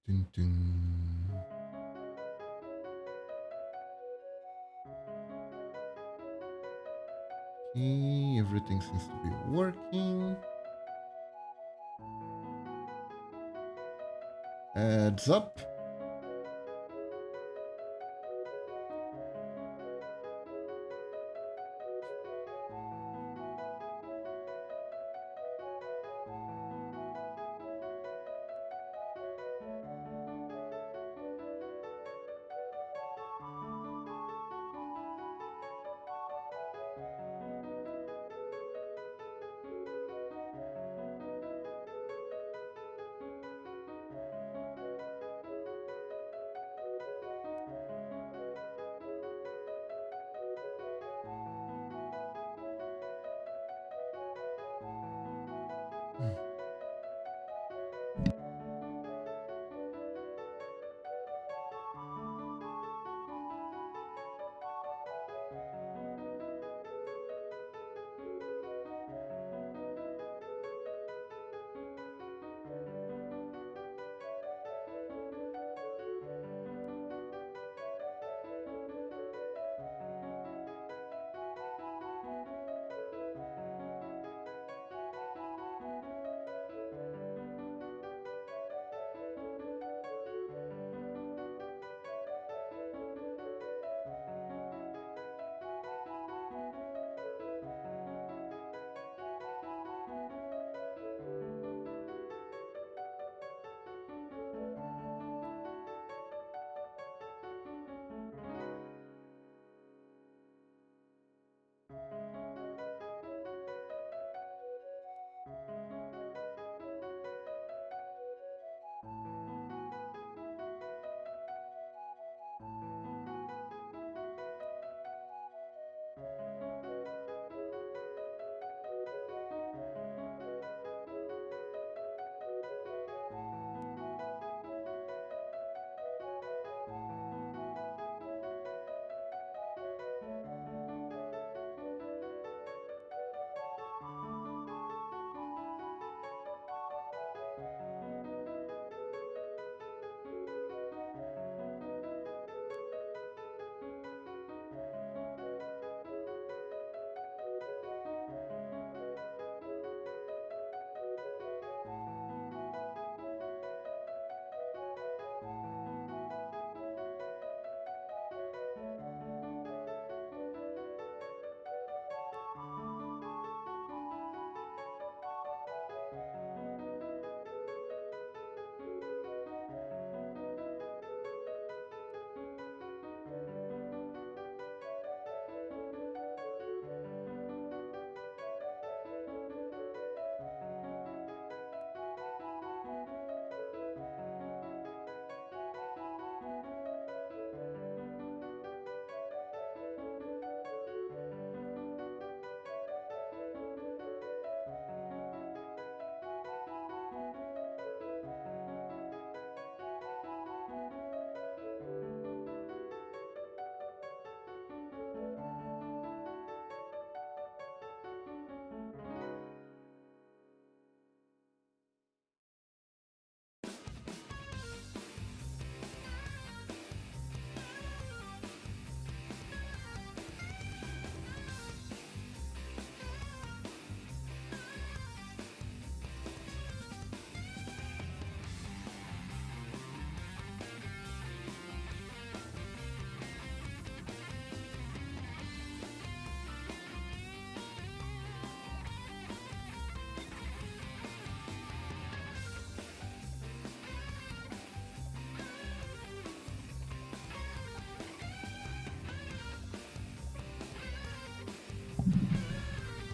Dun, dun. Okay, everything seems to be working. Heads up.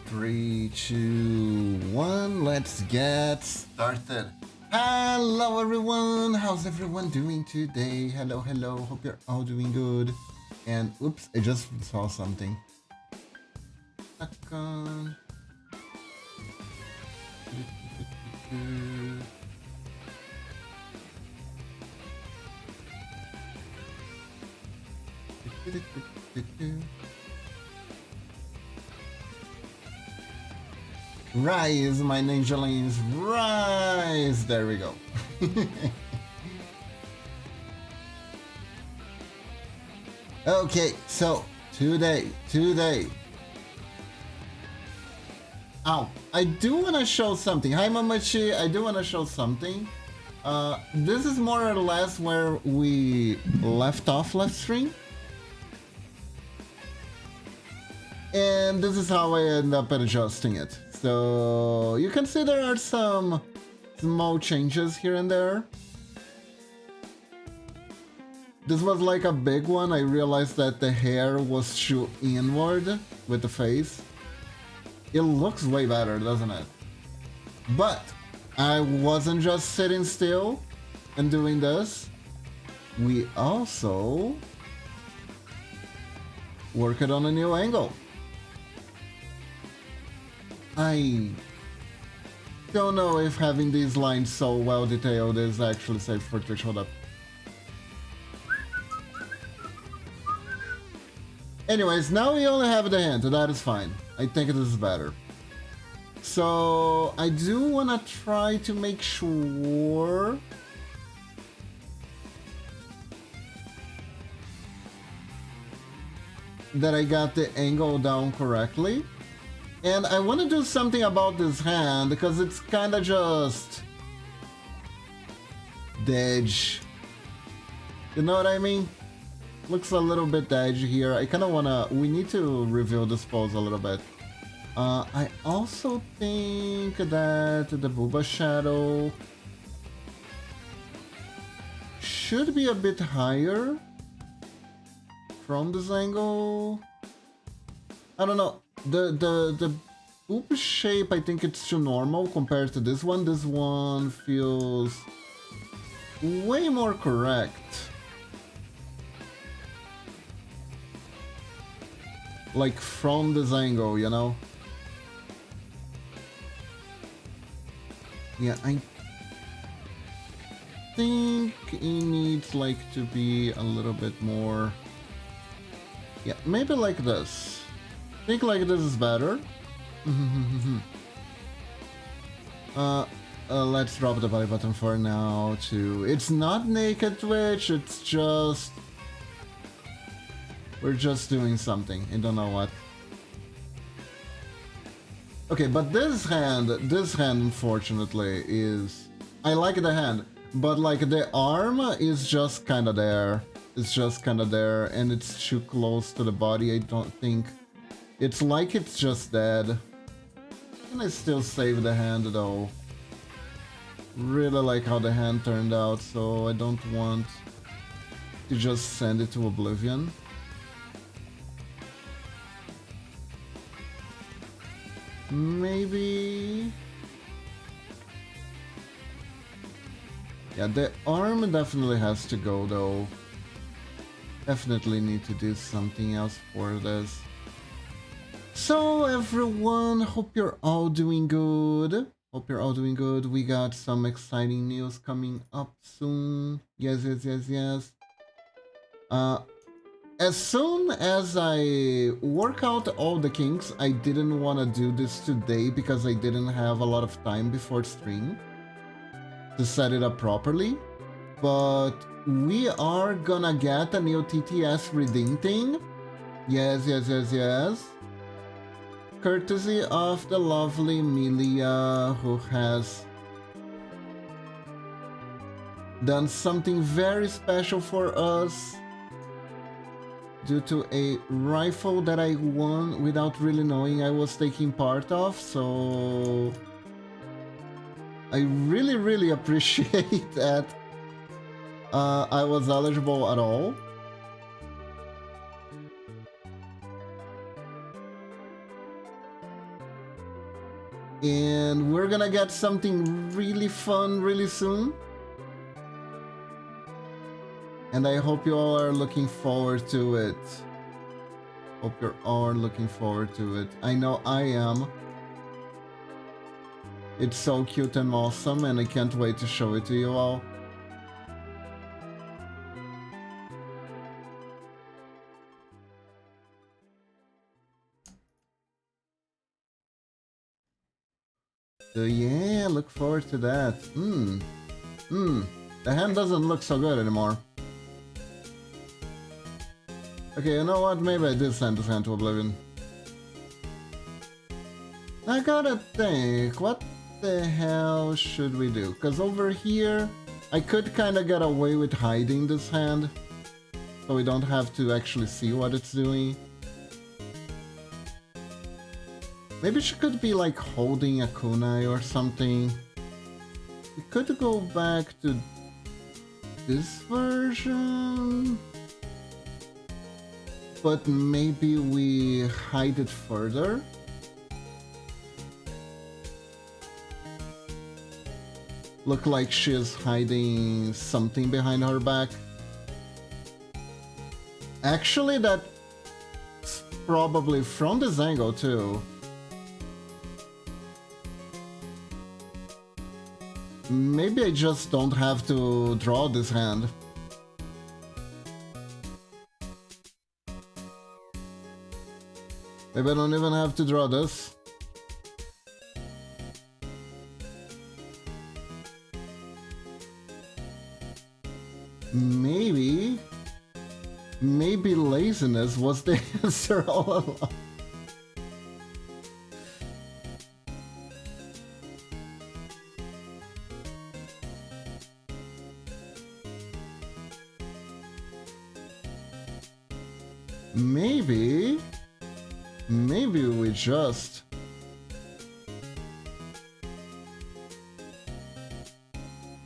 Three, two, one. Let's get started. Hello, everyone. How's everyone doing today? Hello, hello. Hope you're all doing good. And oops, I just saw something. Second. Rise, my ninjalings, rise! There we go. Okay, so today. Oh, I do want to show something. Hi, Mamachi. I do want to show something. This is more or less where we left off last stream. And this is how I end up adjusting it. So you can see there are some small changes here and there. This was like a big one. I realized that the hair was too inward with the face. It looks way better, doesn't it? But I wasn't just sitting still and doing this. We also worked on a new angle. I don't know if having these lines so well detailed is actually safe for Twitch. Hold up. Anyways, now we only have the hand, that is fine. I think this is better. So I do want to try to make sure that I got the angle down correctly. And I want to do something about this hand because it's kind of just edge. You know what I mean? Looks a little bit edgy here. I kind of want to... We need to reveal this pose a little bit. I also think that the Booba shadow should be a bit higher from this angle. I don't know. The boob shape, I think it's too normal compared to this one. This one feels way more correct. Like from this angle, you know? Yeah, I think it needs like to be a little bit more... Yeah, maybe like this. I think like this is better. Let's drop the belly button for now to... It's not naked Twitch, it's just... We're just doing something. I don't know what. Okay, but this hand unfortunately is... I like the hand, but like the arm is just kind of there. It's just kind of there and it's too close to the body, I don't think. It's like it's just dead. Can I still save the hand though? Really like how the hand turned out, so I don't want to just send it to oblivion. Maybe... Yeah, the arm definitely has to go though. Definitely need to do something else for this. So everyone, hope you're all doing good. Hope you're all doing good. We got some exciting news coming up soon. Yes. As soon as I work out all the kinks, I didn't want to do this today because I didn't have a lot of time before stream to set it up properly. But we are gonna get a new TTS redeem thing. Yes. Courtesy of the lovely Milia, who has done something very special for us due to a rifle that I won without really knowing I was taking part of, so I really appreciate that I was eligible at all. And we're gonna get something really fun really soon. And I hope you all are looking forward to it. Hope you're all looking forward to it. I know I am. It's so cute and awesome, and I can't wait to show it to you all. So yeah, look forward to that. The hand doesn't look so good anymore. Okay, you know what? Maybe I did send this hand to Oblivion. I gotta think, what the hell should we do? Because over here, I could kind of get away with hiding this hand, so we don't have to actually see what it's doing. Maybe she could be like holding a kunai or something. We could go back to this version, but maybe we hide it further. Look like she's hiding something behind her back. Actually, that's probably from this angle too. Maybe I just don't have to draw this hand. Maybe I don't even have to draw this. Maybe laziness was the answer all along. Maybe we just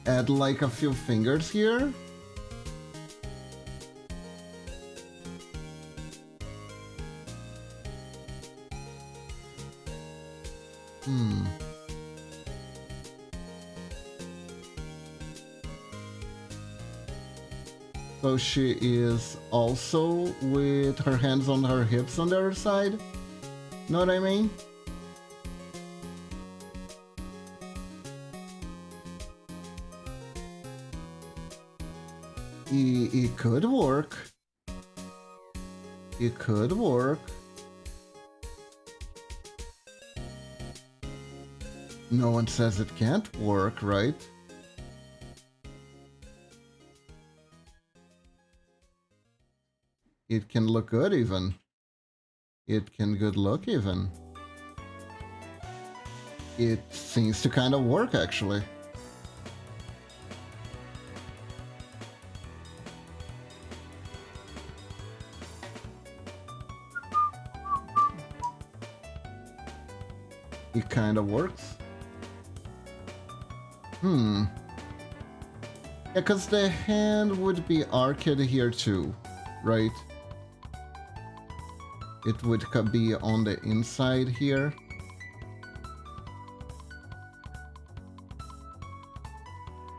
add like a few fingers here. So she is also with her hands on her hips on the other side. Know what I mean? It could work. It could work. No one says it can't work, right? It can look good even. It can good look even. It seems to kind of work actually. It kind of works. Yeah, because the hand would be arcade here too, right? It would be on the inside here.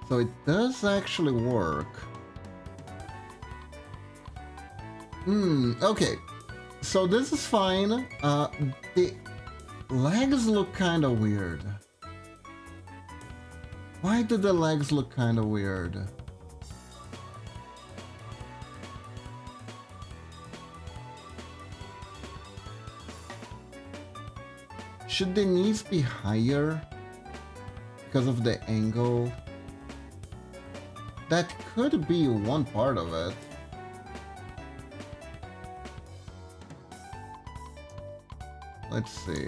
So it does actually work. Okay. So this is fine. The legs look kind of weird. Why do the legs look kind of weird? Should the knees be higher because of the angle? That could be one part of it. Let's see.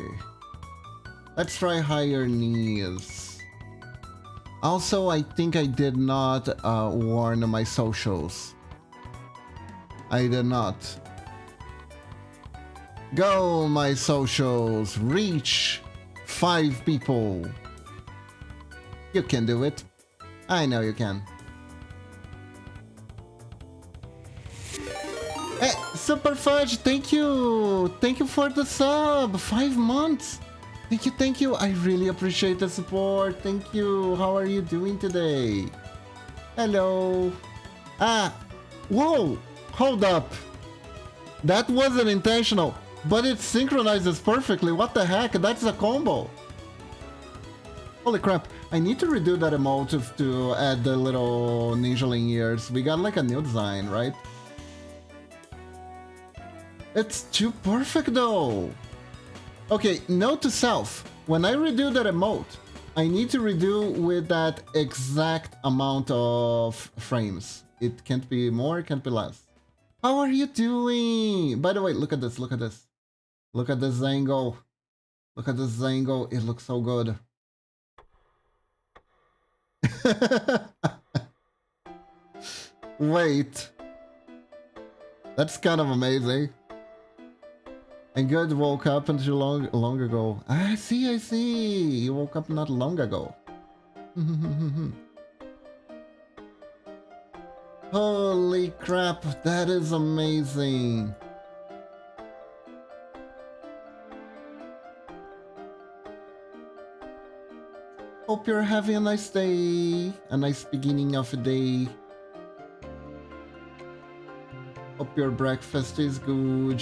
Let's try higher knees. Also, I think I did not warn my socials. I did not. Go, my socials! Reach 5 people! You can do it. I know you can. Hey, Super Fudge, thank you! Thank you for the sub! 5 months! Thank you! I really appreciate the support. Thank you! How are you doing today? Hello! Ah! Whoa! Hold up! That wasn't intentional! But it synchronizes perfectly. What the heck? That's a combo. Holy crap. I need to redo that emote to add the little ninjaling ears. We got like a new design, right? It's too perfect though. Okay, note to self. When I redo that emote, I need to redo with that exact amount of frames. It can't be more, it can't be less. How are you doing? By the way, look at this, look at this. Look at this angle. Look at this angle. It looks so good. Wait. That's kind of amazing. And good woke up until long ago. I see, I see. You woke up not long ago. Holy crap, that is amazing. Hope you're having a nice day. A nice beginning of a day. Hope your breakfast is good.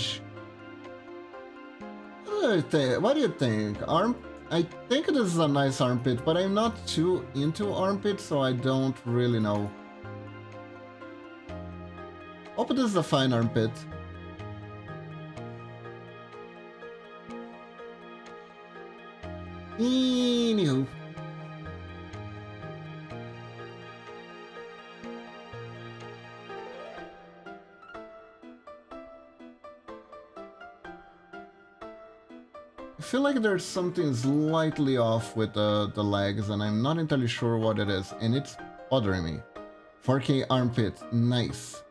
What do you think? I think this is a nice armpit, but I'm not too into armpits, so I don't really know. Hope this is a fine armpit. Anywho. I feel like there's something slightly off with the legs, and I'm not entirely sure what it is, and it's bothering me. 4K armpit, nice.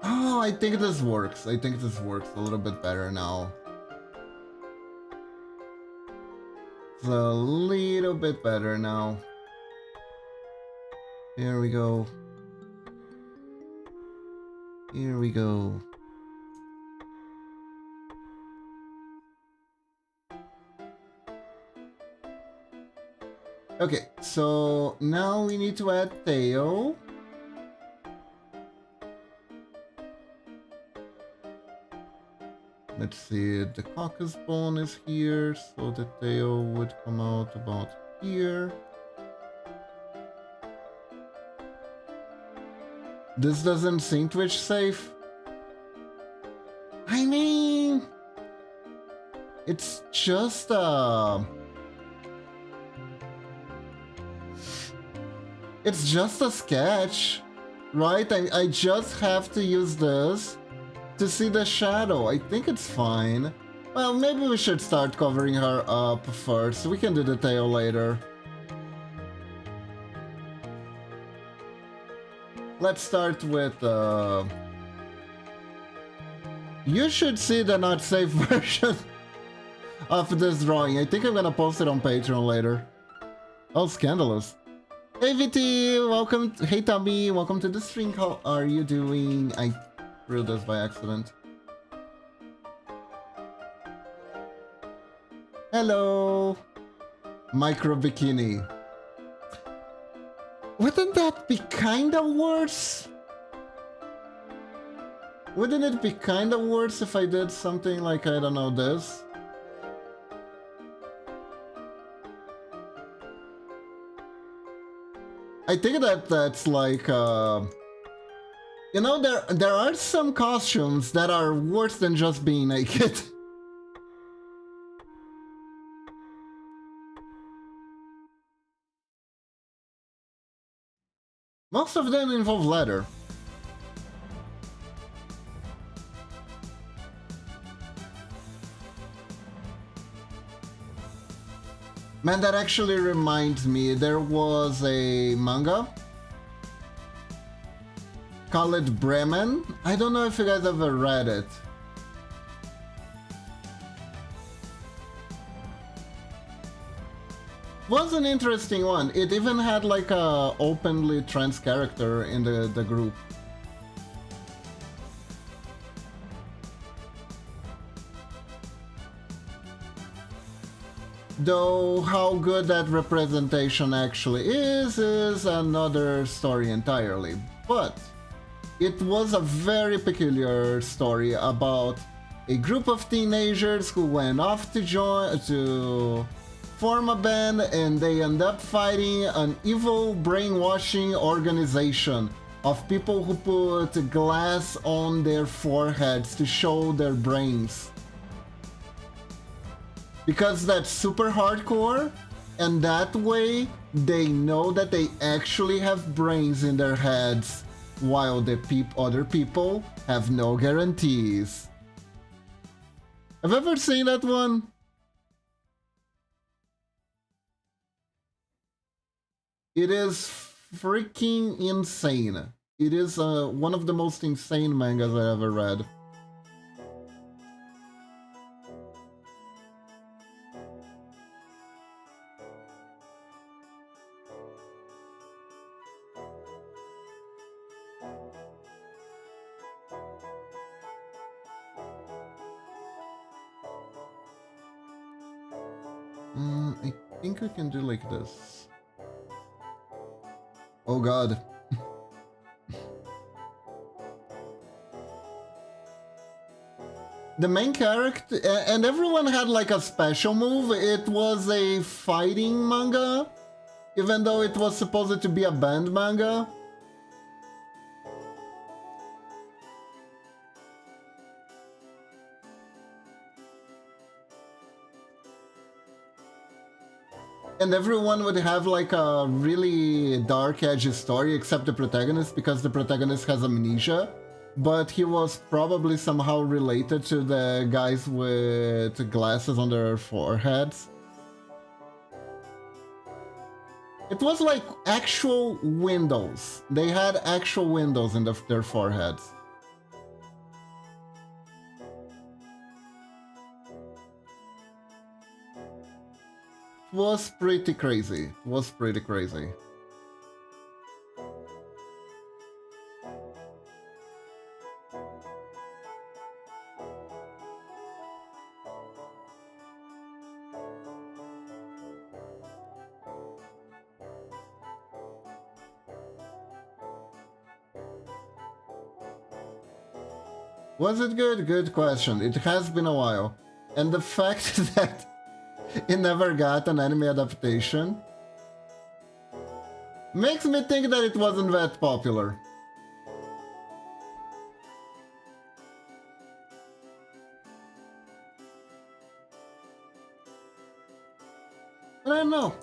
Oh, I think this works. I think this works a little bit better now. It's a little bit better now. Here we go. Here we go. Okay, so now we need to add tail. Let's see, the caucus bone is here, so the tail would come out about here. This doesn't seem Twitch safe. I mean, it's just it's just a sketch, right? I just have to use this to see the shadow. I think it's fine. Well, maybe we should start covering her up first. We can do the tail later. Let's start with you should see the not safe version of this drawing. I think I'm gonna post it on Patreon later. Oh, scandalous. Hey VT, welcome. Hey Tommy, welcome to the stream. How are you doing? I drew this by accident. Hello. Micro bikini. Wouldn't that be kinda worse? Wouldn't it be kinda worse if I did something like, I don't know, this? I think that's like, you know, there are some costumes that are worse than just being naked. Most of them involve leather. Man, that actually reminds me, there was a manga called Bremen. I don't know if you guys ever read it. Was an interesting one. It even had like a openly trans character in the group. Though how good that representation actually is another story entirely. But it was a very peculiar story about a group of teenagers who went off to form a band, and they end up fighting an evil brainwashing organization of people who put glass on their foreheads to show their brains. because that's super hardcore, and that way they know that they actually have brains in their heads, while the other people have no guarantees. Have you ever seen that one? It is freaking insane. It is one of the most insane mangas I ever read. I think we can do like this. Oh god. The main character, and everyone had like a special move. It was a fighting manga, even though it was supposed to be a band manga. And everyone would have like a really dark edgy story except the protagonist, because the protagonist has amnesia. But he was probably somehow related to the guys with glasses on their foreheads. It was like actual windows. They had actual windows in their foreheads. Was pretty crazy. Was pretty crazy. Was it good? Good question. It has been a while. And the fact that it never got an anime adaptation makes me think that it wasn't that popular. I don't know.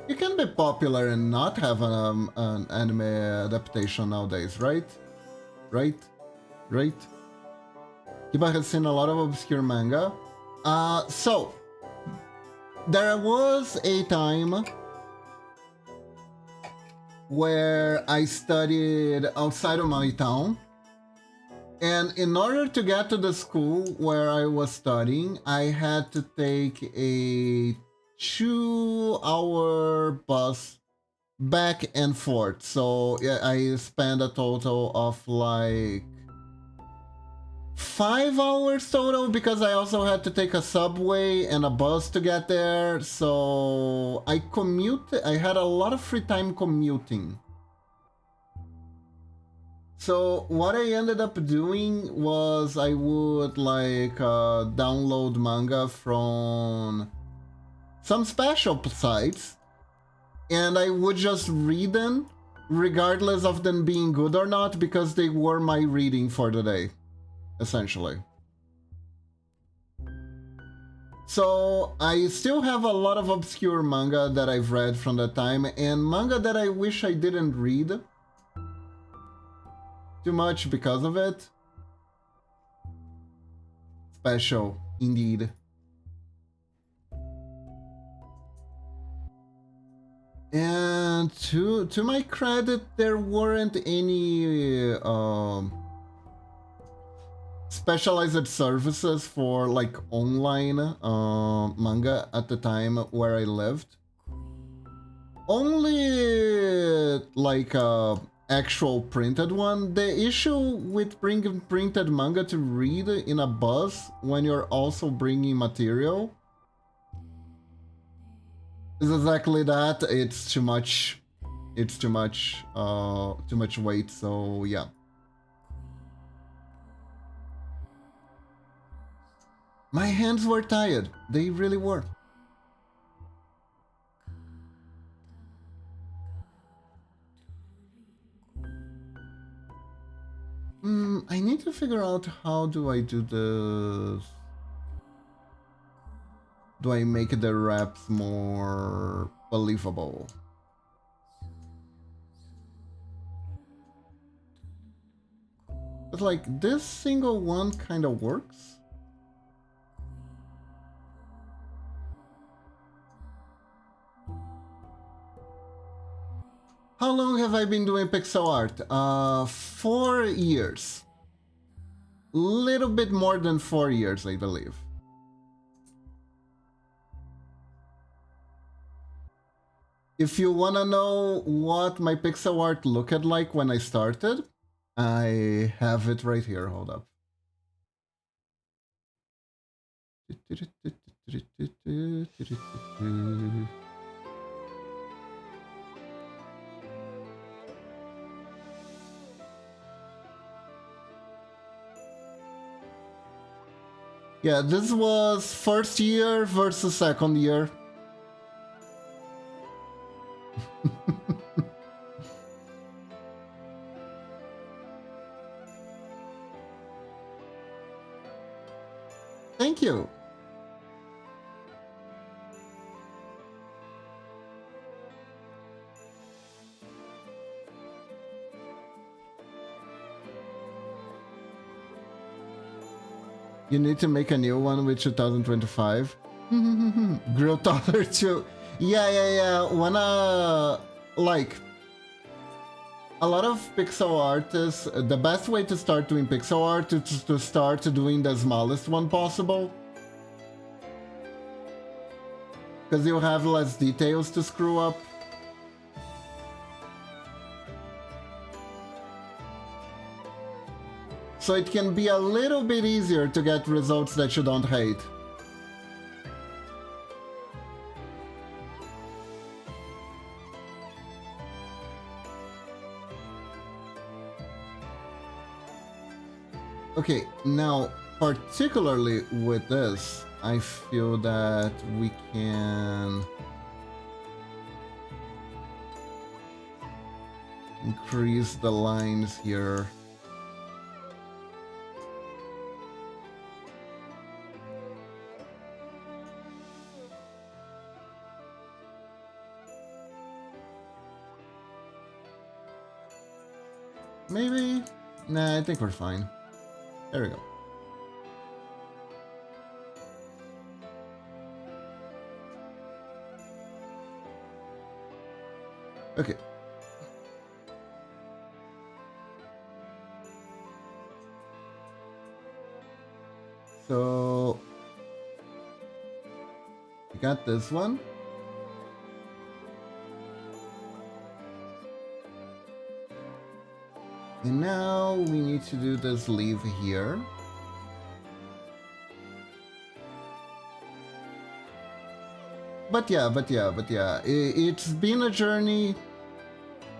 You can be popular and not have an anime adaptation nowadays, right? Right? Right? Kiba has seen a lot of obscure manga. So, there was a time where I studied outside of my town. And in order to get to the school where I was studying, I had to take a 2-hour bus back and forth. So yeah, I spent a total of like 5 hours total, because I also had to take a subway and a bus to get there. So I had a lot of free time commuting. So what I ended up doing was I would like download manga from some special sites, and I would just read them regardless of them being good or not, because they were my reading for the day, essentially. So I still have a lot of obscure manga that I've read from that time, and manga that I wish I didn't read too much because of it. Special, indeed. And to my credit, there weren't any specialized services for like online manga at the time where I lived. Only like actual printed one. The issue with bringing printed manga to read in a bus when you're also bringing material is exactly that. It's too much. It's too much weight. So yeah. My hands were tired. They really were. to figure out how do I do this. Do I make the reps more believable? But like this single one kind of works. How long have I been doing pixel art? 4 years. Little bit more than 4 years, I believe. If you wanna know what my pixel art looked like when I started, I have it right here, hold up. Yeah, this was first year versus second year. Thank you. You need to make a new one with 2025. Grill Toddler 2. Yeah. Wanna, like, a lot of pixel artists, the best way to start doing pixel art is to start doing the smallest one possible. Because you have less details to screw up. So it can be a little bit easier to get results that you don't hate. Okay, now, particularly with this, I feel that we can increase the lines here. Maybe? Nah, I think we're fine. There we go. Okay. So we got this one. And now we need to do this leave here. But yeah, it's been a journey.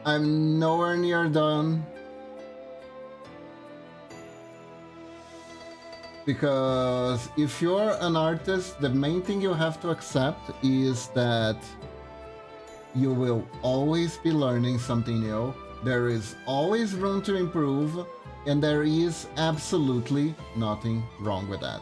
I'm nowhere near done. Because if you're an artist, the main thing you have to accept is that you will always be learning something new. There is always room to improve, and there is absolutely nothing wrong with that.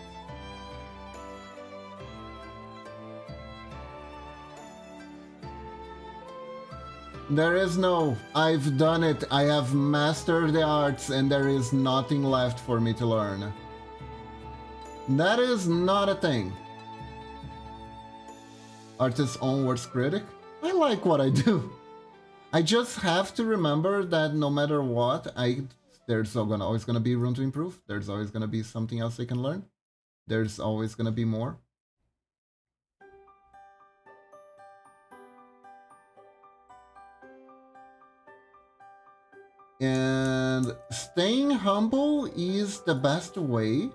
There is no, I've done it, I have mastered the arts, and there is nothing left for me to learn. That is not a thing. Artist's own worst critic? I like what I do. I just have to remember that no matter what, there's always gonna be room to improve. There's always gonna be something else I can learn. There's always gonna be more. And staying humble is the best way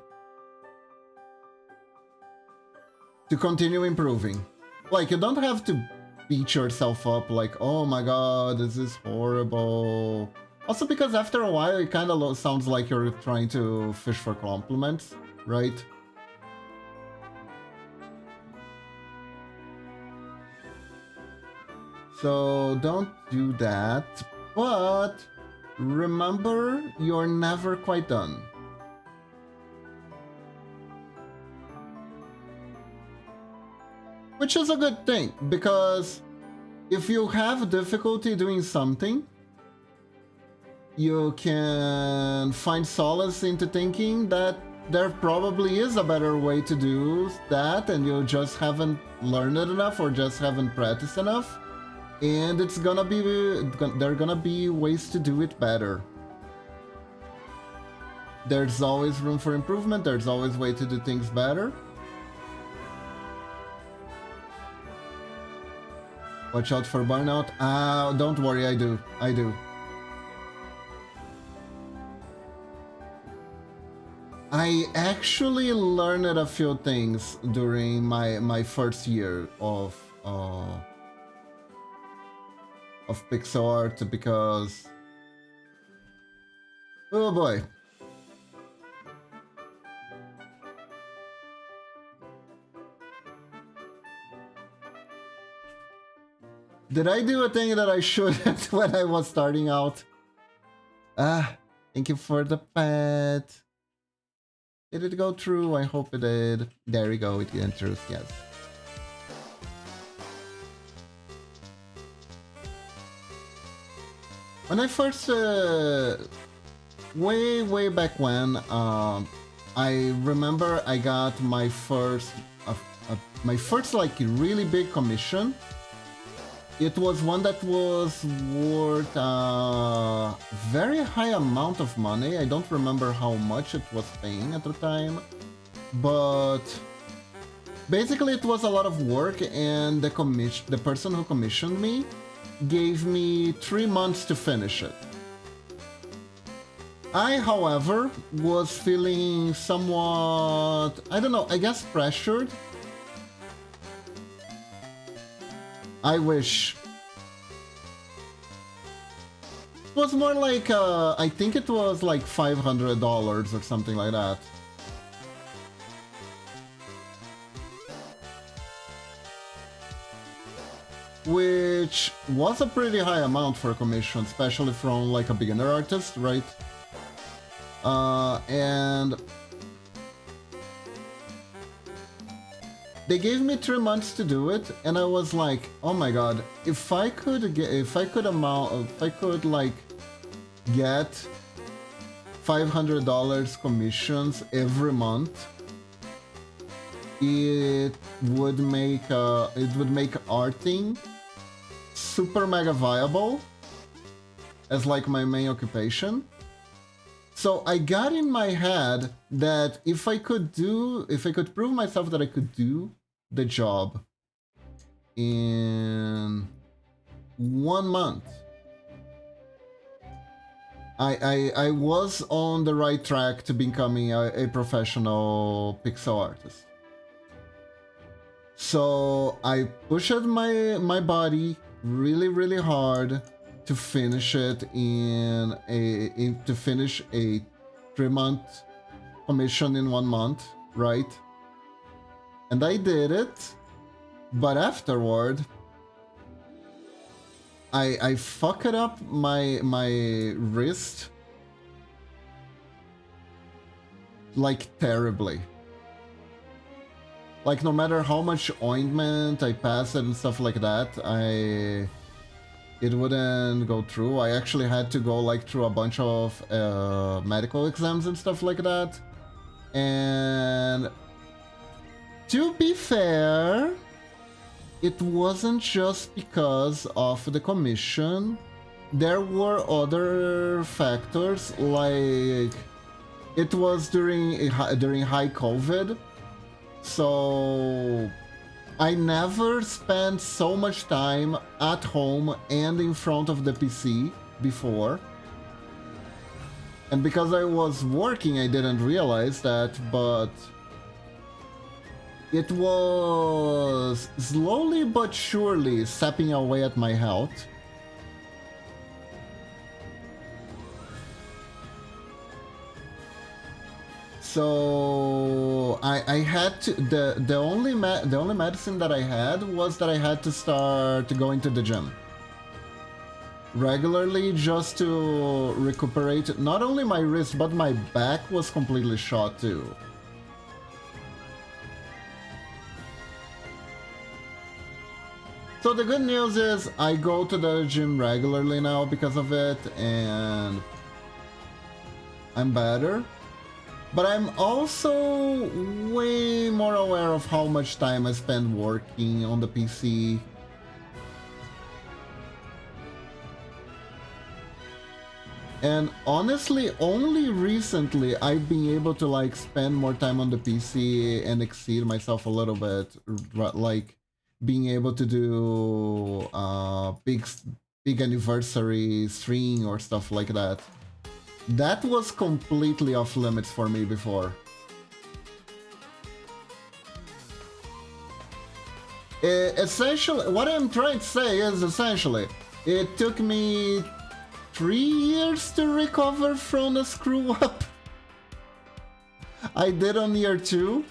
to continue improving. Like, you don't have to beat yourself up like, oh my god, this is horrible. Also because after a while it kind of sounds like you're trying to fish for compliments, right? So don't do that, but remember, you're never quite done. which is a good thing, because if you have difficulty doing something, you can find solace into thinking that there probably is a better way to do that, and you just haven't learned it enough or just haven't practiced enough, and it's gonna be, there are gonna be ways to do it better. There's always room for improvement, there's always way to do things better. Watch out for burnout. Don't worry, I do. I actually learned a few things during my first year of pixel art, because, oh boy. Did I do a thing that I shouldn't when I was starting out? Thank you for the pet. Did it go through? I hope it did. There we go, it went through, yes. When I first, way back when, I remember I got my first like really big commission. It was one that was worth a very high amount of money. I don't remember how much it was paying at the time, but basically it was a lot of work, and the person who commissioned me gave me 3 months to finish it. I, however, was feeling somewhat, I don't know, I guess pressured. I wish. It was more like, I think it was like $500 or something like that. Which was a pretty high amount for a commission, especially from like a beginner artist, right? And they gave me 3 months to do it, and I was like, oh my god, if I could like get $500 commissions every month, it would make arting super mega viable as like my main occupation. So I got in my head that if I could prove myself that I could do the job in 1 month, I was on the right track to becoming a professional pixel artist. So I pushed my body really hard to finish it to finish a 3-month commission in 1 month, right? And I did it, but afterward, I fucked up my wrist like terribly. Like, no matter how much ointment I passed and stuff like that, it wouldn't go through. I actually had to go like through a bunch of medical exams and stuff like that. And to be fair, it wasn't just because of the commission. There were other factors, like it was during high COVID, so I never spent so much time at home and in front of the PC before. And because I was working, I didn't realize that, but it was slowly but surely sapping away at my health. So I had to, the only medicine that I had was that I had to start going to the gym regularly just to recuperate. Not only my wrist, but my back was completely shot too. So the good news is I go to the gym regularly now because of it, and I'm better. But I'm also way more aware of how much time I spend working on the PC. And honestly, only recently I've been able to like spend more time on the PC and exceed myself a little bit, like being able to do big anniversary stream or stuff like that. That was completely off limits for me before. Essentially, what I'm trying to say is essentially, it took me 3 years to recover from a screw up I did on year 2.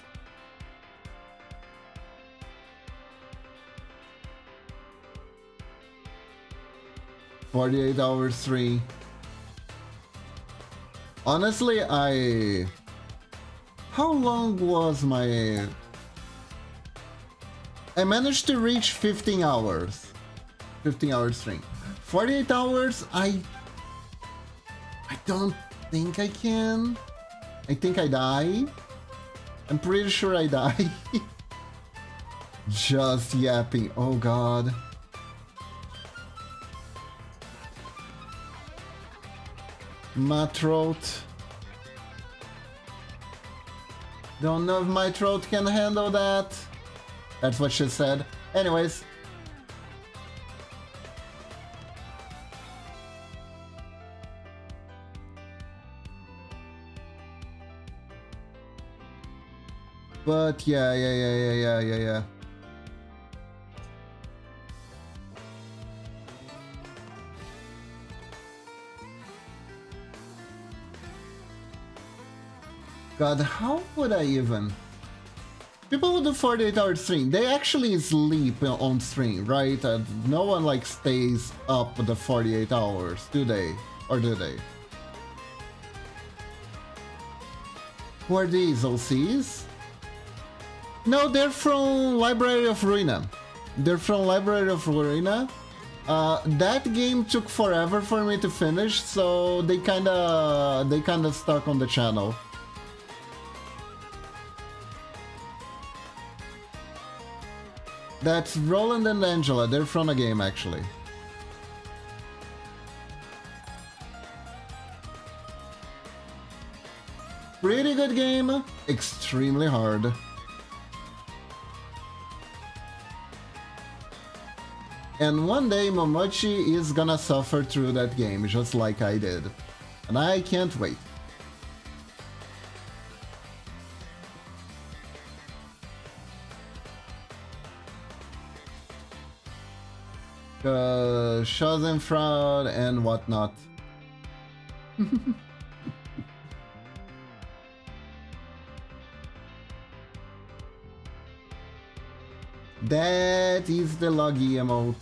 "48 hours 3." Honestly, how long was my... I managed to reach 15 hours. 15 hours stream. 48 hours, I don't think I can. I think I die. I'm pretty sure I die. Just yapping. Oh god. My throat. Don't know if my throat can handle that. That's what she said. Anyways. But yeah. God, how would I even... People who do 48-hour stream, they actually sleep on stream, right? No one like stays up the 48 hours, do they? Or do they? Who are these, OCs? No, they're from Library of Ruina. They're from Library of Ruina. That game took forever for me to finish, so they kinda stuck on the channel. That's Roland and Angela. They're from a game, actually. Pretty good game. Extremely hard. And one day Momochi is gonna suffer through that game, just like I did. And I can't wait. Schadenfreude and whatnot. That is the Loggy emote.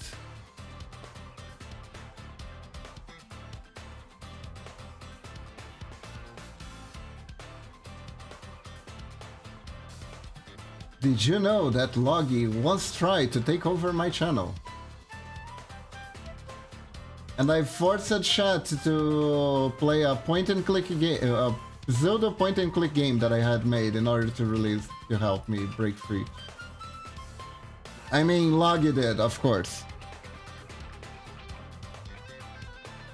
Did you know that Loggy once tried to take over my channel? And I forced chat to play a point-and-click game, a Zelda point-and-click game that I had made in order to release to help me break free. I mean, Loggy did, of course.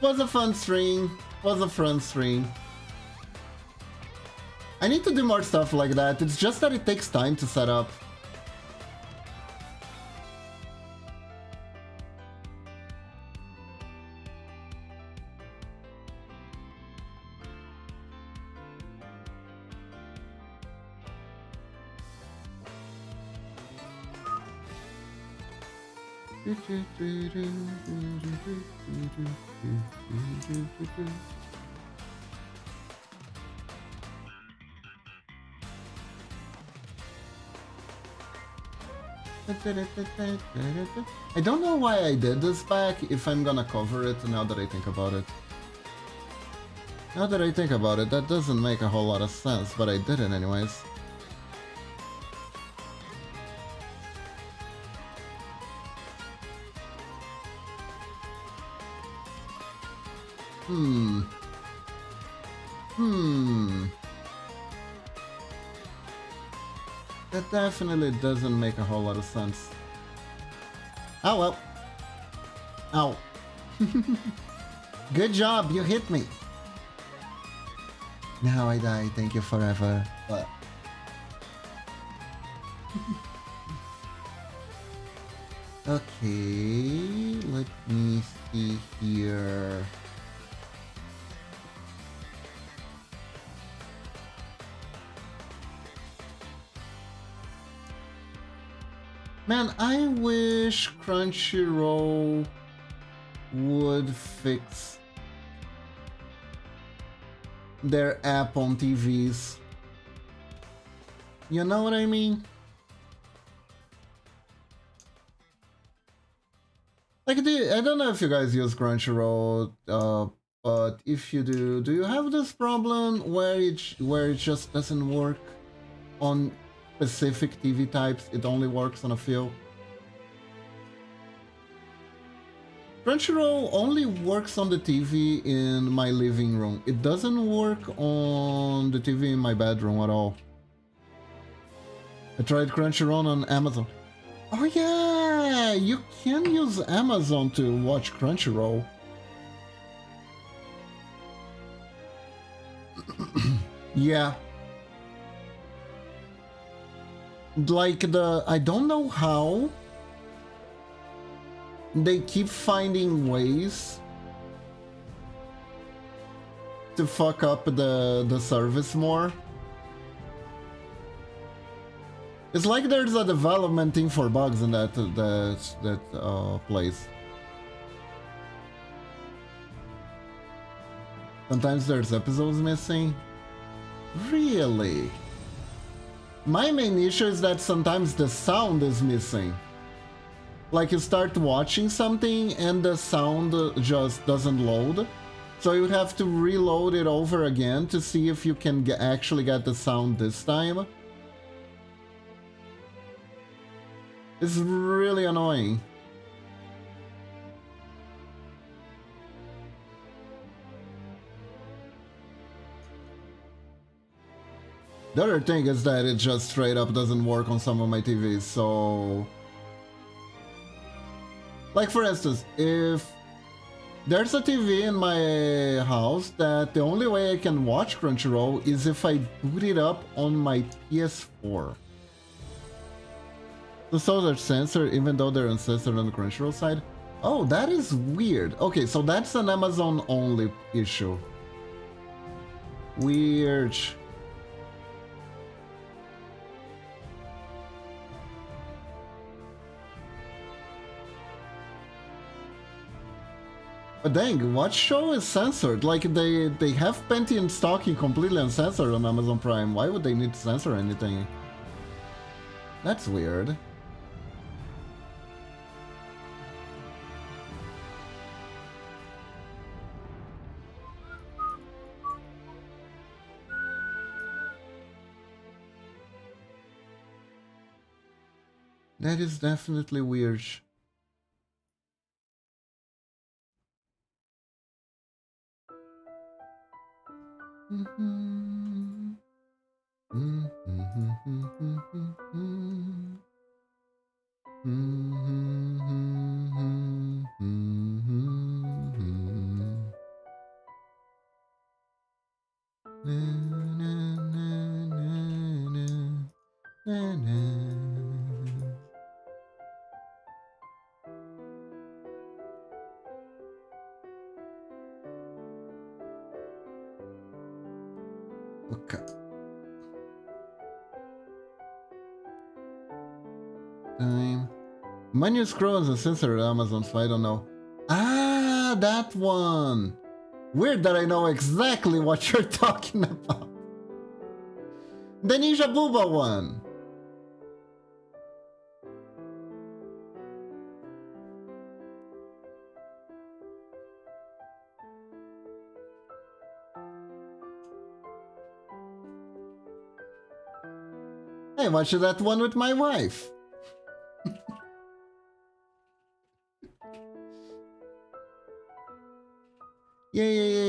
Was a fun stream. Was a fun stream. I need to do more stuff like that. It's just that it takes time to set up. I don't know why I did this back, if I'm gonna cover it now that I think about it. Now that I think about it, that doesn't make a whole lot of sense, but I did it anyways. Hmm. Hmm. That definitely doesn't make a whole lot of sense. Oh well. Ow. Good job, you hit me. Now I die, thank you forever. Okay, let me see here. Man, I wish Crunchyroll would fix their app on TVs. You know what I mean? Like, I don't know if you guys use Crunchyroll, but if you do you have this problem where it just doesn't work on specific TV types? It only works on a few. Crunchyroll only works on the TV in my living room. It doesn't work on the TV in my bedroom at all. I tried Crunchyroll on Amazon. Oh yeah, you can use Amazon to watch Crunchyroll. Yeah. Like I don't know how they keep finding ways to fuck up the service more. It's like there's a development team for bugs in that place. Sometimes there's episodes missing. Really? My main issue is that sometimes the sound is missing. Like you start watching something and the sound just doesn't load. So you have to reload it over again to see if you can actually get the sound this time. It's really annoying. The other thing is that it just straight up doesn't work on some of my TVs, so... Like for instance, if there's a TV in my house that the only way I can watch Crunchyroll is if I boot it up on my PS4. The shows are censored even though they're uncensored on the Crunchyroll side. Oh, that is weird. Okay, so that's an Amazon only issue. Weird. But dang, what show is censored? Like they have Pentium stocking completely uncensored on Amazon Prime. Why would they need to censor anything? That's weird. That is definitely weird. Okay. Time. Menu scroll is a censored Amazon, so I don't know. Ah, that one. Weird that I know exactly what you're talking about. The Ninja Booba one. I watched that one with my wife. Yeah, yeah, yeah,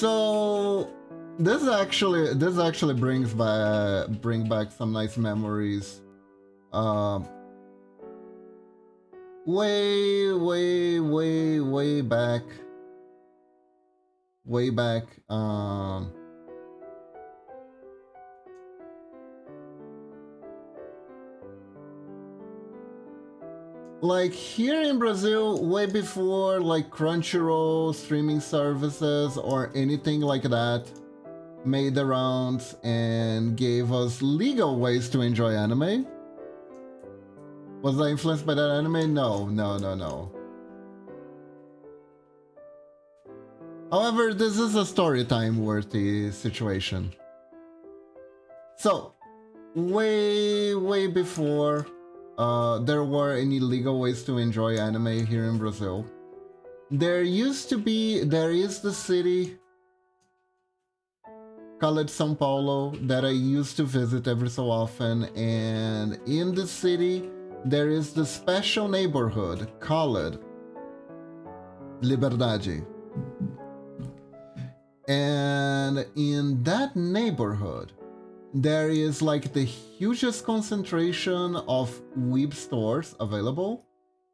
So this actually bring back some nice memories. Um, way back, way back. Like here in Brazil, way before like Crunchyroll, streaming services, or anything like that made the rounds and gave us legal ways to enjoy anime. Was I influenced by that anime? No. However, this is a story time worthy situation. So, way before there were any legal ways to enjoy anime here in Brazil, there is the city called São Paulo that I used to visit every so often, and in the city there is the special neighborhood called Liberdade. And in that neighborhood, there is like the hugest concentration of weeb stores available,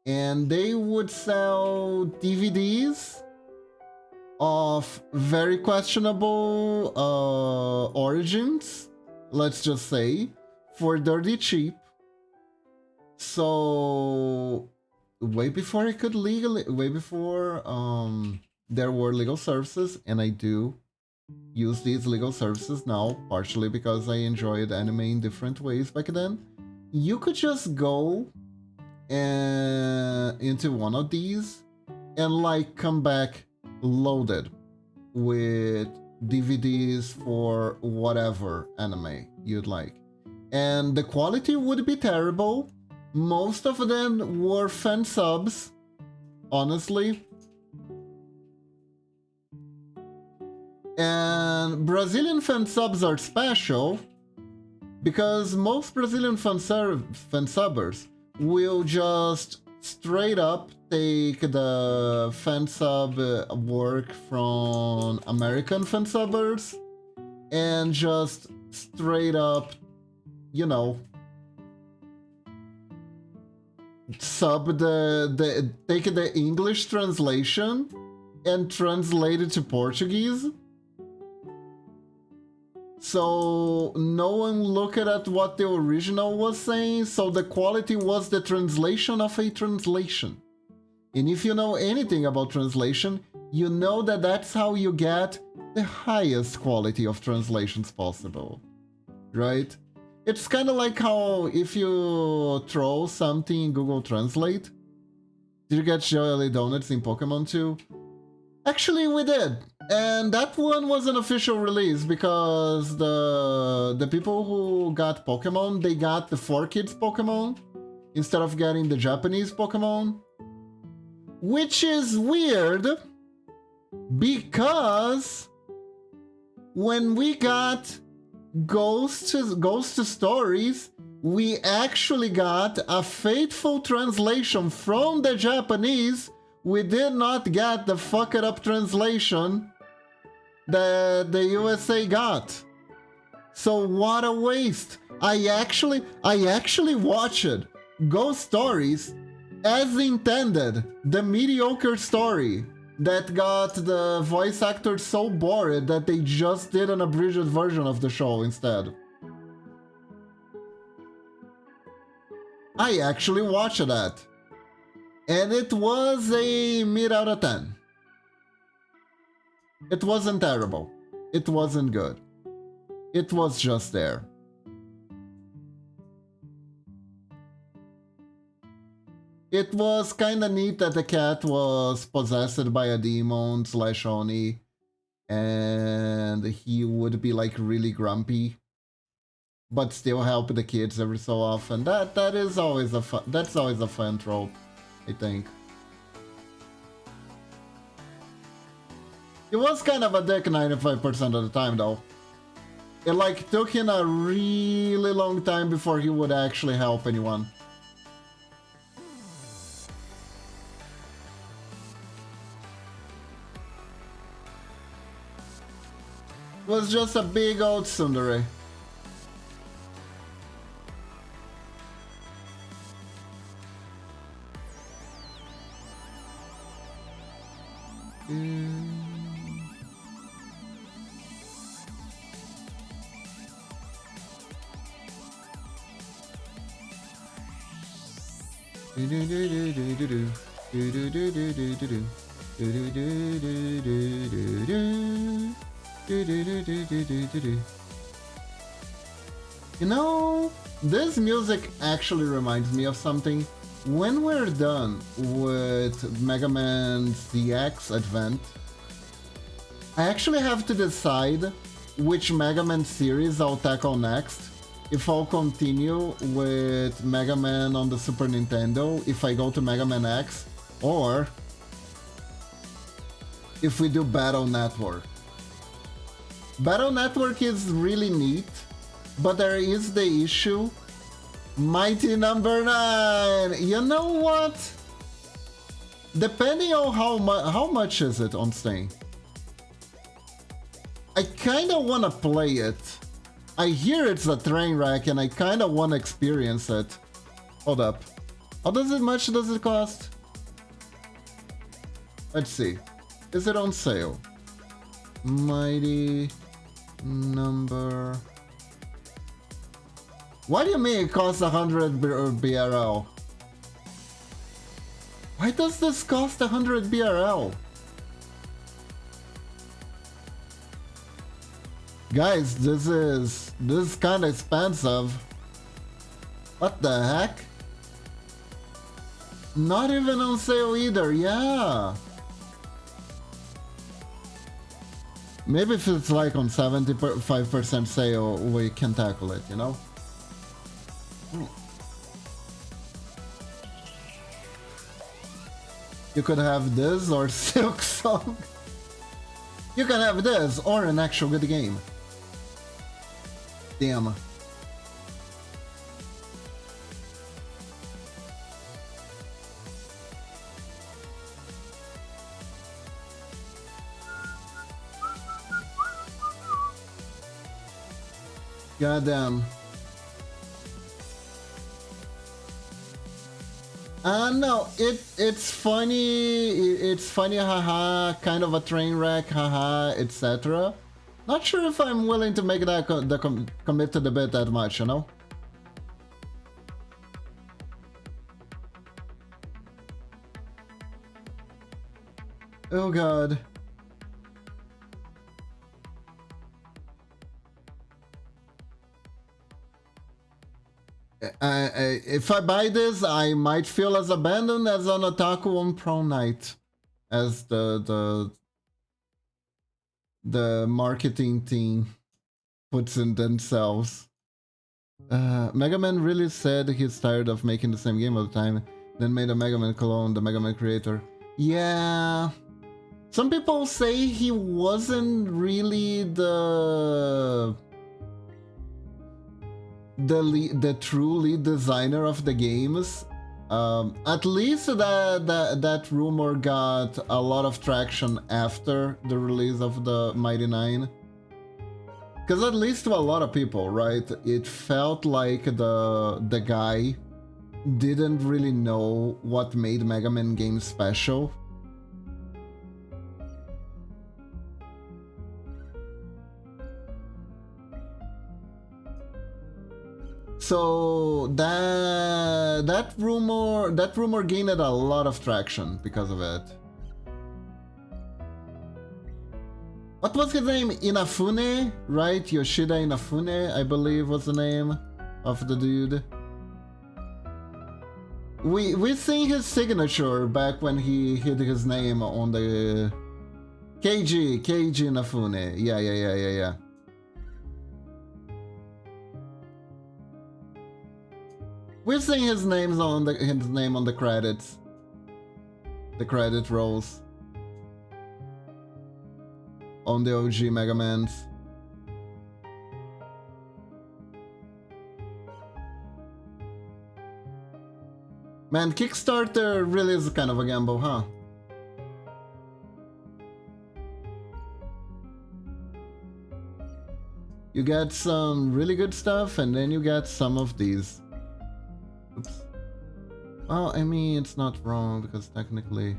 and they would sell DVDs of very questionable origins, let's just say, for dirty cheap. So way before there were legal services, and I do use these legal services now, partially because I enjoyed anime in different ways back then. You could just go into one of these and like come back loaded with DVDs for whatever anime you'd like. And the quality would be terrible. Most of them were fan subs, honestly. And Brazilian fan subs are special because most Brazilian fan subbers will just straight up take the fan sub work from American fan subbers and just straight up, you know, take the English translation and translate it to Portuguese. So no one looked at what the original was saying, so the quality was the translation of a translation. And if you know anything about translation, you know that that's how you get the highest quality of translations possible, right? It's kind of like how if you throw something in Google Translate, did you get Jelly Donuts in Pokemon 2? Actually, we did. And that one was an official release because the people who got Pokemon, they got the 4Kids Pokemon instead of getting the Japanese Pokemon. Which is weird because when we got Ghost to Stories, we actually got a faithful translation from the Japanese. We did not get the fucked up translation that the USA got. So what a waste. I actually watched Ghost Stories as intended, the mediocre story that got the voice actors so bored that they just did an abridged version of the show instead. I actually watched that. And it was a mid out of 10. It wasn't terrible. It wasn't good. It was just there. It was kinda neat that the cat was possessed by a demon / Oni, and he would be like really grumpy, but still help the kids every so often. That's always a fun trope, I think. He was kind of a dick 95% of the time though. It like took him a really long time before he would actually help anyone. Was just a big old tsundere. You know, this music actually reminds me of something. When we're done with Mega Man ZX Advent, I actually have to decide which Mega Man series I'll tackle next. If I'll continue with Mega Man on the Super Nintendo, if I go to Mega Man X, or if we do Battle Network. Battle Network is really neat, but there is the issue. Mighty number 9! You know what? Depending on how much is it on Steam? I kinda wanna play it. I hear it's a train wreck and I kinda wanna experience it. Hold up. How much does it cost? Let's see. Is it on sale? Mighty number... What do you mean it costs 100 BRL? Why does this cost 100 BRL? Guys, this is kind of expensive. What the heck? Not even on sale either, yeah. Maybe if it's like on 75% sale, we can tackle it, you know? You could have this or Silk Song. You can have this or an actual good game. Damn. Goddamn. No, it's funny, haha, kind of a train wreck, haha, etc. Not sure if I'm willing to make that commit to the bit that much, you know? Oh god. If I buy this, I might feel as abandoned as an otaku on prom night, as the marketing team puts in themselves. Mega Man really said he's tired of making the same game all the time, then made a Mega Man clone, the Mega Man creator. Yeah, some people say he wasn't really the true lead designer of the games. At least that rumor got a lot of traction after the release of the Mighty Nine. Because at least to a lot of people, right, it felt like the guy didn't really know what made Mega Man games special. So that rumor gained a lot of traction because of it. What was his name? Inafune, right? Yoshida Inafune, I believe was the name of the dude. We seen his signature back when he hid his name on the Keiji Inafune. Yeah. We've seen his name on the credits. The credit rolls. On the OG Mega Mans. Man, Kickstarter really is kind of a gamble, huh? You get some really good stuff, and then you get some of these. Oops. Well, I mean, it's not wrong, because technically...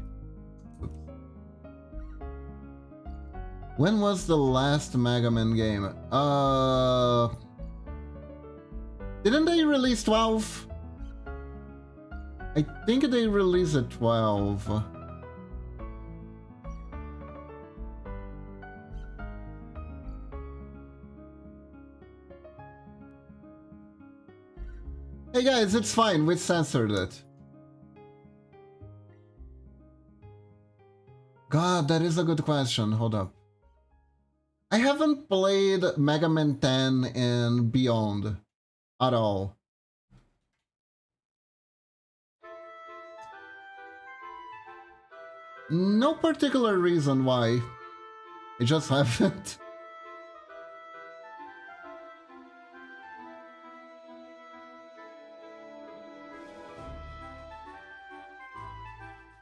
Oops. When was the last Mega Man game? Didn't they release 12? I think they released a 12. Hey guys, it's fine, we censored it. God, that is a good question, hold up. I haven't played Mega Man 10 and beyond at all. No particular reason why. I just haven't.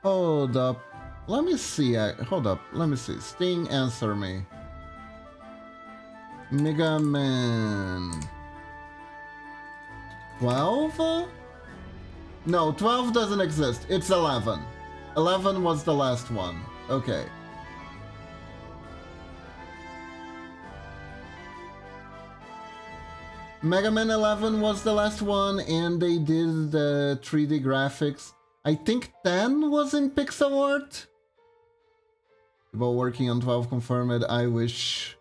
Hold up. Let me see. Hold up. Let me see. Sting, answer me. Mega Man 12? No, 12 doesn't exist. It's 11. 11 was the last one. Okay. Mega Man 11 was the last one, and they did the 3D graphics. I think 10 was in pixel art. People working on 12 confirmed. I wish.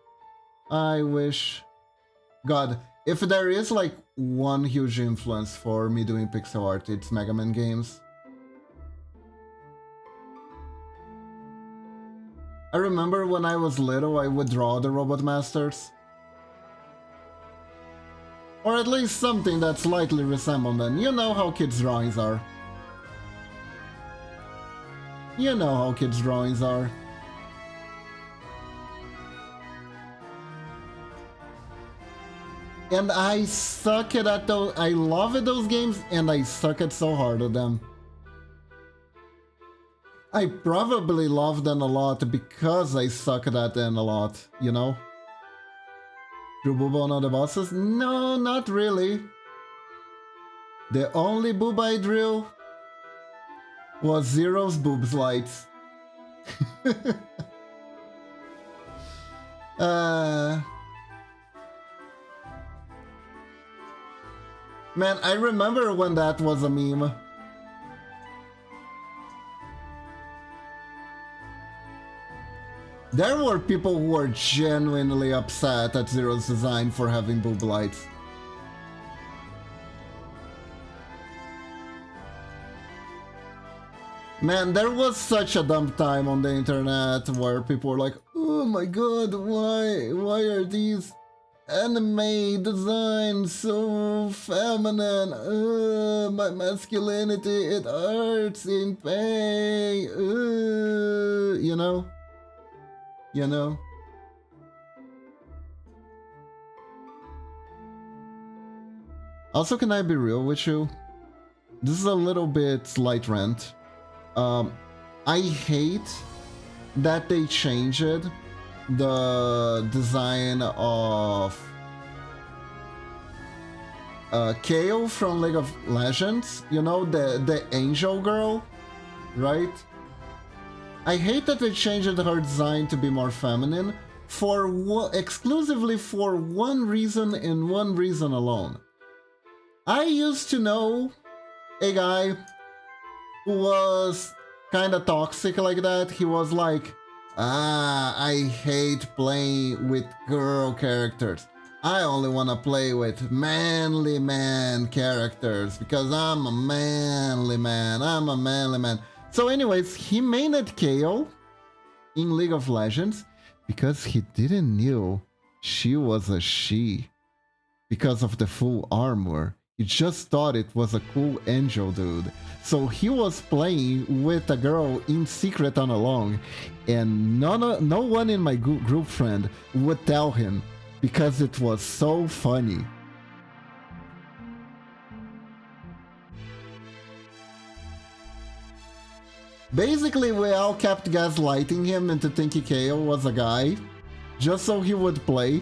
God, if there is like one huge influence for me doing pixel art, it's Mega Man games. I remember when I was little, I would draw the Robot Masters. Or at least something that slightly resembled them. You know how kids' drawings are. You know how kids' drawings are. And I suck at those. I love at those games, and I suck at so hard at them. I probably love them a lot because I suck at them a lot, you know? Drew Booba on all the bosses? No, not really. The only boob I drew was Zero's boobs lights. Man, I remember when that was a meme. There were people who were genuinely upset at Zero's design for having boob lights. Man, there was such a dumb time on the internet where people were like, oh my god, why are these anime designs so feminine? My masculinity, it hurts in pain. You know? You know? Also, can I be real with you? This is a little bit slight rant. I hate that they changed the design of Kayle from League of Legends. You know, the angel girl, right? I hate that they changed her design to be more feminine exclusively for one reason and one reason alone. I used to know a guy who was kind of toxic like that. He was like, I hate playing with girl characters. I only want to play with manly man characters because I'm a manly man. So anyways, he mained Kayle in League of Legends because he didn't know she was a she because of the full armor. He just thought it was a cool angel dude. So he was playing with a girl in secret on along, and no one in my group friend would tell him because it was so funny. Basically, we all kept gaslighting him into thinking Kayle was a guy, just so he would play.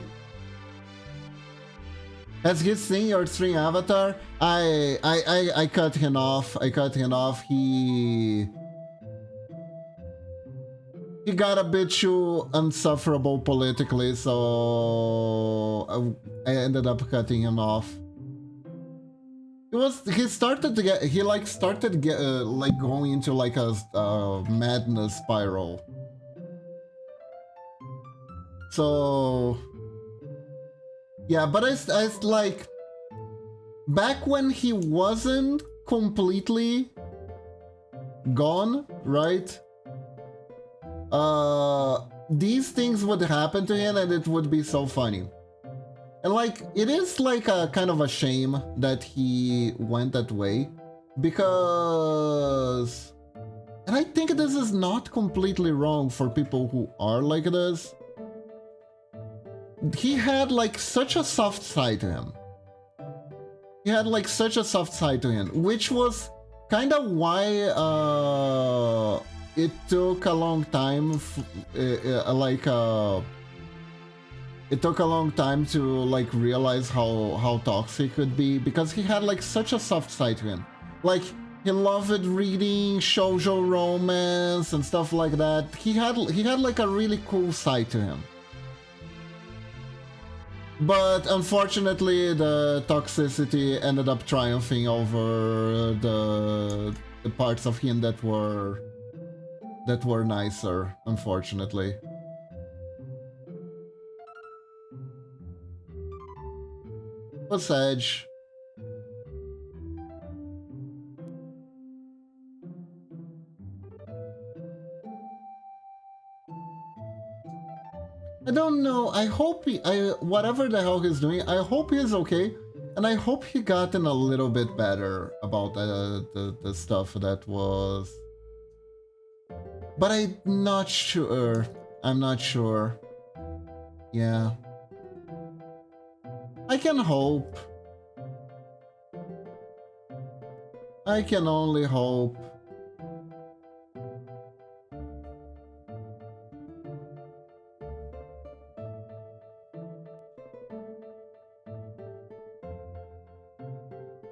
Has he seen your stream Avatar? I cut him off. I cut him off. He got a bit too unsufferable politically, so I ended up cutting him off. He started to get like going into like a madness spiral. So yeah, but I like back when he wasn't completely gone, right? These things would happen to him and it would be so funny. And like, it is like a kind of a shame that he went that way because, and I think this is not completely wrong for people who are like this. He had like such a soft side to him. He had like such a soft side to him, which was kind of why it took a long time, it took a long time to like realize how toxic it could be, because he had like such a soft side to him. Like, he loved reading shoujo romance and stuff like that. He had like a really cool side to him. But unfortunately, the toxicity ended up triumphing over the parts of him that were nicer, unfortunately. What's Edge? I don't know. I hope whatever the hell he's doing, I hope he's okay. And I hope he gotten a little bit better about the stuff that was. But I'm not sure. I'm not sure. Yeah. I can hope. I can only hope.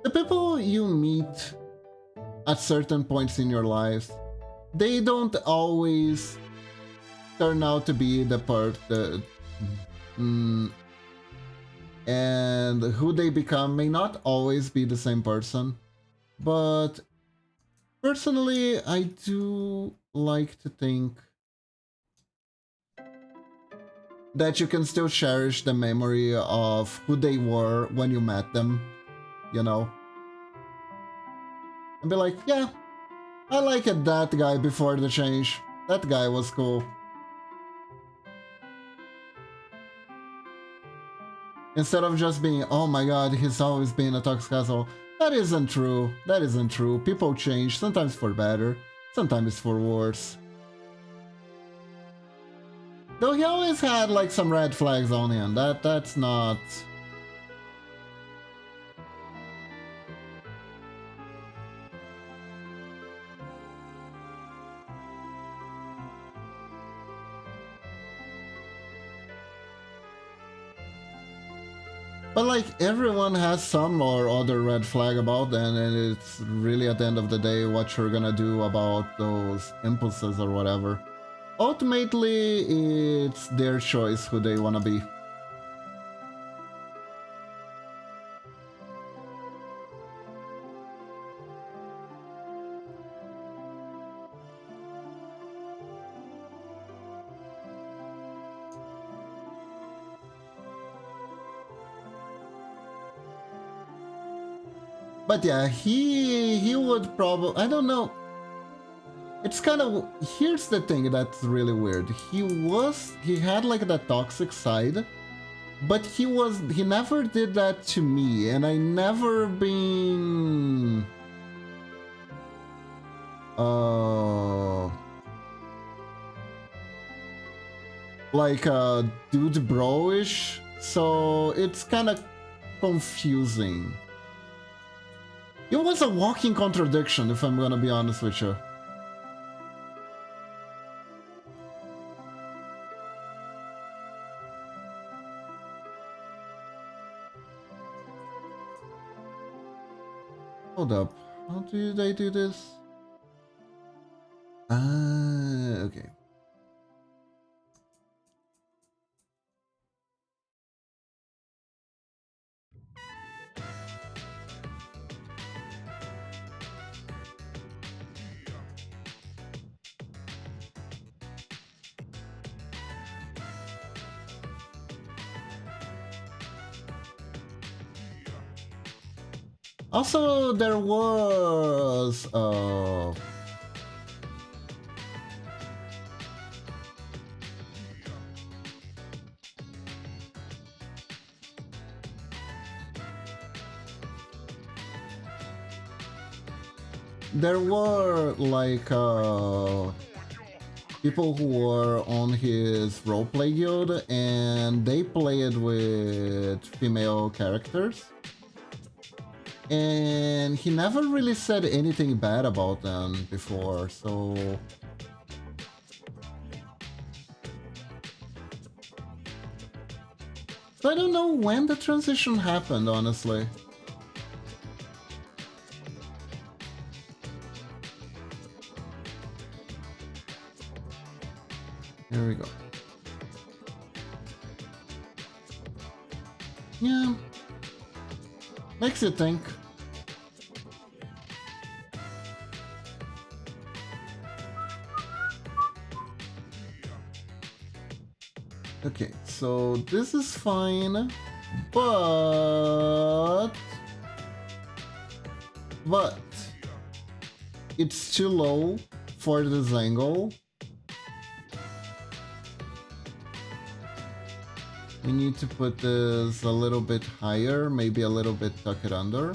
The people you meet at certain points in your life, they don't always turn out to be and who they become may not always be the same person. But personally, I do like to think that you can still cherish the memory of who they were when you met them, you know? And be like, yeah, I liked that guy before the change. That guy was cool. Instead of just being, oh my god, he's always been a toxic asshole. That isn't true. That isn't true. People change, sometimes for better, sometimes for worse. Though he always had like some red flags on him. That's not... But like, everyone has some or other red flag about them, and it's really at the end of the day what you're gonna do about those impulses or whatever. Ultimately, it's their choice who they wanna be. But yeah, he would probably, I don't know. It's kind of, here's the thing that's really weird. He had like that toxic side, but he never did that to me, and I never been like dude bro-ish, so it's kind of confusing. It was a walking contradiction, if I'm gonna be honest with you. Hold up. How did I do this? Ah, okay. Also, there was there were like people who were on his roleplay guild and they played with female characters. And he never really said anything bad about them before, so... So I don't know when the transition happened, honestly. Here we go. Yeah. Makes you think. Okay, so this is fine, but it's too low for this angle. We need to put this a little bit higher, maybe a little bit tuck it under.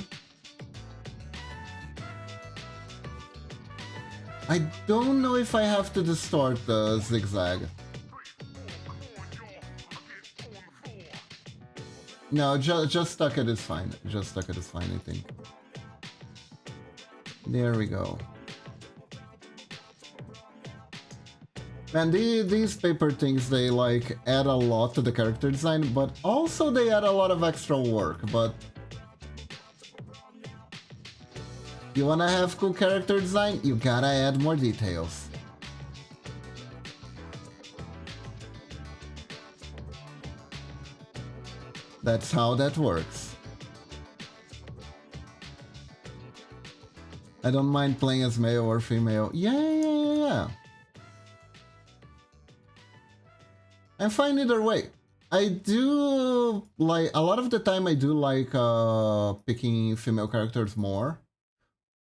I don't know if I have to distort the zigzag. No, just tuck it is fine. Just tuck it is fine, I think. There we go. Man, these paper things, they like add a lot to the character design, but also they add a lot of extra work, but... You wanna have cool character design? You gotta add more details. That's how that works. I don't mind playing as male or female. Yeah. I'm fine either way. I do like, a lot of the time I do like picking female characters more.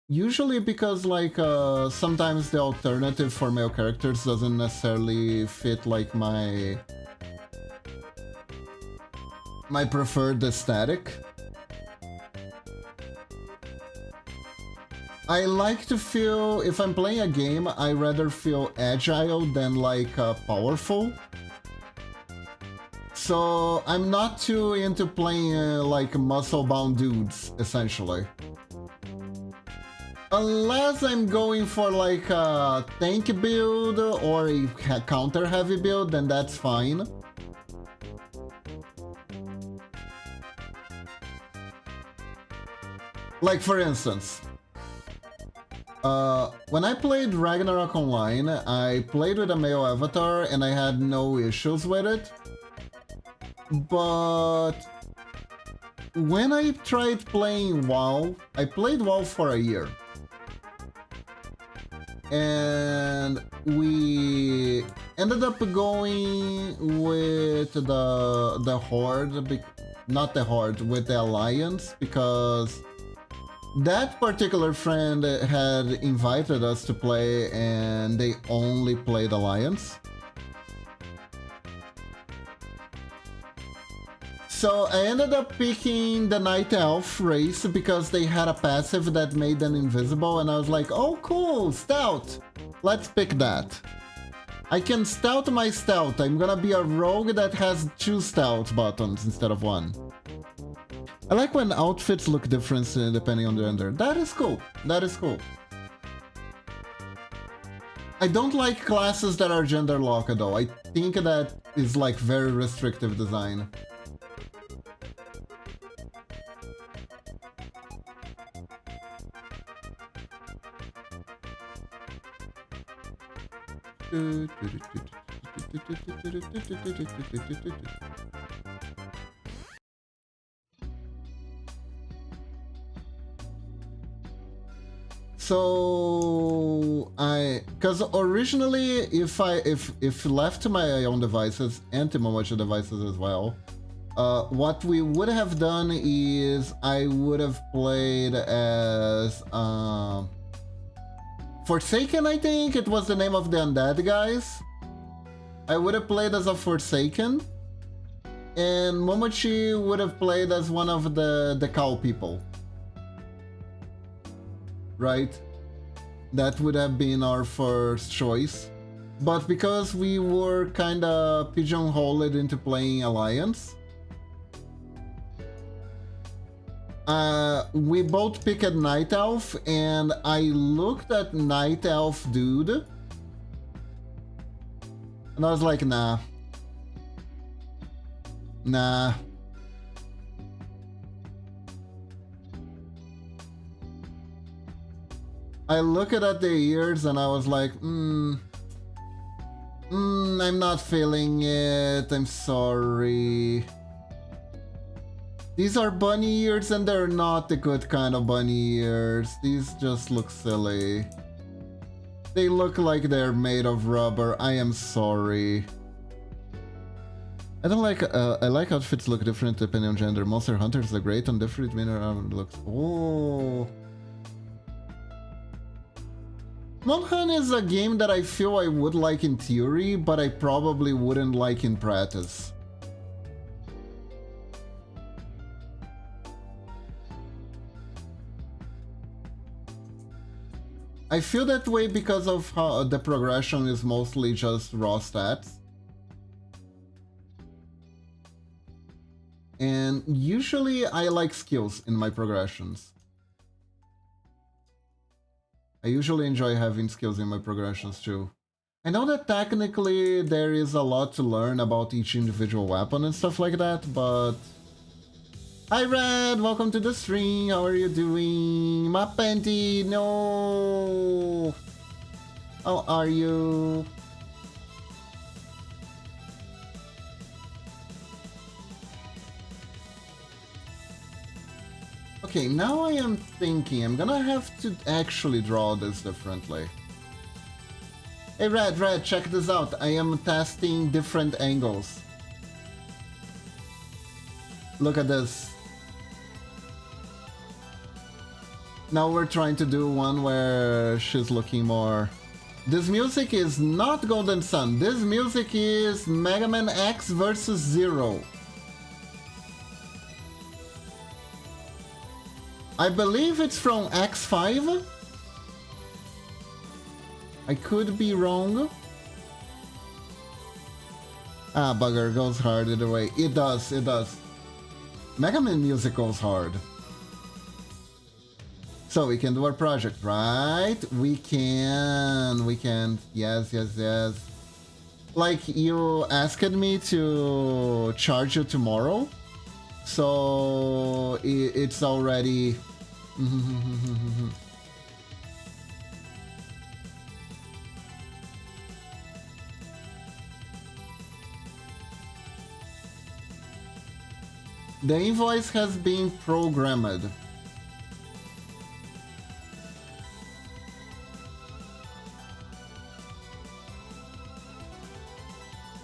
Usually because like sometimes the alternative for male characters doesn't necessarily fit like my preferred aesthetic. I like to feel, if I'm playing a game, I rather feel agile than like powerful. So I'm not too into playing like muscle-bound dudes, essentially. Unless I'm going for like a tank build or a counter-heavy build, then that's fine. Like for instance, when I played Ragnarok Online, I played with a male avatar and I had no issues with it. But when I tried playing WoW, I played WoW for a year. And we ended up going with the Horde, not the Horde, with the Alliance, because that particular friend had invited us to play and they only played Alliance. So I ended up picking the Night Elf race because they had a passive that made them invisible, and I was like, oh cool, stealth! Let's pick that. I can stealth my stealth. I'm gonna be a rogue that has 2 stealth buttons instead of 1. I like when outfits look different depending on the gender. That is cool. That is cool. I don't like classes that are gender locked though. I think that is like very restrictive design. So because originally, if left to my own devices and to Momochi devices as well, what we would have done is I would have played as Forsaken. I think it was the name of the undead guys. I would have played as a Forsaken, and Momochi would have played as one of the cow people. Right? That would have been our first choice. But because we were kinda pigeonholed into playing Alliance, we both picked Night Elf, and I looked at Night Elf dude, and I was like, nah. Nah. I looked at the ears and I was like, I'm not feeling it, I'm sorry. These are bunny ears and they're not the good kind of bunny ears. These just look silly. They look like they're made of rubber, I am sorry. I don't like, I like outfits look different depending on gender. Monster Hunters are great on different looks. Oh. Monhan is a game that I feel I would like in theory, but I probably wouldn't like in practice. I feel that way because of how the progression is mostly just raw stats. And usually I like skills in my progressions. I usually enjoy having skills in my progressions too. I know that technically there is a lot to learn about each individual weapon and stuff like that, but... Hi Red, welcome to the stream, how are you doing? My panty, no! How are you? Okay, now I am thinking, I'm gonna have to actually draw this differently. Hey Red, check this out. I am testing different angles. Look at this. Now we're trying to do one where she's looking more... This music is not Golden Sun. This music is Mega Man X versus Zero. I believe it's from X5. I could be wrong. Ah, bugger, goes hard either way. It does, it does. Mega Man music goes hard. So we can do our project, right? We can. Yes. Like, you asked me to charge you tomorrow. So it's already... The invoice has been programmed.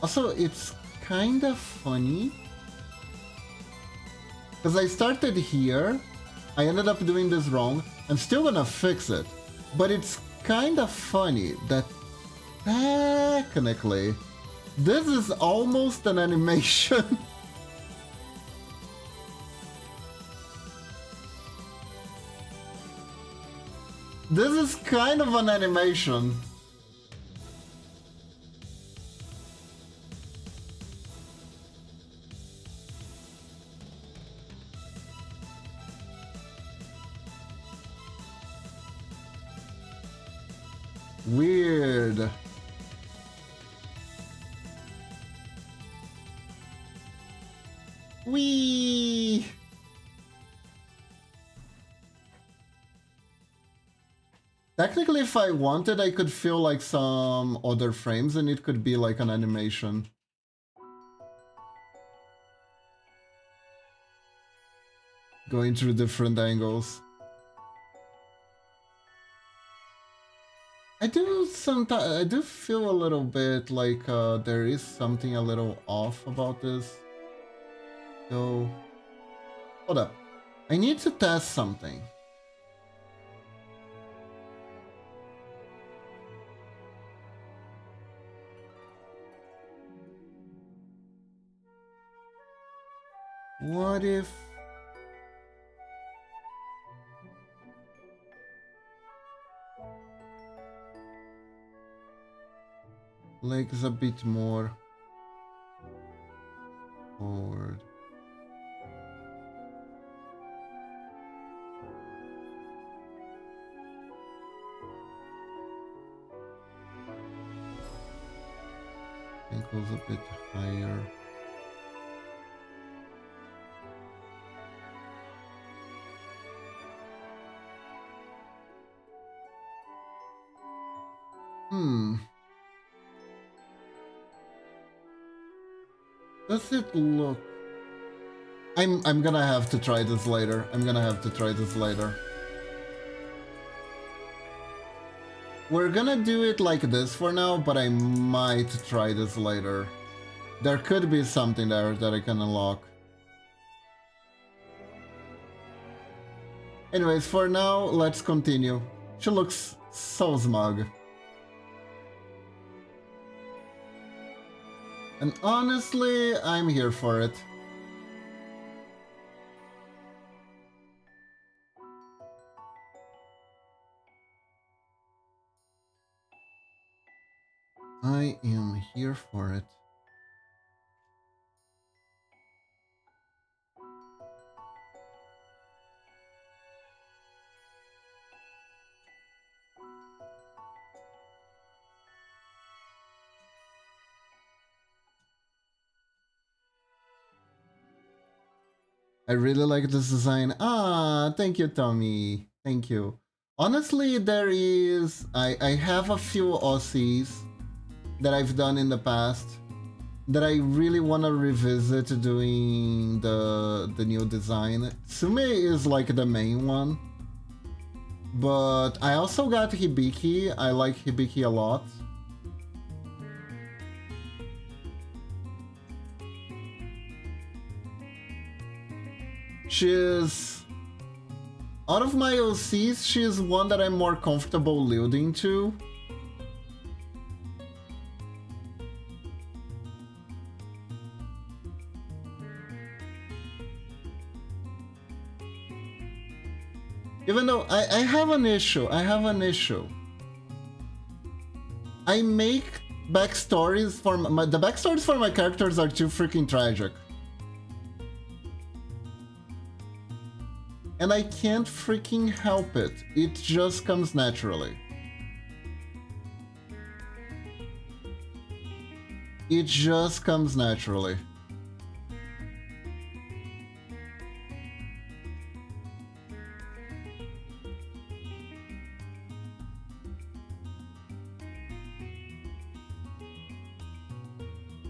Also, it's kind of funny. Because I started here, I ended up doing this wrong. I'm still gonna fix it. But it's kind of funny that technically, this is almost an animation. This is kind of an animation. Weird. Wee. Technically, if I wanted, I could fill like some other frames and it could be like an animation. Going through different angles. I do feel a little bit like there is something a little off about this. So, hold up. I need to test something. What if... legs a bit more forward. Ankles a bit higher. Does it look... I'm gonna have to try this later. We're gonna do it like this for now, but I might try this later. There could be something there that I can unlock. Anyways, for now, let's continue. She looks so smug. And honestly, I'm here for it. I am here for it. I really like this design. Ah, thank you, Tommy. Thank you. Honestly, there is... I have a few OCs that I've done in the past that I really want to revisit doing the new design. Sume is like the main one. But I also got Hibiki. I like Hibiki a lot. She's... out of my OCs, she's one that I'm more comfortable leading to. Even though I have an issue. I make backstories for the backstories for my characters are too freaking tragic. And I can't freaking help it. It just comes naturally. It just comes naturally.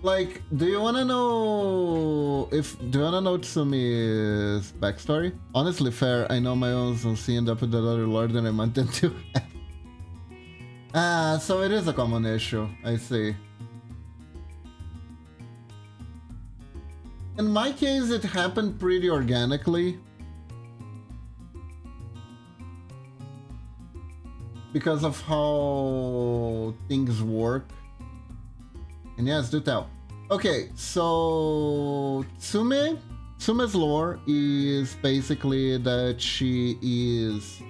Like, do you wanna know Tsumi's backstory? Honestly, fair. I know my own Zonsi end up with another lord than I wanted to have. Ah, so it is a common issue. I see. In my case, it happened pretty organically. Because of how things work. And yes, do tell. Okay, so Tsume's lore is basically that she is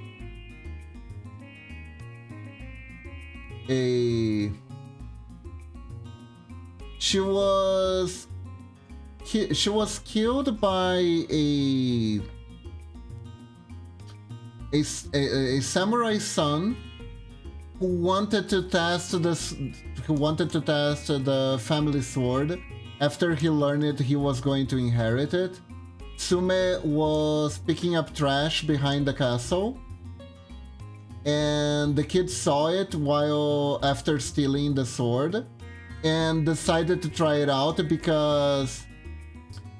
she was killed by a samurai son who wanted to test the family sword after he learned he was going to inherit it. Tsume was picking up trash behind the castle and the kid saw it while after stealing the sword and decided to try it out because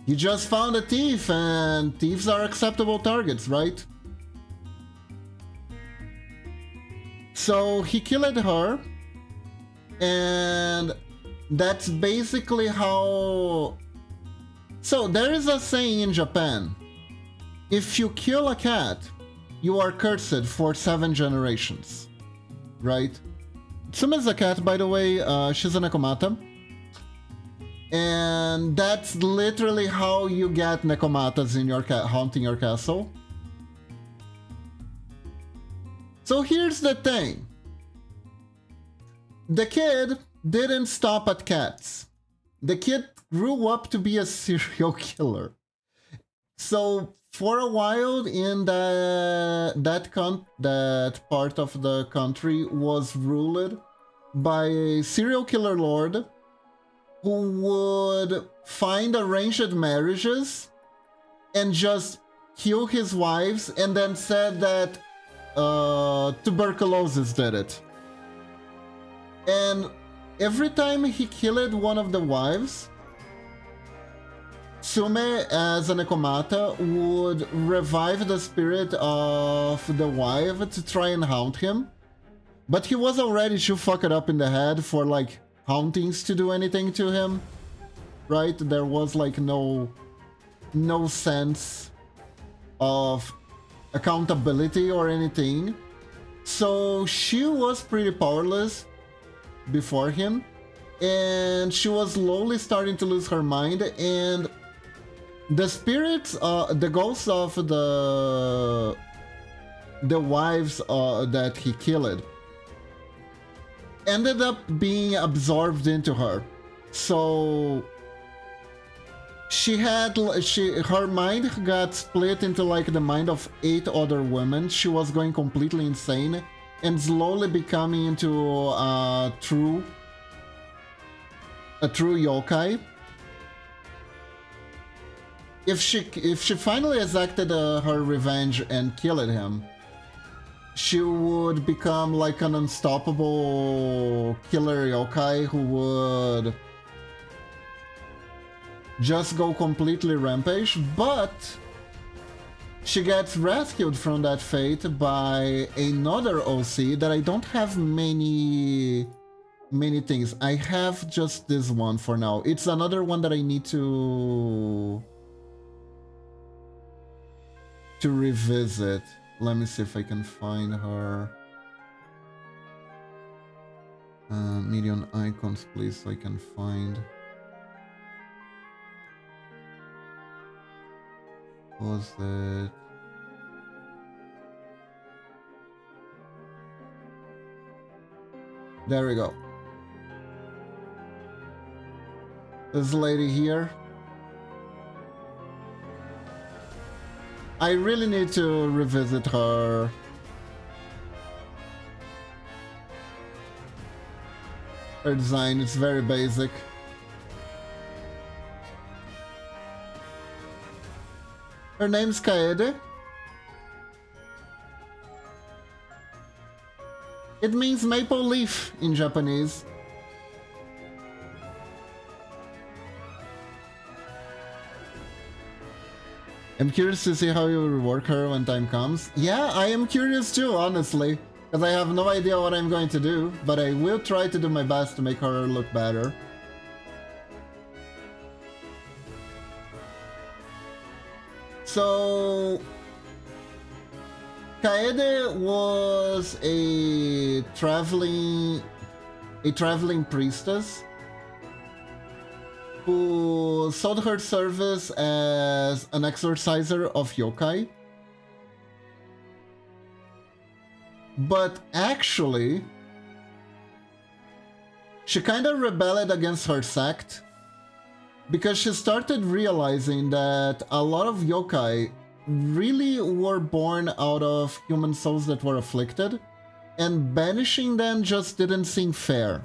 he just found a thief and thieves are acceptable targets, right? So he killed her, and that's basically how... So there is a saying in Japan, if you kill a cat, you are cursed for 7 generations, right? Tsume's a cat, by the way, she's a Nekomata. And that's literally how you get Nekomatas in your haunting your castle. So here's the thing. The kid didn't stop at cats. The kid grew up to be a serial killer. So for a while in that part of the country was ruled by a serial killer lord who would find arranged marriages and just kill his wives and then said that tuberculosis did it. And every time he killed one of the wives, Tsume, as a Nekomata, would revive the spirit of the wife to try and haunt him. But he was already too fucked up in the head for, like, hauntings to do anything to him. Right? There was, like, no sense of accountability or anything. So she was pretty powerless before him. And she was slowly starting to lose her mind, and the spirits, the ghosts of the wives that he killed ended up being absorbed into her. So her mind got split into like the mind of 8 other women. She was going completely insane and slowly becoming into a true yokai. If she finally exacted her revenge and killed him, she would become like an unstoppable killer yokai who would just go completely rampage. But she gets rescued from that fate by another OC that I don't have many things. I have just this one for now. It's another one that I need to revisit. Let me see if I can find her. Million icons, please, so I can find. Was it? There we go. This lady here. I really need to revisit her. Her design is very basic. Her name's Kaede. It means maple leaf in Japanese. I'm curious to see how you rework her when time comes. Yeah, I am curious too, honestly, because I have no idea what I'm going to do, but I will try to do my best to make her look better. So Kaede was a traveling priestess who sold her service as an exorciser of yokai. But actually, she kind of rebelled against her sect because she started realizing that a lot of yokai really were born out of human souls that were afflicted, and banishing them just didn't seem fair.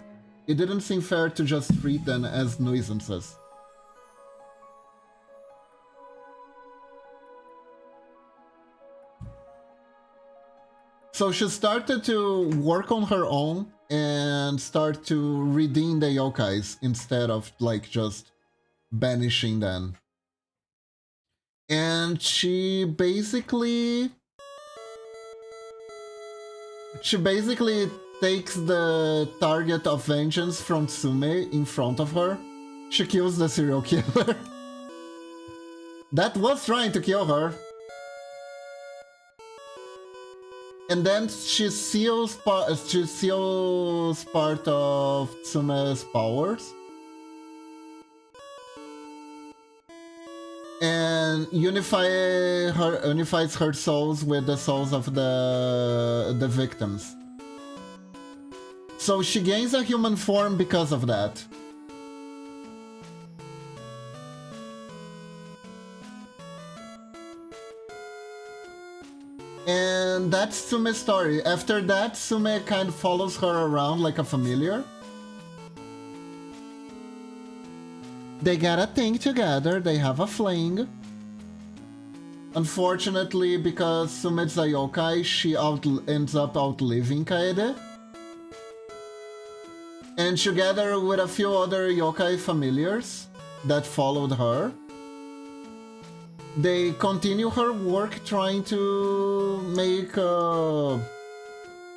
It didn't seem fair to just treat them as nuisances. So she started to work on her own and start to redeem the yokais instead of like just banishing them. And she basically takes the target of vengeance from Tsume in front of her. She kills the serial killer that was trying to kill her. And then she seals part of Tsume's powers. And unifies her souls with the souls of the victims. So she gains a human form because of that. And that's Tsume's story. After that, Tsume kind of follows her around like a familiar. They got a thing together, they have a fling. Unfortunately, because Tsume's a yokai, she ends up outliving Kaede. And together with a few other yokai familiars that followed her, they continue her work trying to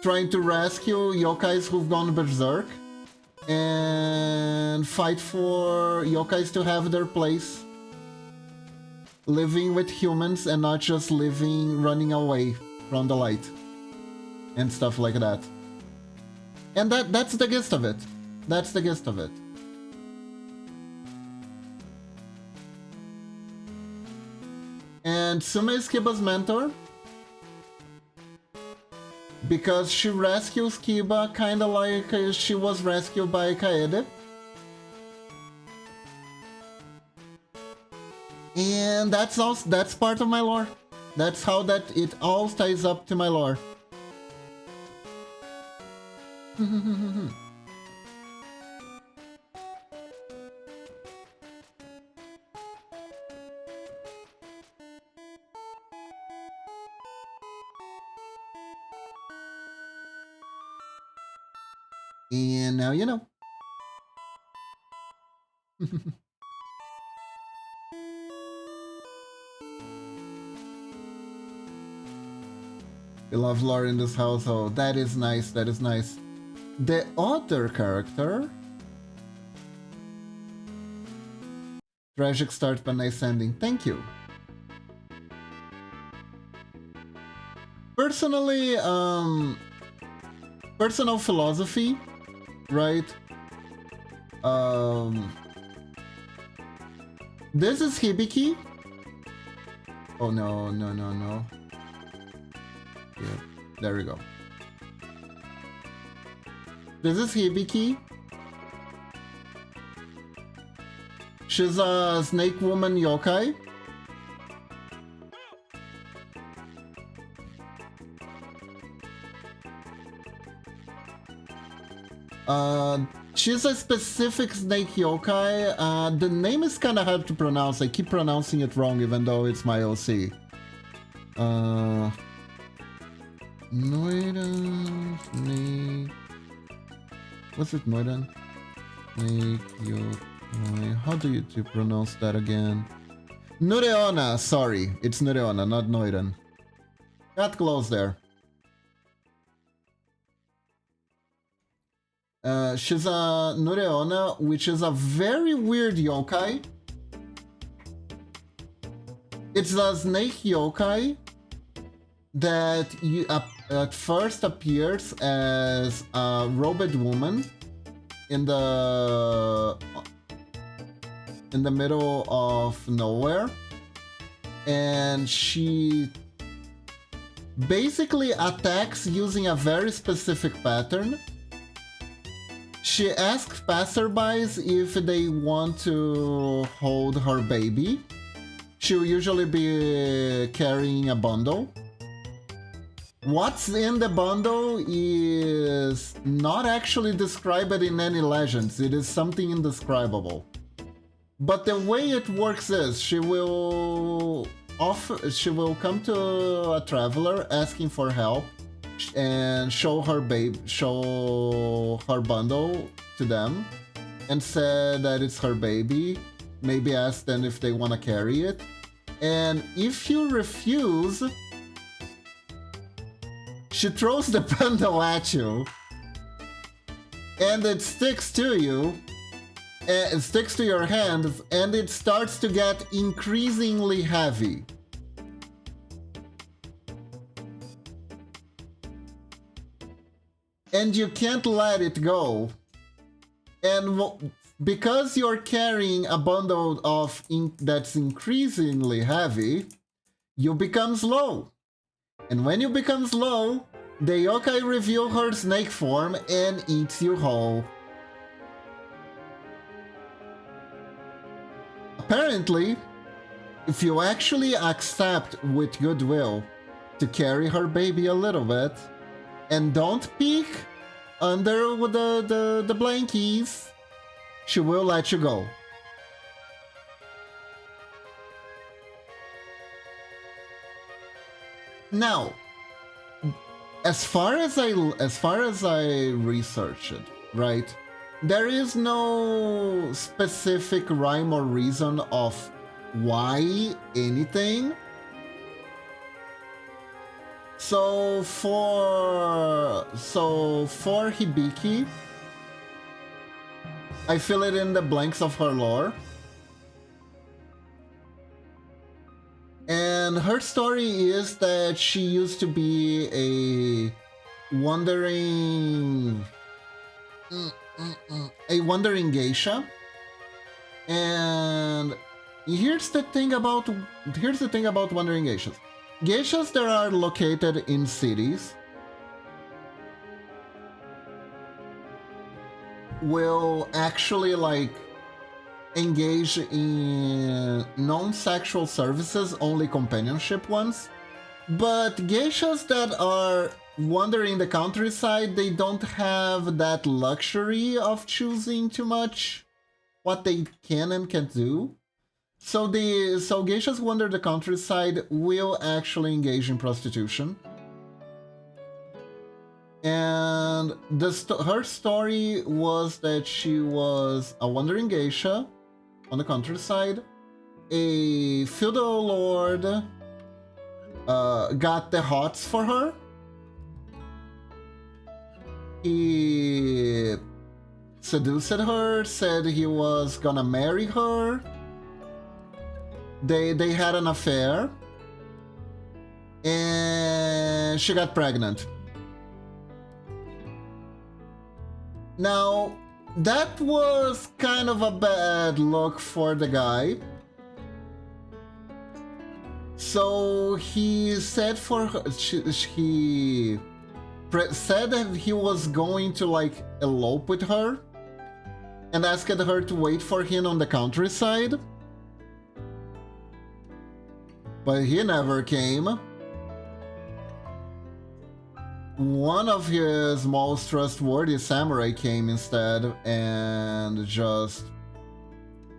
rescue yokais who've gone berserk and fight for yokais to have their place living with humans and not just running away from the light and stuff like that. And that's the gist of it. That's the gist of it. And Tsume is Kiba's mentor because she rescues Kiba kinda like she was rescued by Kaede. And that's part of my lore. That's how it all ties up to my lore. And now you know. We love lore in this household. That is nice, that is nice. The other character... Tragic start but nice ending. Thank you. Personally, personal philosophy, right? This is Hibiki. Oh no. Yeah, there we go. This is Hibiki. She's a snake woman yokai. She's a specific snake yokai. The name is kind of hard to pronounce. I keep pronouncing it wrong even though it's my OC. Noiran snake. What's it, Noiran? Snake yokai. How do you pronounce that again? Nureona, sorry. It's Nureona, not Noiran. Got close there. She's a Nureona, which is a very weird yokai. It's a snake yokai that at first appears as a robed woman in the middle of nowhere, and she basically attacks using a very specific pattern. She asks passerbys if they want to hold her baby. She'll usually be carrying a bundle. What's in the bundle is not actually described in any legends. It is something indescribable. But the way it works is she will come to a traveler asking for help. and show her bundle to them and said that it's her baby. Maybe ask them if they want to carry it. And if you refuse, she throws the bundle at you. And it sticks to you. It sticks to your hands, and it starts to get increasingly heavy. And you can't let it go. And because you're carrying a bundle of that's increasingly heavy, you become slow. And when you become slow, the yokai reveal her snake form and eats you whole. Apparently, if you actually accept with goodwill to carry her baby a little bit, and don't peek under the blankies, she will let you go. Now, as far as I researched it, right? There is no specific rhyme or reason of why anything. So for Hibiki, I fill it in the blanks of her lore. And her story is that she used to be a wandering geisha. And here's the thing about wandering geishas. Geishas that are located in cities will actually like engage in non-sexual services, only companionship ones. But geishas that are wandering the countryside, they don't have that luxury of choosing too much what they can and can't do. So geishas who wander the countryside will actually engage in prostitution. And her story was that she was a wandering geisha on the countryside. A feudal lord got the hots for her. He seduced her, said he was gonna marry her. They had an affair, and she got pregnant. Now, that was kind of a bad look for the guy. So he said for her, he said that he was going to like elope with her and asked her to wait for him on the countryside. But he never came. One of his most trustworthy samurai came instead and just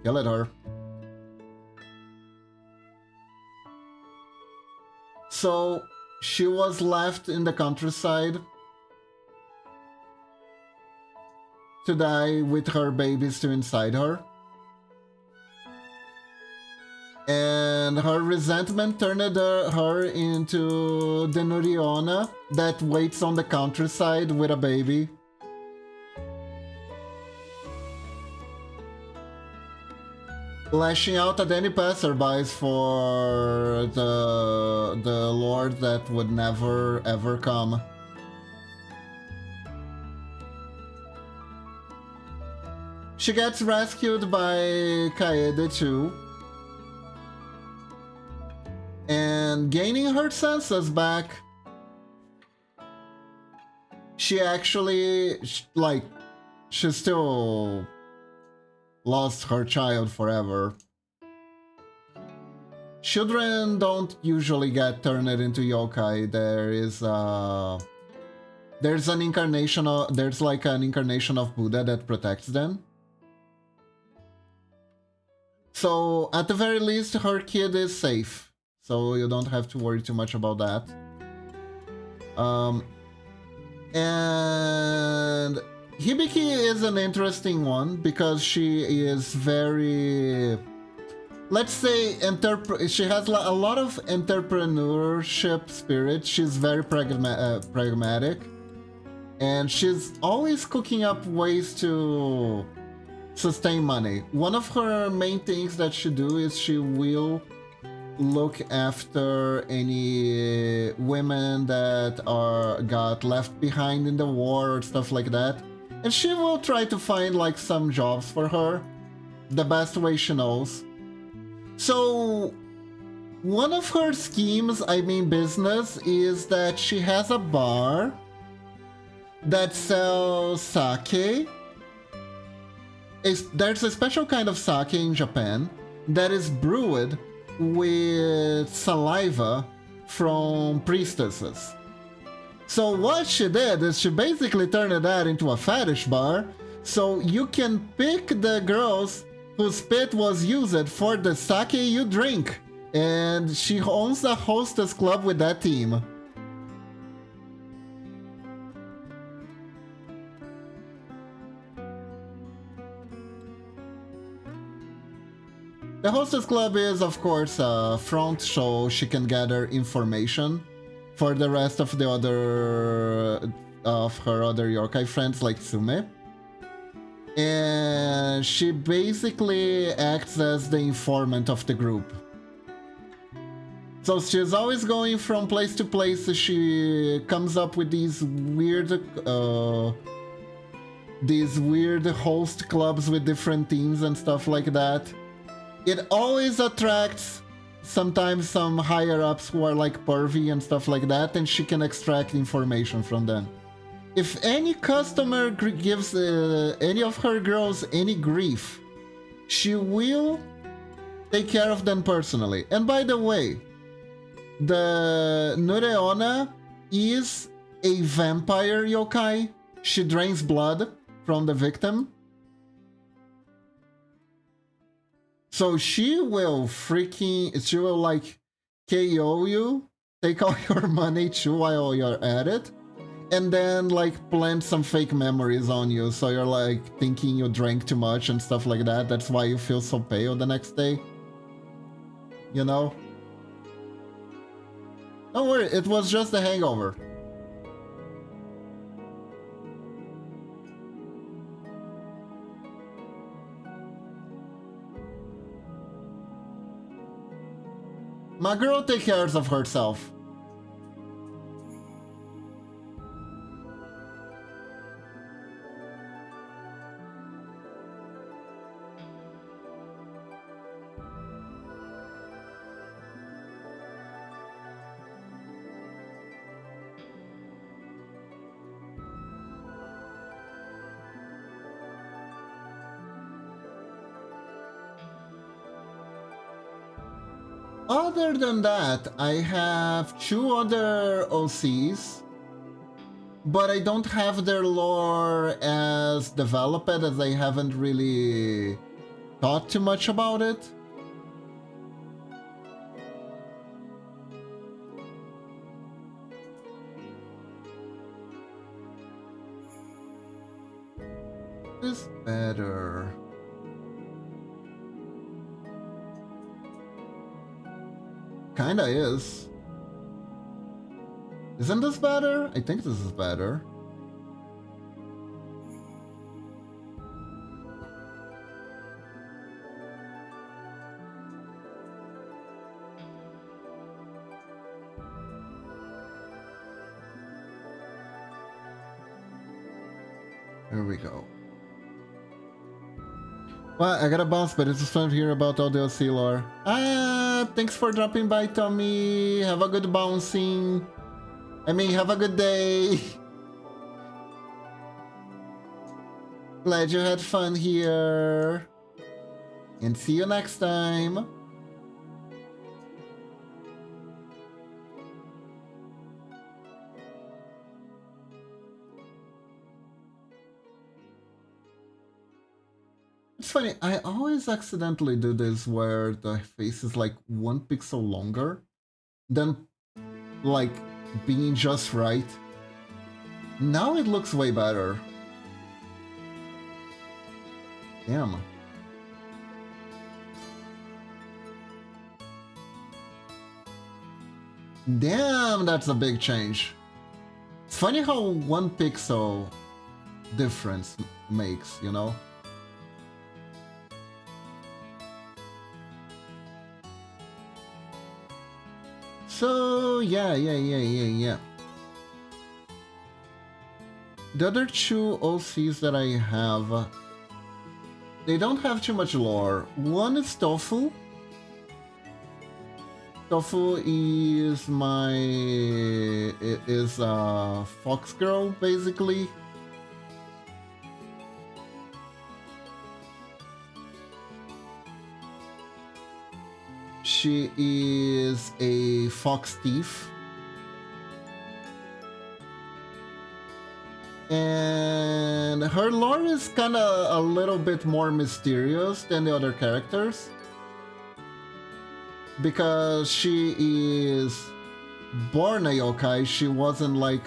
killed her. So she was left in the countryside to die with her babies still inside her. And her resentment turned her into the Nuriona that waits on the countryside with a baby. Lashing out at any passerbys for the lord that would never ever come. She gets rescued by Kaede too. And gaining her senses back, she actually, she still lost her child forever. Children don't usually get turned into yokai. There's an incarnation of, there's like an incarnation of Buddha that protects them. So at the very least, her kid is safe. So you don't have to worry too much about that. And Hibiki is an interesting one because she is very, let's say, she has a lot of entrepreneurship spirit. She's very pragmatic, and she's always cooking up ways to sustain money. One of her main things that she do is she will look after any women that got left behind in the war or stuff like that, and she will try to find like some jobs for her the best way she knows. So one of her schemes, I mean business, is that she has a bar that sells sake. There's a special kind of sake in Japan that is brewed with saliva from priestesses. So what she did is she basically turned that into a fetish bar, so you can pick the girls whose spit was used for the sake you drink, and she owns a hostess club with that team. The Hostess Club is, of course, a front so she can gather information for the rest of the her other yokai friends like Tsume. And she basically acts as the informant of the group. So she's always going from place to place. She comes up with these weird host clubs with different teams and stuff like that. It always attracts sometimes some higher ups who are like pervy and stuff like that, and she can extract information from them. If any customer gives any of her girls any grief, she will take care of them personally. And by the way, the Nureona is a vampire yokai. She drains blood from the victim. So she will like KO you, take all your money too while you're at it, and then like plant some fake memories on you, so you're like thinking you drank too much and stuff like that. That's why you feel so pale the next day. You know? Don't worry, it was just a hangover. My girl takes care of herself. Other than that, I have 2 other OCs, but I don't have their lore as developed as I haven't really thought too much about it. Is better. Kinda is. Isn't this better? I think this is better. Here we go. Well, I gotta bounce, but it's just fun to hear about all the OC lore. Thanks for dropping by, Tommy. Have a good bouncing. I mean, have a good day. Glad you had fun here. And see you next time. It's funny, I always accidentally do this where the face is like 1 pixel longer than like being just right. Now it looks way better. Damn. Damn, that's a big change. It's funny how 1 pixel difference makes, you know? So, yeah. The other 2 OCs that I have, they don't have too much lore. One is Tofu. Tofu is a fox girl, basically. She is a fox thief. And her lore is kind of a little bit more mysterious than the other characters. Because she is born a yokai, she wasn't like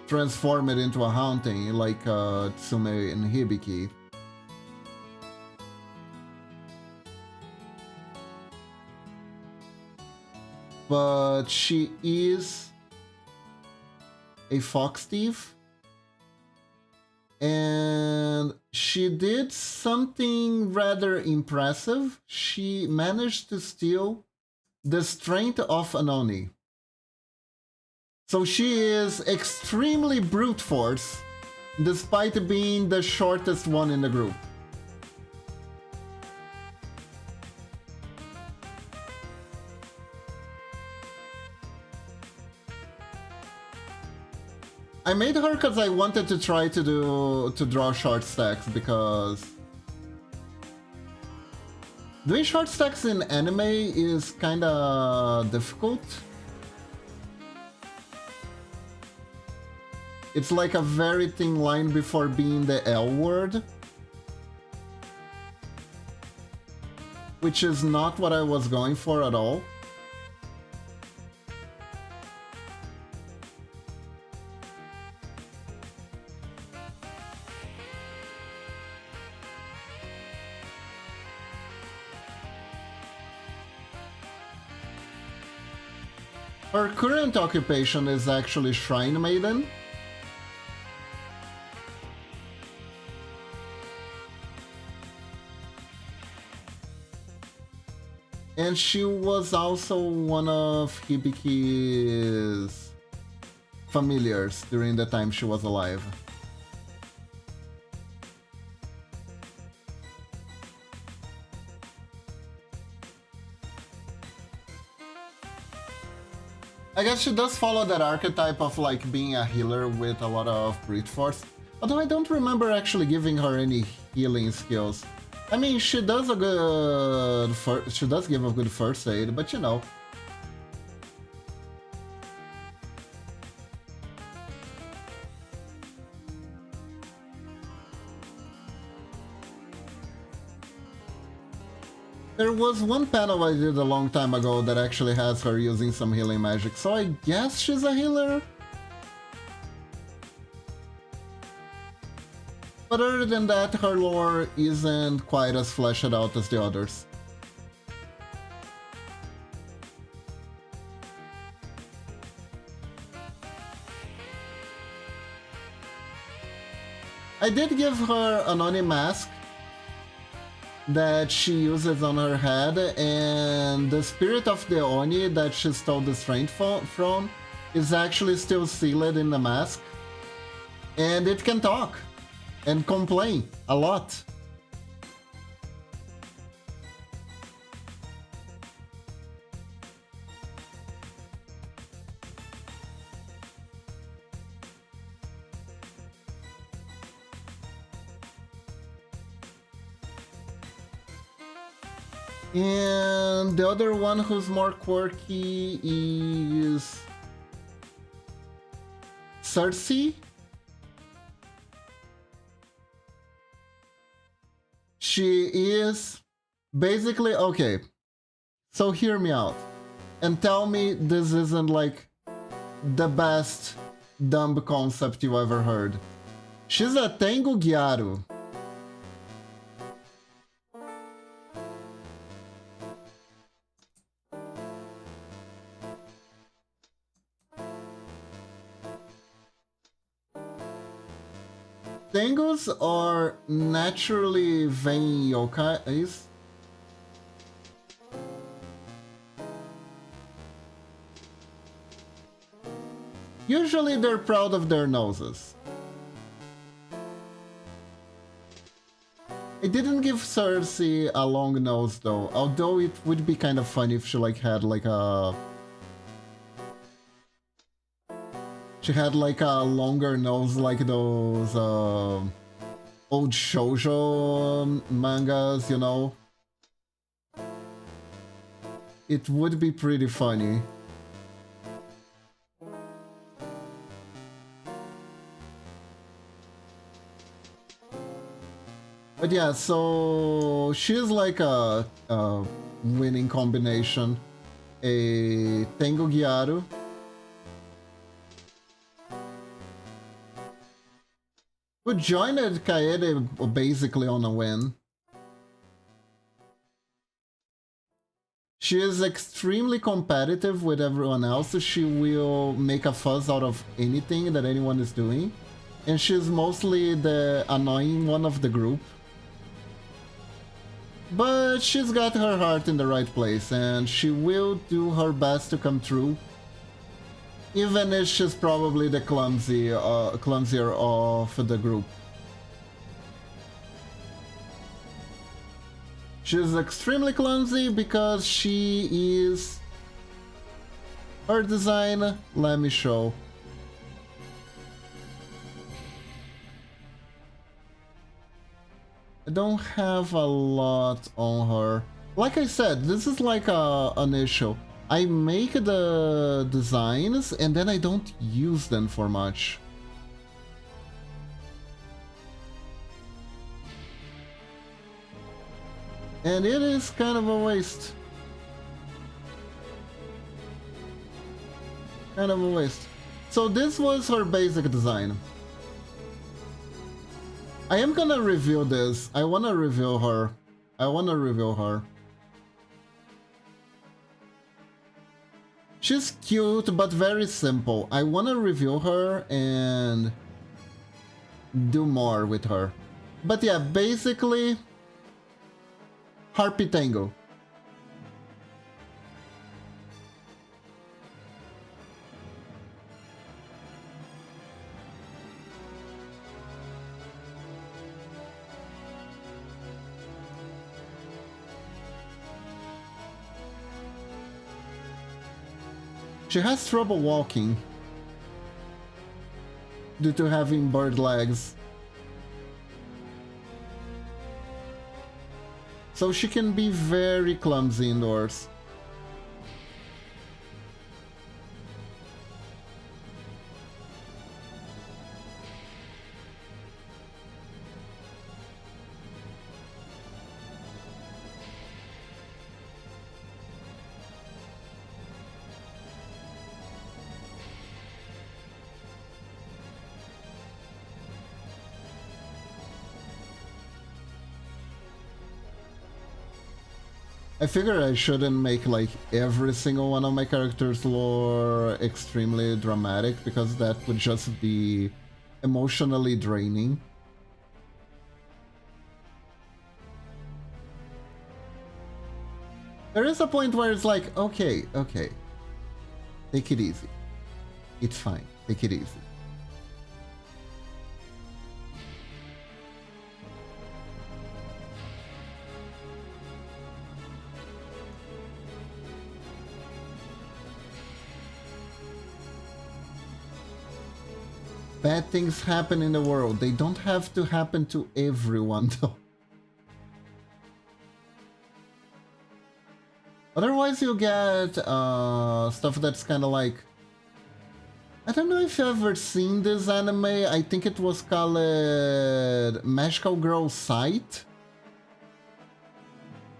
transformed into a haunting like Tsume and Hibiki. But she is a fox thief, and she did something rather impressive. She managed to steal the strength of an Oni. So she is extremely brute force, despite being the shortest one in the group. I made her because I wanted to try to draw short stacks, because doing short stacks in anime is kinda difficult. It's like a very thin line before being the L word, which is not what I was going for at all. Her current occupation is actually Shrine Maiden. And she was also one of Hibiki's familiars during the time she was alive. I guess she does follow that archetype of like being a healer with a lot of brute force. Although I don't remember actually giving her any healing skills. I mean, she does give a good first aid, but you know. There was one panel I did a long time ago that actually has her using some healing magic, so I guess she's a healer? But other than that, her lore isn't quite as fleshed out as the others. I did give her an Oni mask that she uses on her head, and the spirit of the Oni that she stole the strength from is actually still sealed in the mask, and it can talk and complain a lot. And the other one who's more quirky is Cersei. She is basically, okay, so hear me out and tell me this isn't like the best dumb concept you ever heard. She's a Tengu Gyaru. Tengus are naturally vain yokais. Usually they're proud of their noses. I didn't give Cersei a long nose though, although it would be kind of funny if she like had like a... She had like a longer nose like those old shoujo mangas, you know? It would be pretty funny. But yeah, so she's like a winning combination. A Tengu Gyaru. Who joined Kaede basically on a win. She is extremely competitive with everyone else. She will make a fuss out of anything that anyone is doing. And she's mostly the annoying one of the group. But she's got her heart in the right place, and she will do her best to come through. Even if she's probably the clumsier of the group. She's extremely clumsy because she is... Her design, let me show. I don't have a lot on her. Like I said, this is like an issue. I make the designs and then I don't use them for much. And it is kind of a waste. Kind of a waste. So this was her basic design. I am gonna reveal this. I wanna reveal her. She's cute, but very simple. I wanna reveal her and do more with her. But yeah, basically, Harpy Tengu. She has trouble walking due to having bird legs. So she can be very clumsy indoors. I figure I shouldn't make like every single one of my characters' lore extremely dramatic because that would just be emotionally draining. There is a point where it's like, okay, take it easy. It's fine, take it easy. Bad things happen in the world. They don't have to happen to everyone, though. Otherwise, you get stuff that's kind of like... I don't know if you've ever seen this anime. I think it was called Magical Girl Sight.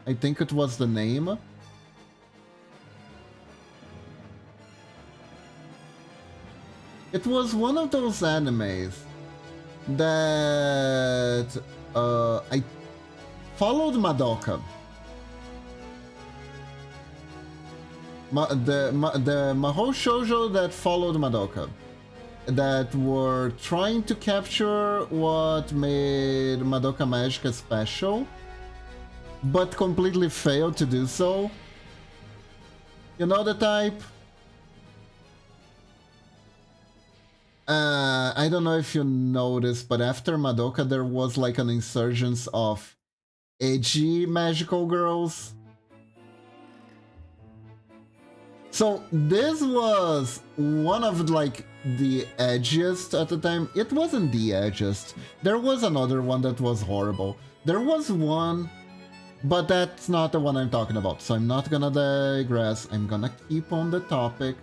I think it was the name. It was one of those animes that I followed Madoka. The Mahou Shoujo that followed Madoka, that were trying to capture what made Madoka Magica special, but completely failed to do so. You know the type? I don't know if you noticed, but after Madoka there was like an insurgence of edgy magical girls. So this was one of like the edgiest at the time. It wasn't the edgiest. There was another one that was horrible. There was one, but that's not the one I'm talking about. So I'm not gonna digress. I'm gonna keep on the topic.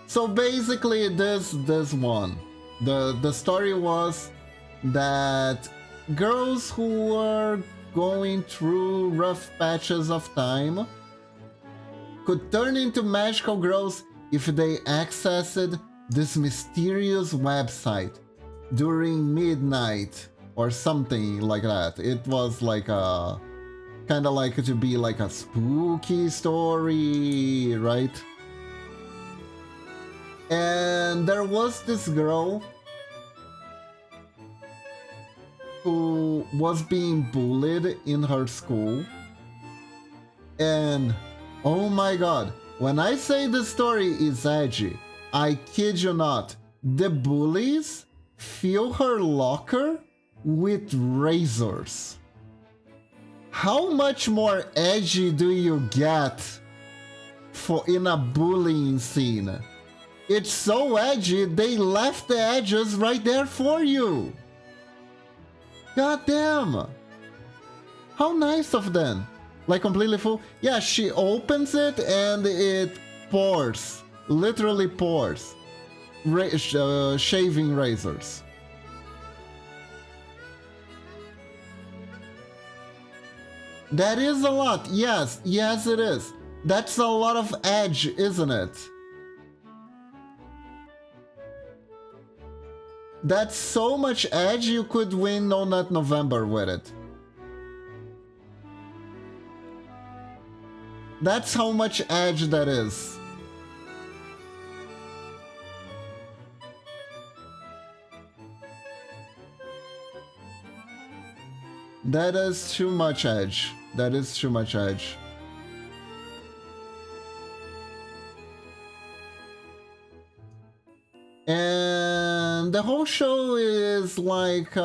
So basically this one, the story was that girls who were going through rough patches of time could turn into magical girls if they accessed this mysterious website during midnight or something like that. It was like a kind of like to be like a spooky story, right? And there was this girl who was being bullied in her school. And oh my god, when I say the story is edgy, I kid you not, the bullies fill her locker with razors. How much more edgy do you get for in a bullying scene? It's so edgy, they left the edges right there for you. God damn! How nice of them! Like completely full. Yeah, she opens it and it pours. Literally pours. Shaving razors. That is a lot. Yes, yes it is. That's a lot of edge, isn't it? That's so much edge you could win No Nut November with it. That's how much edge that is. That is too much edge. That is too much edge. And the whole show is like,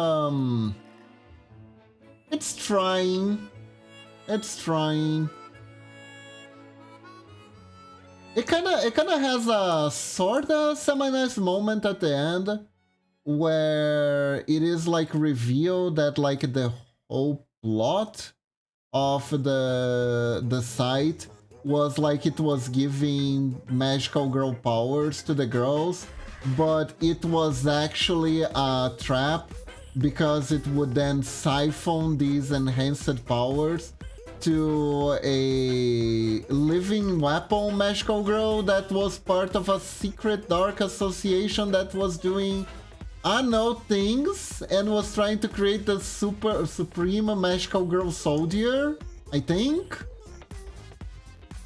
it's trying. It's trying. It kinda has a sorta semi-nice moment at the end where it is like revealed that like the whole plot of the site was like it was giving magical girl powers to the girls, but it was actually a trap because it would then siphon these enhanced powers to a living weapon magical girl that was part of a secret dark association that was doing unknown things and was trying to create the supreme magical girl soldier, I think.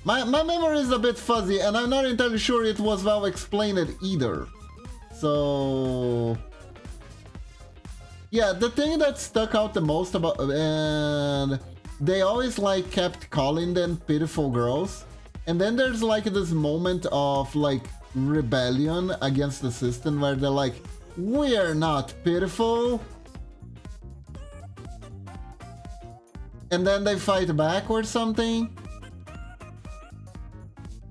My memory is a bit fuzzy and I'm not entirely sure it was well explained either. So yeah, the thing that stuck out the most about, and they always like kept calling them pitiful girls, and then there's like this moment of like rebellion against the system where they're like, we're not pitiful, and then they fight back or something.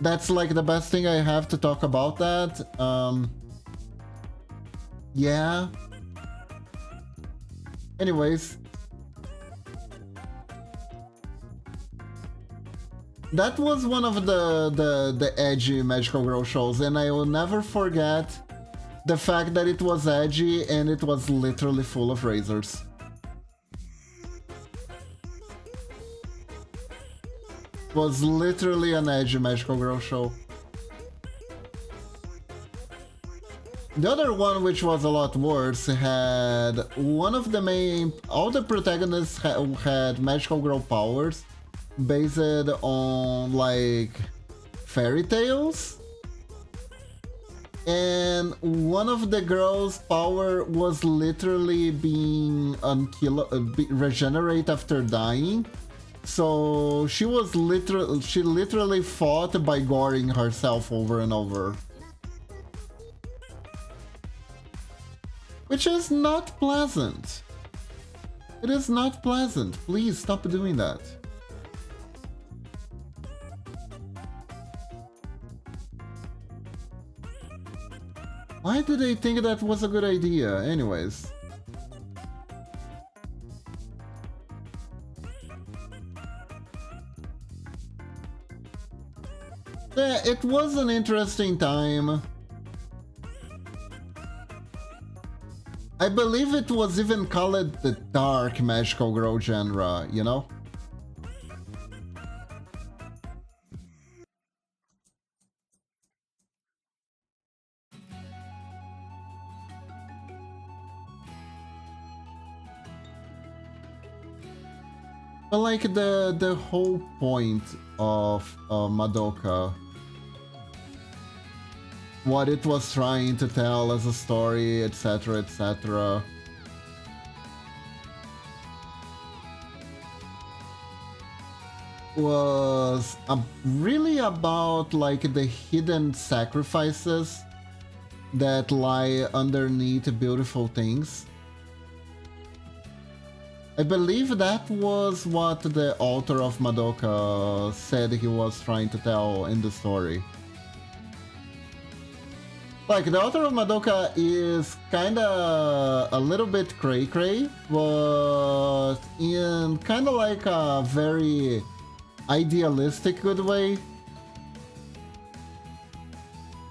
That's like the best thing I have to talk about that. Yeah. Anyways, that was one of the edgy magical girl shows, and I will never forget the fact that it was edgy and it was literally full of razors. Was literally an edgy Magical Girl show. The other one, which was a lot worse, had one of the main... All the protagonists had Magical Girl powers based on, like, fairy tales. And one of the girls' power was literally being regenerate after dying. So she literally fought by goring herself over and over. Which is not pleasant. It is not pleasant. Please stop doing that. Why did they think that was a good idea? Anyways. Yeah, it was an interesting time. I believe it was even called the Dark Magical Girl genre, you know? But like the whole point of Madoka, what it was trying to tell as a story, etc., etc. was really about like the hidden sacrifices that lie underneath beautiful things. I believe that was what the author of Madoka said he was trying to tell in the story. Like, the author of Madoka is kinda a little bit cray-cray, but in kinda like a very idealistic good way.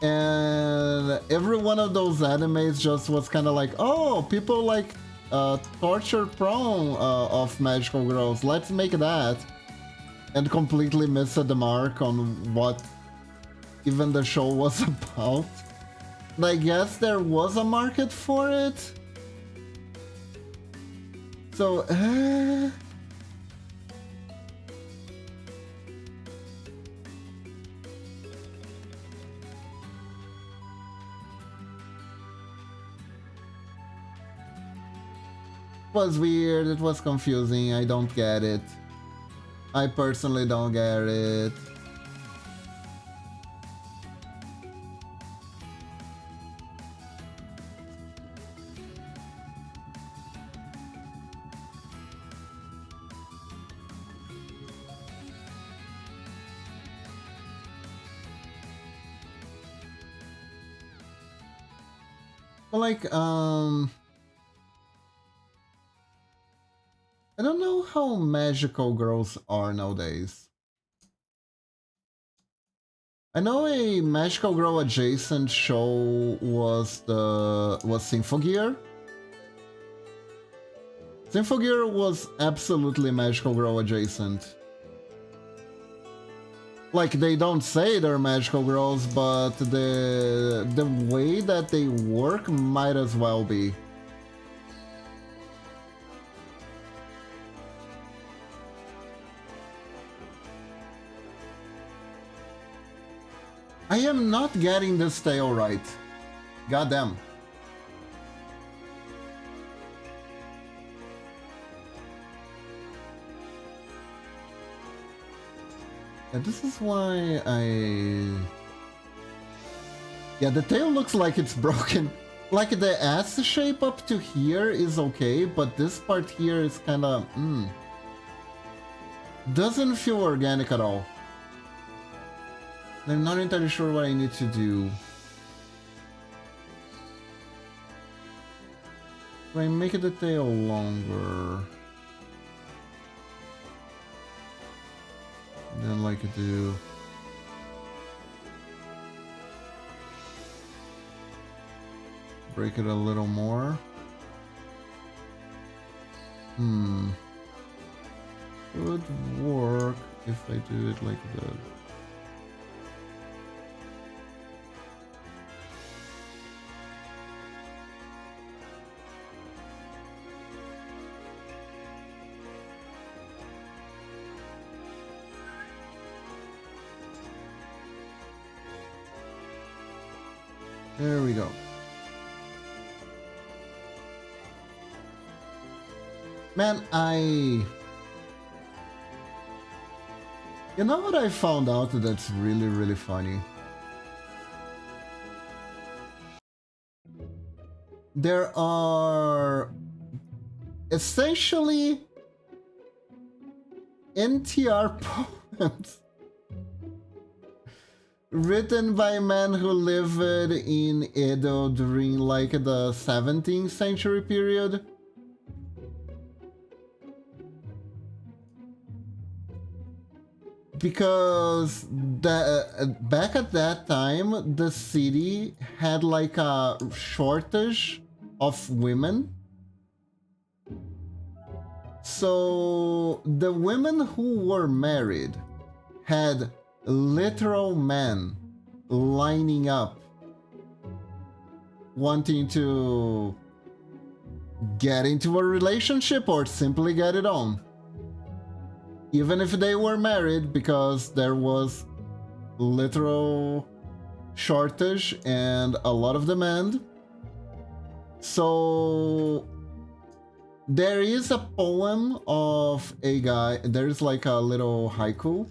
And every one of those animes just was kinda like, oh, people like torture prone of magical girls, let's make that. And completely missed the mark on what even the show was about. I guess there was a market for it. So, it was weird, it was confusing, I don't get it. I personally don't get it. But like, I don't know how magical girls are nowadays. I know a magical girl adjacent show was Symphogear. Symphogear was absolutely magical girl adjacent. Like, they don't say they're magical girls, but the way that they work might as well be. I am not getting this tale right. Goddamn. Yeah, this is why Yeah, the tail looks like it's broken. Like, the ass shape up to here is okay, but this part here is kinda... doesn't feel organic at all. I'm not entirely sure what I need to do. Do I make the tail longer? Then like do... break it a little more. Would work if I do it like that. There we go. Man, you know what I found out that's really, really funny? There are essentially NTR poems written by men who lived in Edo during like the 17th century period. Because back at that time, the city had like a shortage of women. So the women who were married had literal men lining up wanting to get into a relationship or simply get it on. Even if they were married, because there was literal shortage and a lot of demand. So there is a poem of a guy, there's like a little haiku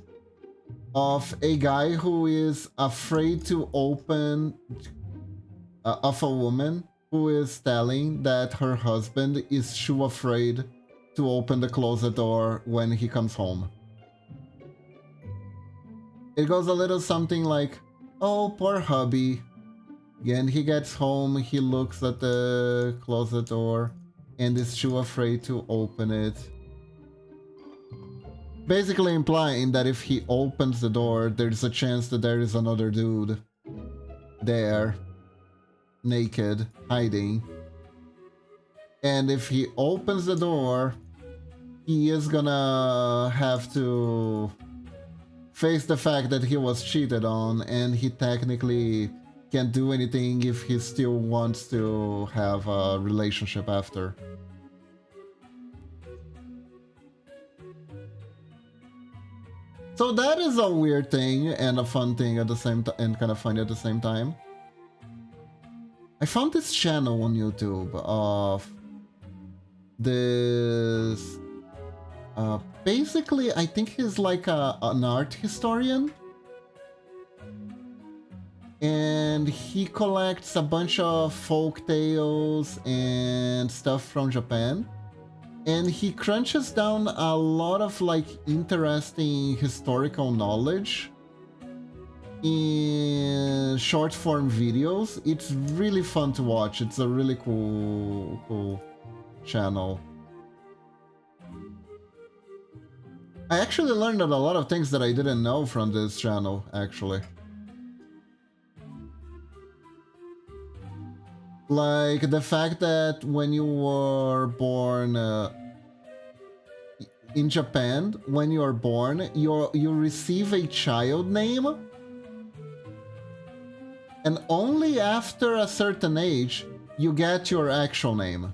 of a guy who is afraid to open, of a woman who is telling that her husband is too afraid to open the closet door when he comes home. It goes a little something like, "Oh, poor hubby." And he gets home, he looks at the closet door and is too afraid to open it. Basically implying that if he opens the door, there's a chance that there is another dude there, naked, hiding. And if he opens the door, he is gonna have to face the fact that he was cheated on, and he technically can't do anything if he still wants to have a relationship after. So that is a weird thing and a fun thing at the same time, and kind of funny at the same time. I found this channel on YouTube of this. Basically, I think he's like an art historian. And he collects a bunch of folk tales and stuff from Japan. And he crunches down a lot of like interesting historical knowledge in short form videos. It's really fun to watch. It's a really cool channel. I actually learned a lot of things that I didn't know from this channel, actually. Like the fact that when you were born in Japan, when you are born, you receive a child name, and only after a certain age you get your actual name.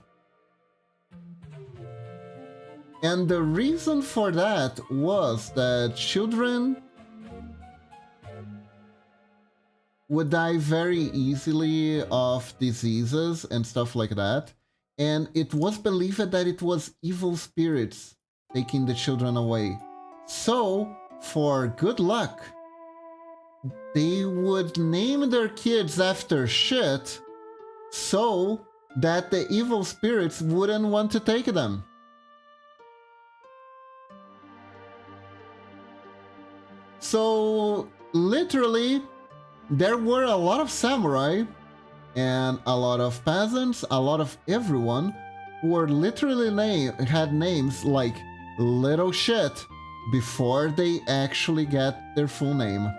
And the reason for that was that children would die very easily of diseases and stuff like that. And it was believed that it was evil spirits taking the children away. So, for good luck, they would name their kids after shit so that the evil spirits wouldn't want to take them. So, literally, there were a lot of samurai and a lot of peasants, a lot of everyone who were literally had names like little shit before they actually get their full name.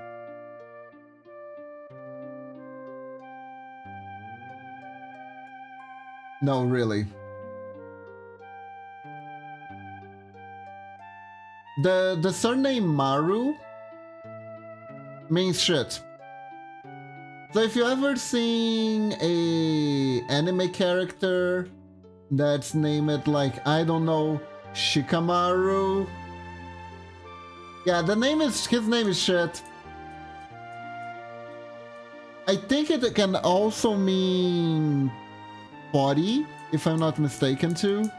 No, really. the surname Maru means shit. So if you ever seen a anime character that's named like, I don't know, Shikamaru, yeah, his name is shit. I think it can also mean body, if I'm not mistaken too.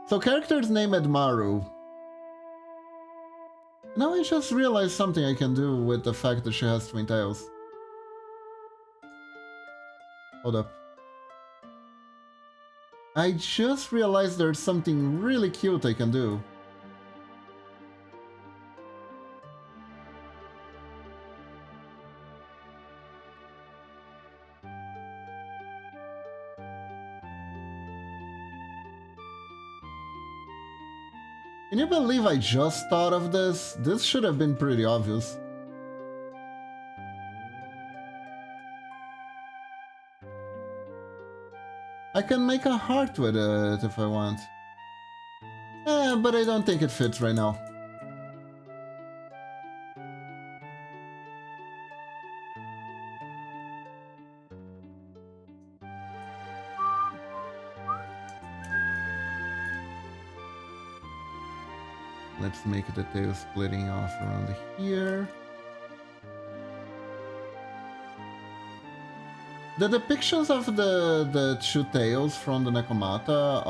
So character's named Maru. Now I just realized something I can do with the fact that she has twin tails. Hold up. I just realized there's something really cute I can do. Can you believe I just thought of this? This should have been pretty obvious. I can make a heart with it if I want. But I don't think it fits right now. Let's make the tail splitting off around here. The depictions of the two tails from the Nekomata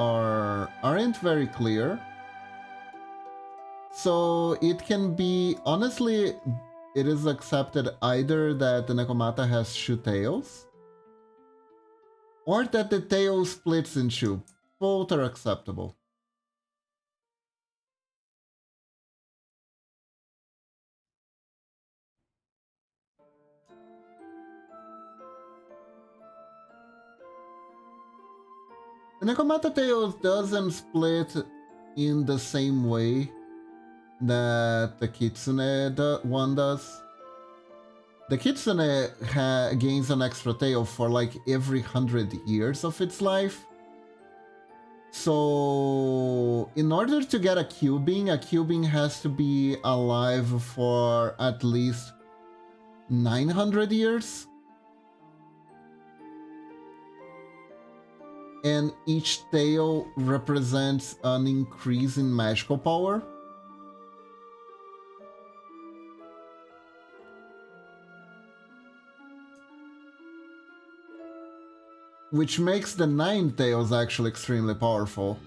aren't very clear. So it can be, honestly, it is accepted either that the Nekomata has two tails, or that the tail splits in two. Both are acceptable. The Nekomata tail doesn't split in the same way that the Kitsune one does. The Kitsune gains an extra tail for like every 100 years of its life. So in order to get a Cubing has to be alive for at least 900 years. And each tail represents an increase in magical power. Which makes the 9 tails actually extremely powerful.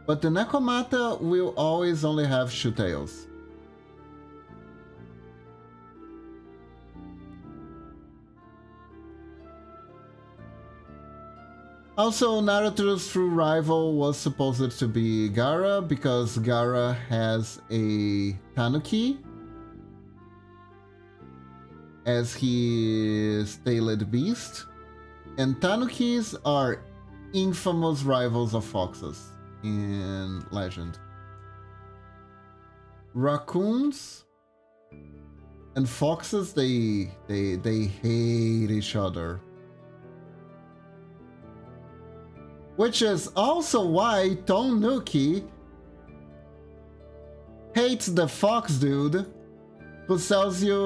But the Nekomata will always only have 2 tails. Also, Naruto's true rival was supposed to be Gaara, because Gaara has a Tanuki as his tailed beast, and Tanukis are infamous rivals of foxes in legend. Raccoons and foxes, they hate each other. Which is also why Tonuki hates the fox dude who sells you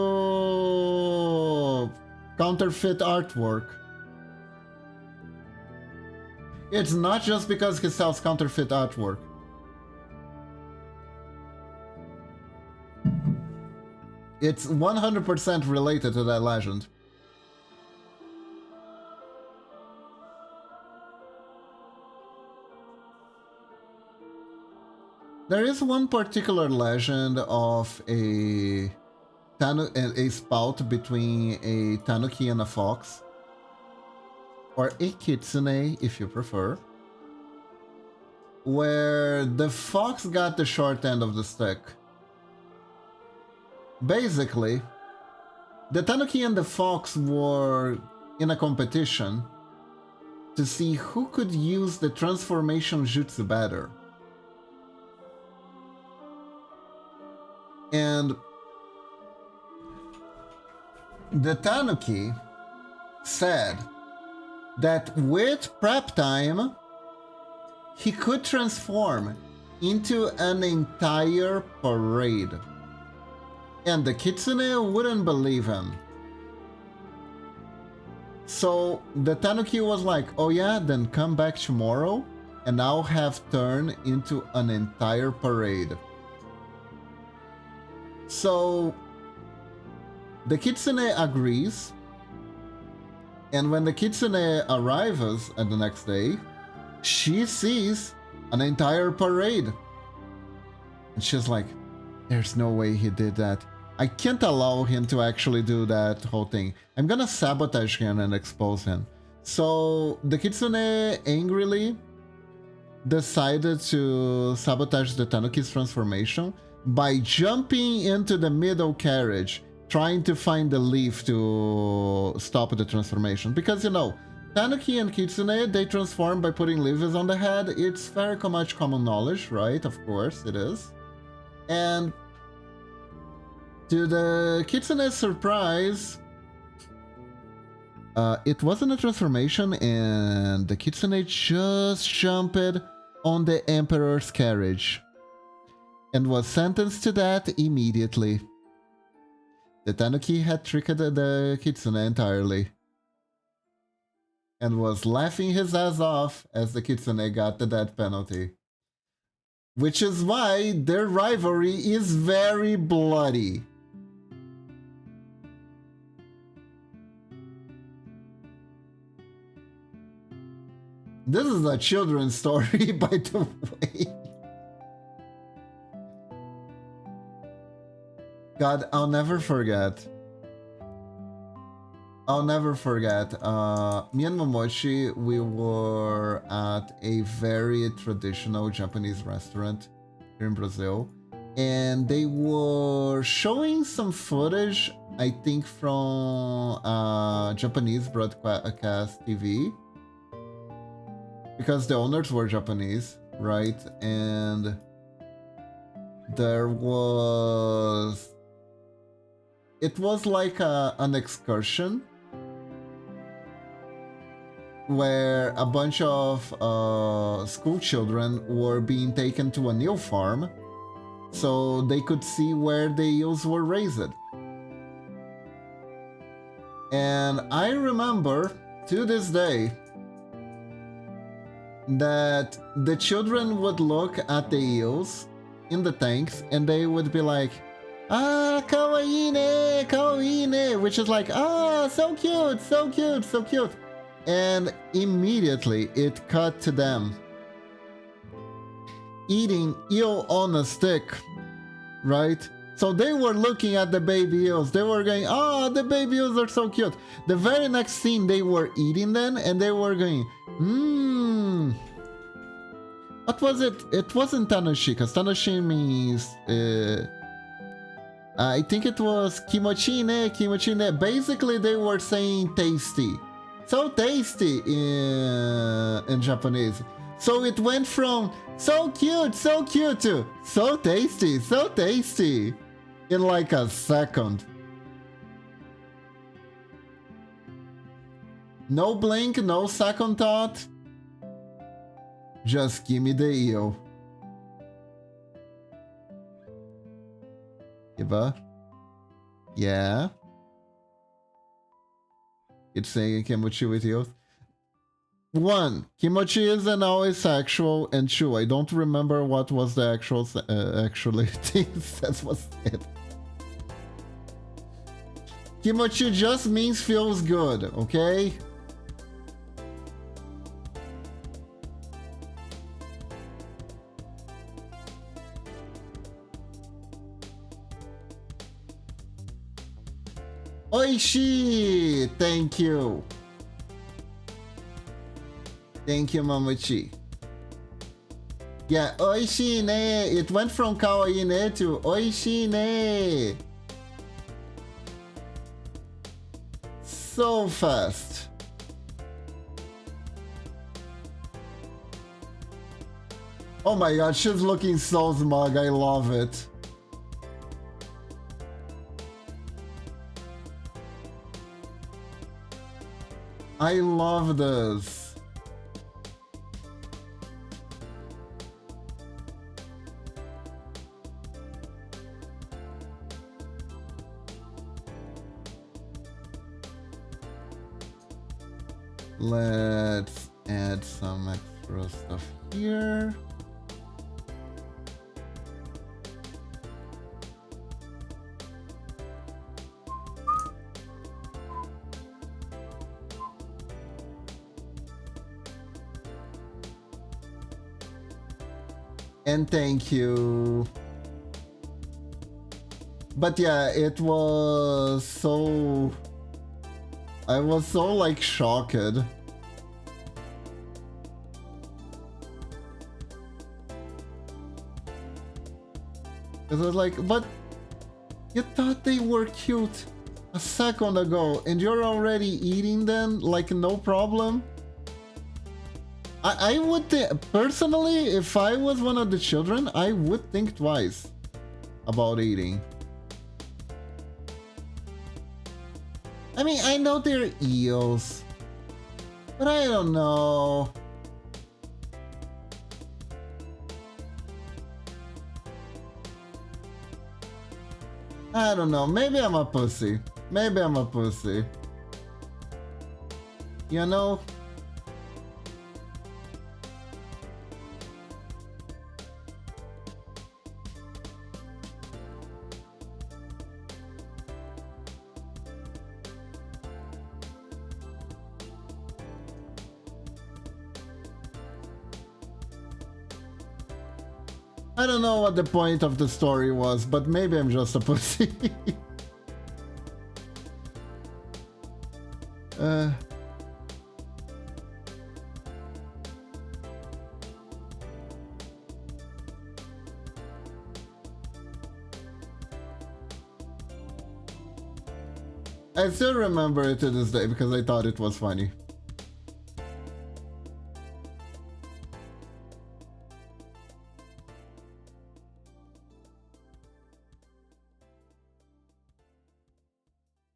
counterfeit artwork. It's not just because he sells counterfeit artwork. It's 100% related to that legend. There is one particular legend of a spout between a Tanuki and a fox, or a Kitsune if you prefer, where the fox got the short end of the stick. Basically, the Tanuki and the fox were in a competition to see who could use the transformation jutsu better. And the Tanuki said that with prep time, he could transform into an entire parade. And the Kitsune wouldn't believe him. So the Tanuki was like, oh yeah, then come back tomorrow and I'll have turned into an entire parade. So the Kitsune agrees, and when the Kitsune arrives at the next day, she sees an entire parade. And she's like, there's no way he did that. I can't allow him to actually do that whole thing. I'm gonna sabotage him and expose him. So the Kitsune angrily decided to sabotage the Tanuki's transformation by jumping into the middle carriage, trying to find the leaf to stop the transformation. Because, you know, Tanuki and Kitsune, they transform by putting leaves on the head. It's very much common knowledge, right? Of course it is. And to the Kitsune's surprise, it wasn't a transformation, and the Kitsune just jumped on the Emperor's carriage and was sentenced to that immediately. The Tanuki had tricked the Kitsune entirely and was laughing his ass off as the Kitsune got the death penalty. Which is why their rivalry is very bloody. This is a children's story, by the way. God, I'll never forget. I'll never forget. Me and Momochi, we were at a very traditional Japanese restaurant here in Brazil. And they were showing some footage, I think, from Japanese broadcast TV. Because the owners were Japanese, right? And there was... It was like an excursion where a bunch of school children were being taken to a new farm so they could see where the eels were raised. And I remember, to this day, that the children would look at the eels in the tanks and they would be like, ah, kawaii ne, kawaii ne, which is like, ah, so cute, so cute, so cute. And immediately it cut to them eating eel on a stick, right? So they were looking at the baby eels. They were going, oh, the baby eels are so cute. The very next scene, they were eating them and they were going, what was it? It wasn't Tanoshi, because Tanoshi means, I think it was kimochi ne, kimochi ne. Basically, they were saying tasty. So tasty in Japanese. So it went from so cute to so tasty in like a second. No blink, no second thought. Just give me the eel. Iba? Yeah? It's saying kimochi with you. 1. Kimochi isn't always sexual, and 2. I don't remember what was the actual actually things that was it. Kimochi just means feels good, okay? Oishi! Thank you. Thank you, Mamochi. Yeah, oishi ne. It went from kawaii ne to oishi ne. So fast. Oh my god, she's looking so smug. I love it. I love this. Let's add some extra stuff here. And thank you. But yeah, it was so... I was so like shocked. It was like, but you thought they were cute a second ago and you're already eating them like no problem? I would personally, if I was one of the children, I would think twice about eating. I mean, I know they're eels, but I don't know. I don't know. Maybe I'm a pussy. Maybe I'm a pussy. You know? I don't know what the point of the story was, but maybe I'm just a pussy. I still remember it to this day because I thought it was funny.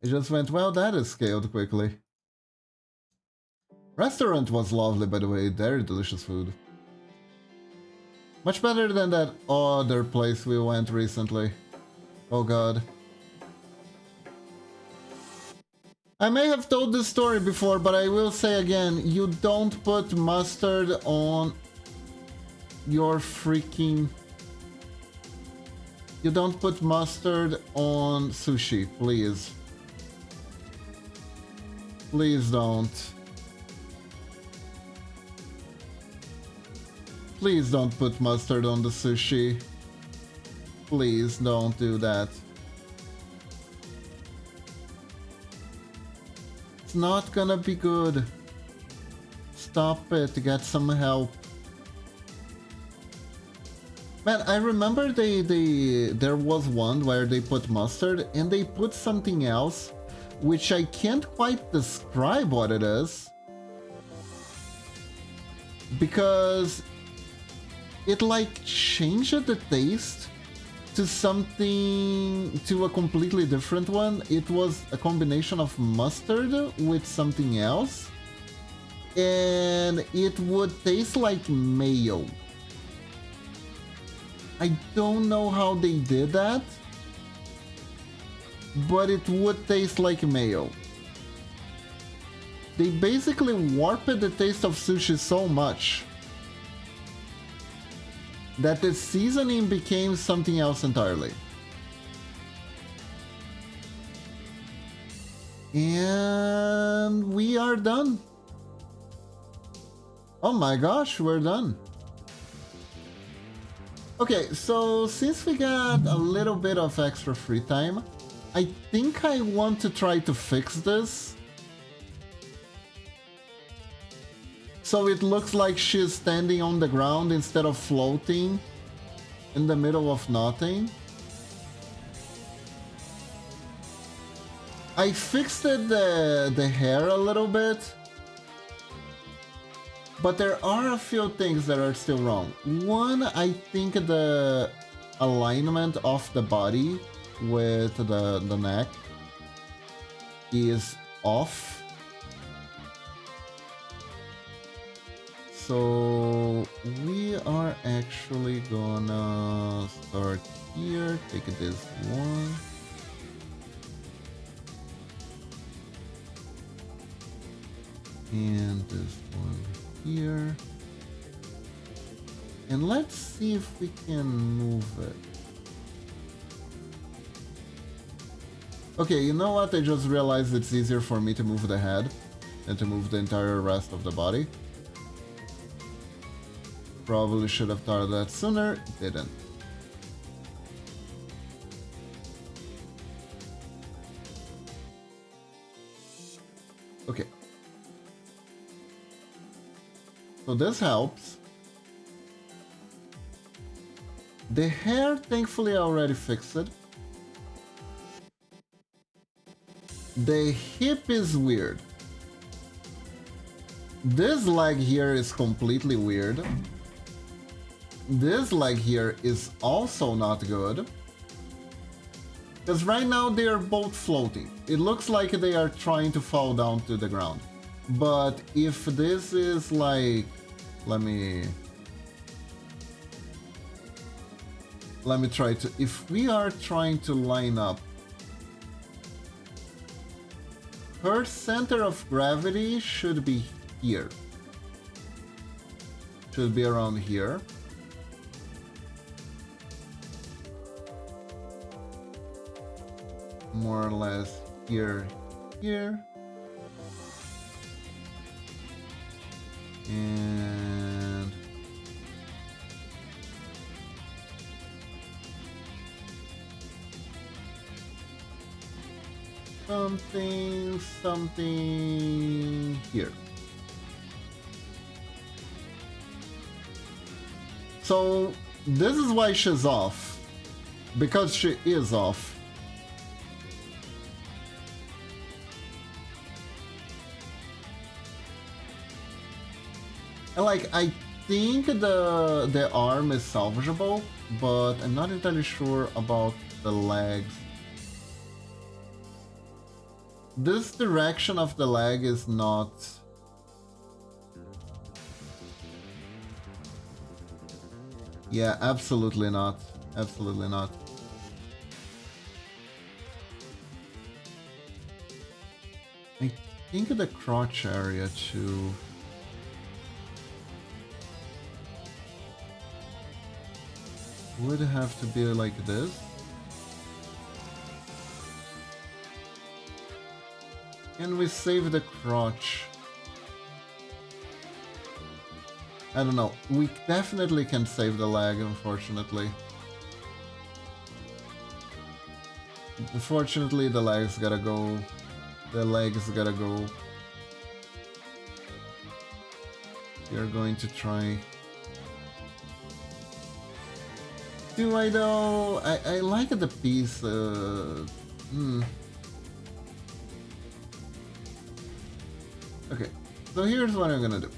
It just went, well, that is scaled quickly. Restaurant was lovely, by the way. Very delicious food. Much better than that other place we went recently. Oh god. I may have told this story before, but I will say again, you don't put mustard on your freaking... You don't put mustard on sushi, please. Please don't. Please don't put mustard on the sushi. Please don't do that. It's not gonna be good. Stop it, get some help. Man, I remember there was one where they put mustard and they put something else which I can't quite describe what it is, because it like changed the taste to something, to a completely different one. It was a combination of mustard with something else, and it would taste like mayo. I don't know how they did that, but it would taste like mayo. They basically warped the taste of sushi so much that the seasoning became something else entirely. And we are done. Oh my gosh, we're done. Okay, so since we got a little bit of extra free time, I think I want to try to fix this. So it looks like she's standing on the ground instead of floating in the middle of nothing. I fixed the hair a little bit, but there are a few things that are still wrong. One, I think the alignment of the body with the neck is off. So we are actually gonna start here, take this one. And this one here. And let's see if we can move it. Okay, you know what? I just realized it's easier for me to move the head than to move the entire rest of the body. Probably should have thought of that sooner, didn't. Okay. So this helps. The hair, thankfully, I already fixed it. The hip is weird. This leg here is completely weird. This leg here is also not good. Because right now they are both floating. It looks like they are trying to fall down to the ground. But if this is like... Let me try to... If we are trying to line up... Her center of gravity should be here. Should be around here. More or less here. And... something here. So this is why she's off, because she is off. And like, I think the arm is salvageable, but I'm not entirely sure about the legs. This direction of the leg is not... Yeah, absolutely not. Absolutely not. I think the crotch area too. Would have to be like this. Can we save the crotch? I don't know. We definitely can save the leg, unfortunately. Unfortunately, the legs gotta go. The legs gotta go. We are going to try. Do I though? I like the piece. Okay, so here's what I'm gonna do.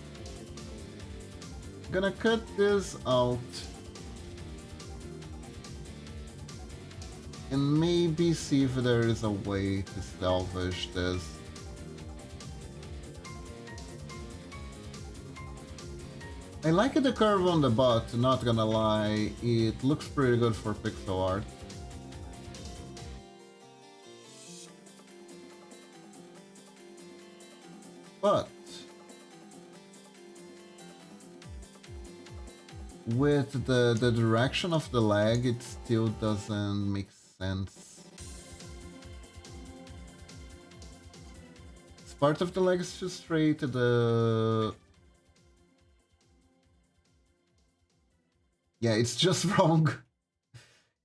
I'm gonna cut this out. And maybe see if there is a way to salvage this. I like the curve on the butt, not gonna lie. It looks pretty good for pixel art. But with the direction of the leg, it still doesn't make sense. This part of the leg is too straight. Yeah, it's just wrong.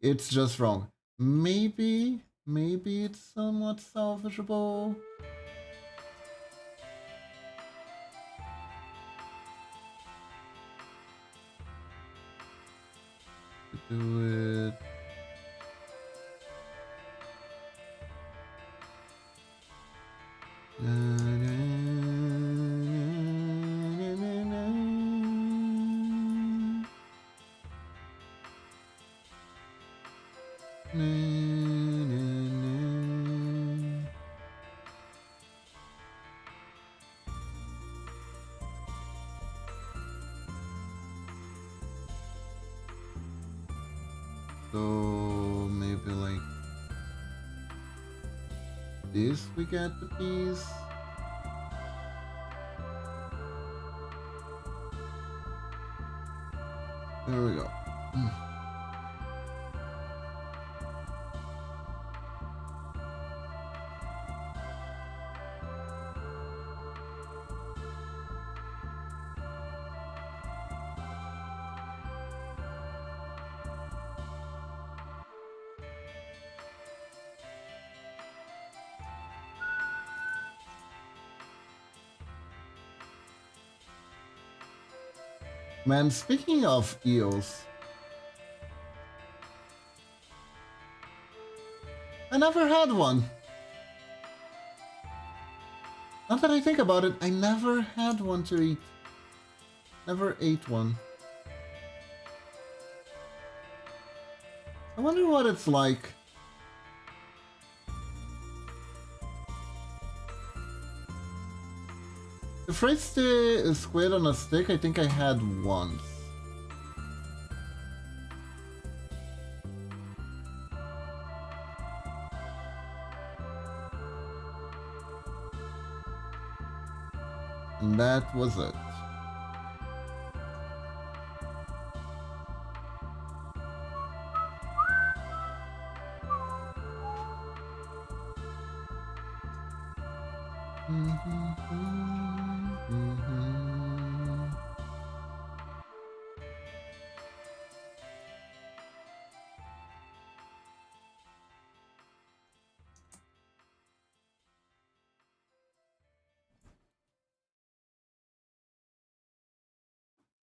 It's just wrong. Maybe it's somewhat salvageable. Do it. So maybe like this we get the piece. There we go. Man, speaking of eels, I never had one. Now that I think about it, I never had one to eat. Never ate one. I wonder what it's like. The fried squid on a stick, I think I had once. And that was it.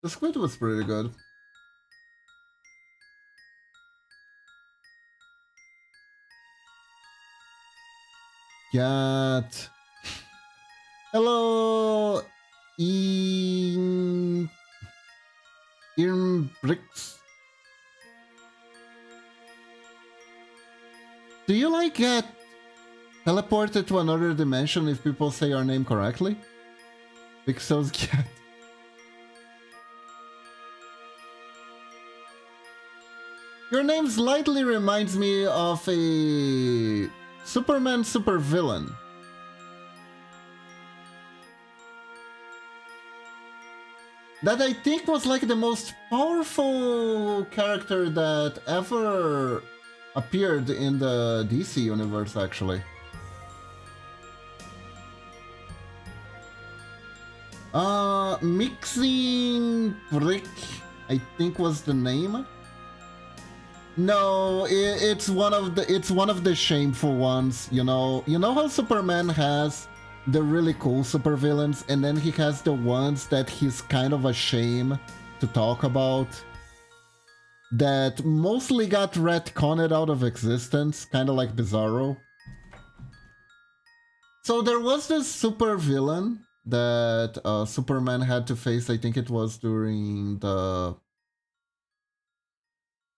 The squid was pretty good. Cat. Hello, Bricks. Do you like get teleported to another dimension if people say your name correctly? Pixels Cat. Your name slightly reminds me of a Superman supervillain. That I think was like the most powerful character that ever appeared in the DC universe, actually. Mixing Brick, I think was the name. No, it's one of the shameful ones, you know. You know how Superman has the really cool supervillains, and then he has the ones that he's kind of ashamed to talk about, that mostly got retconned out of existence, kind of like Bizarro. So there was this supervillain that Superman had to face. I think it was during the...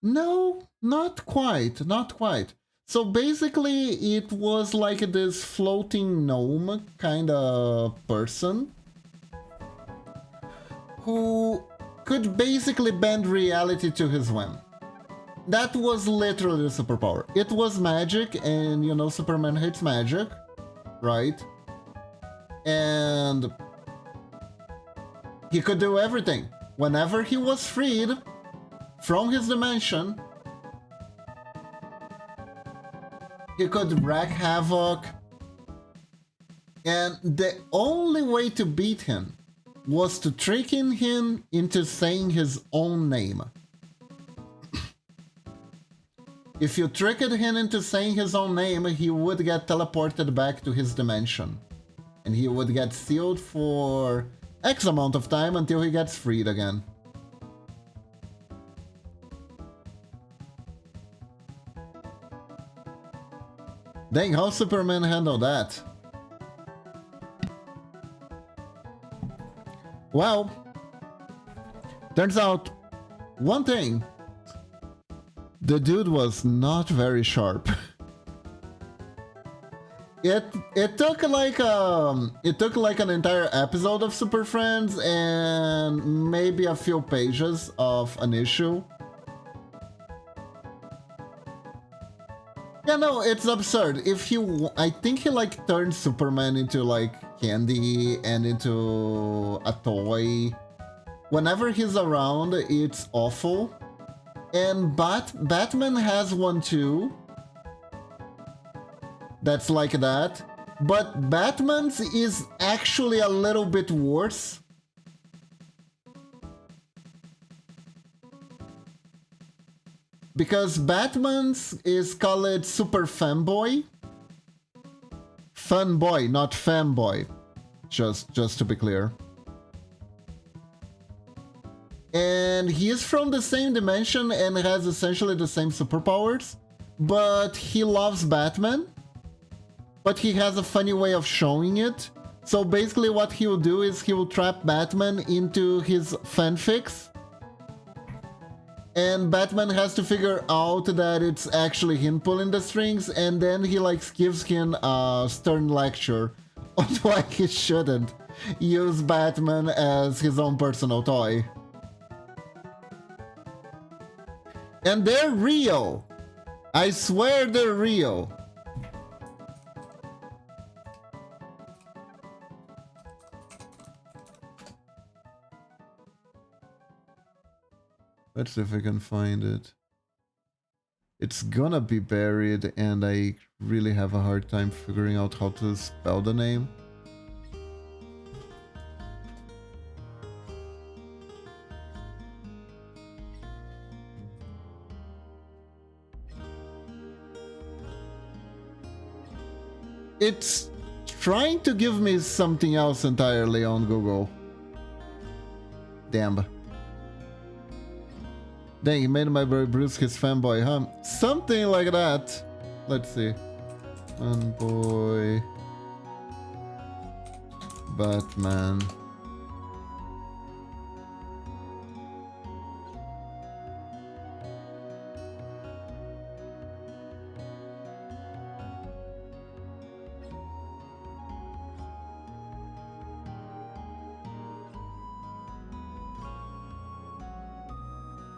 No, not quite, not quite. So basically, it was like this floating gnome kind of person who could basically bend reality to his whim. That was literally the superpower. It was magic, and you know, Superman hates magic, right? And he could do everything. Whenever he was freed from his dimension, he could wreak havoc, and the only way to beat him was to trick him into saying his own name. If you tricked him into saying his own name, he would get teleported back to his dimension, and he would get sealed for X amount of time until he gets freed again. Dang, how Superman handled that? Well, turns out one thing: the dude was not very sharp. It took like an entire episode of Super Friends and maybe a few pages of an issue Yeah, no, it's absurd. If he, I think he like turned Superman into like candy and into a toy. Whenever he's around, it's awful. And Batman has one too. That's like that. But Batman's is actually a little bit worse. Because Batman's is called Super Fanboy. Fanboy, not fanboy. Just to be clear. And he is from the same dimension and has essentially the same superpowers. But he loves Batman. But he has a funny way of showing it. So basically what he will do is he will trap Batman into his fanfics. And Batman has to figure out that it's actually him pulling the strings, and then he like gives him a stern lecture on why he shouldn't use Batman as his own personal toy. And they're real. I swear they're real. Let's see if I can find it. It's gonna be buried, and I really have a hard time figuring out how to spell the name. It's trying to give me something else entirely on Google. Damn. Dang, he made my boy Bruce his fanboy, huh? Something like that. Let's see. Fanboy. Batman.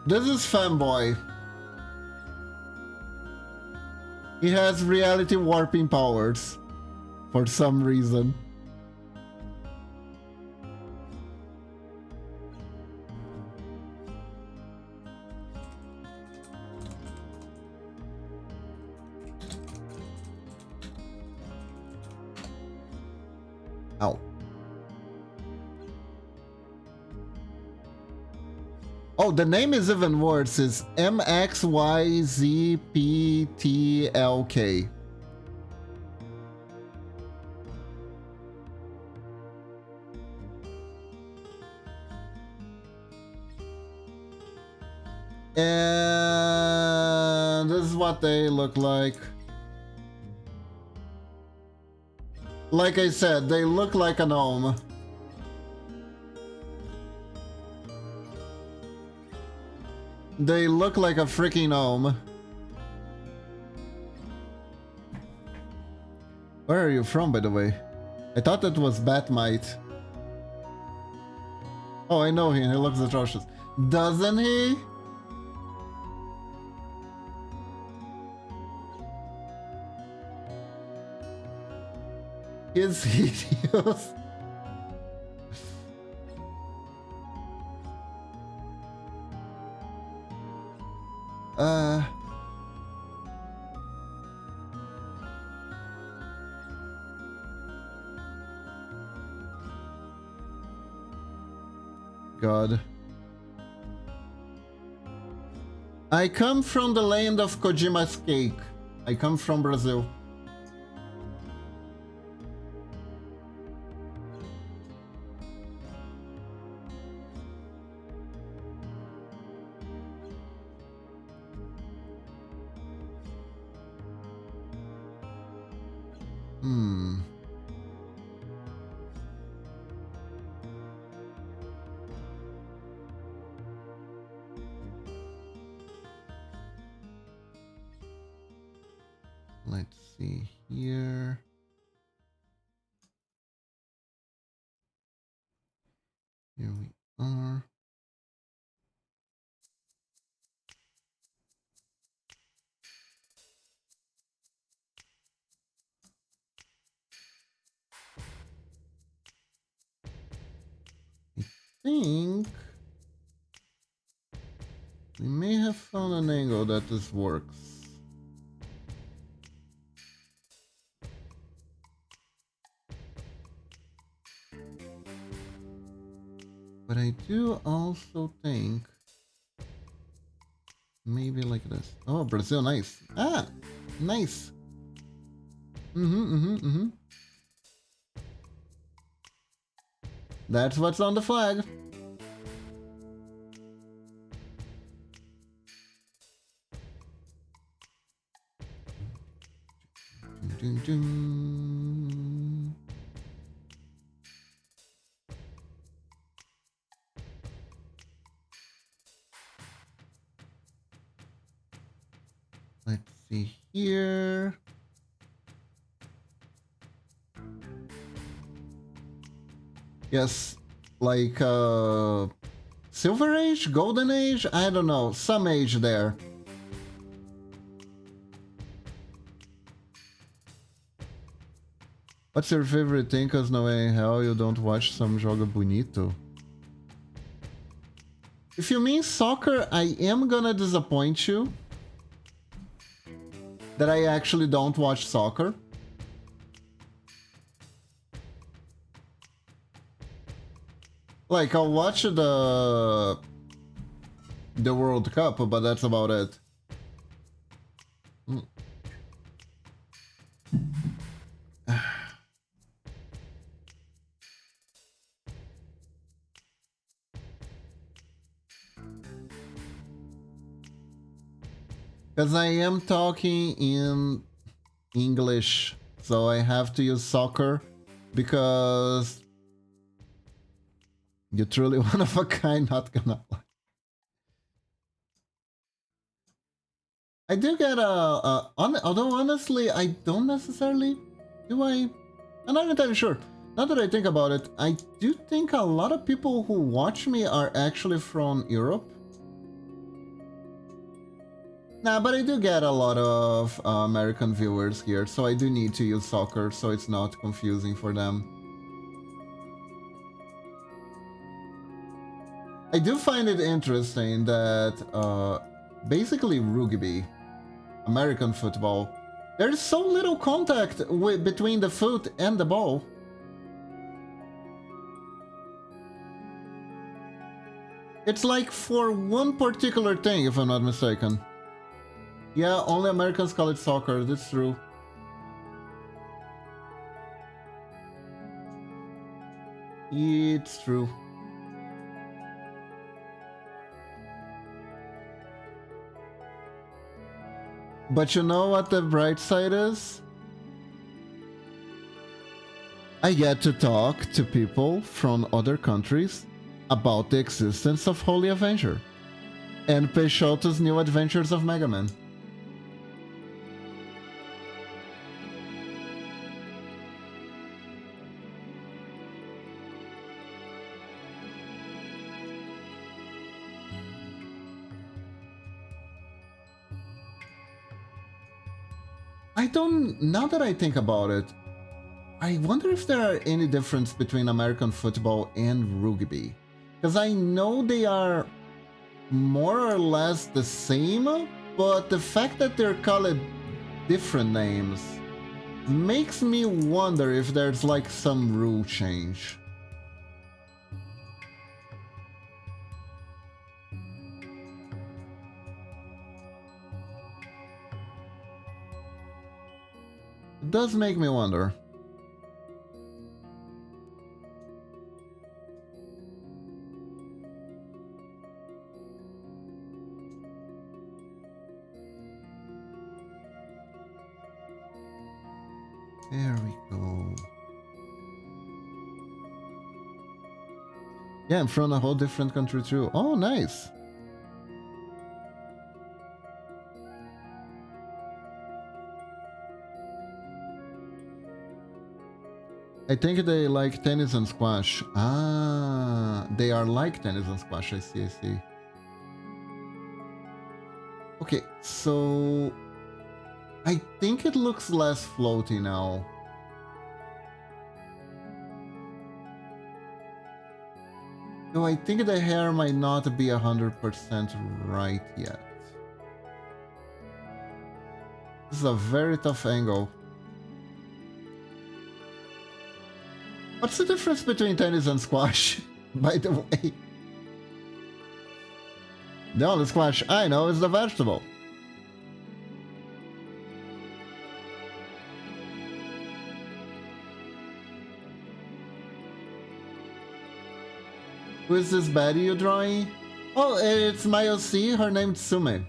This is Fanboy. He has reality warping powers. For some reason. Ow. Oh, the name is even worse. It's MXYZPTLK. And this is what they look like. Like I said, they look like a gnome. They look like a freaking gnome. Where are you from, by the way? I thought that was Batmite. Oh, I know him. He looks atrocious. Doesn't he? Is hideous. God. I come from the land of Kojima's cake. I come from Brazil. Let's see here. Here we are. think we may have found an angle that this works. But I do also think maybe like this. Oh, Brazil, nice. Ah, nice. That's what's on the flag. Dun, dun, dun. Let's see here. Yes, like Silver Age, Golden Age, I don't know, some age there. What's your favorite thing? Cause no way in hell you don't watch some jogo bonito. If you mean soccer, I am gonna disappoint you that I actually don't watch soccer. Like, I'll watch the World Cup, but that's about it. Because I am talking in English, so I have to use soccer because you're truly one of a kind, not gonna lie. I do get although honestly, I don't necessarily, do I? I'm not entirely sure. Now that I think about it, I do think a lot of people who watch me are actually from Europe. Nah, but I do get a lot of American viewers here, so I do need to use soccer so it's not confusing for them. I do find it interesting that basically rugby, American football, there's so little contact between the foot and the ball. It's like for one particular thing, if I'm not mistaken. Yeah, only Americans call it soccer, that's true. It's true. But you know what the bright side is? I get to talk to people from other countries about the existence of Holy Avenger and Peixoto's New Adventures of Mega Man. Now that I think about it, I wonder if there are any difference between American football and rugby. Because I know they are more or less the same, but the fact that they're called different names makes me wonder if there's like some rule change. It does make me wonder. There we go. Yeah, I'm from a whole different country too. Oh, nice. I think they like tennis and squash. Ah, they are like tennis and squash. I see, I see. Okay, so I think it looks less floaty now. Though I think the hair might not be 100% right yet. This is a very tough angle. What's the difference between tennis and squash, by the way? The only squash I know is the vegetable. Who is this baddie you're drawing? Oh, it's my OC, her name's Sume.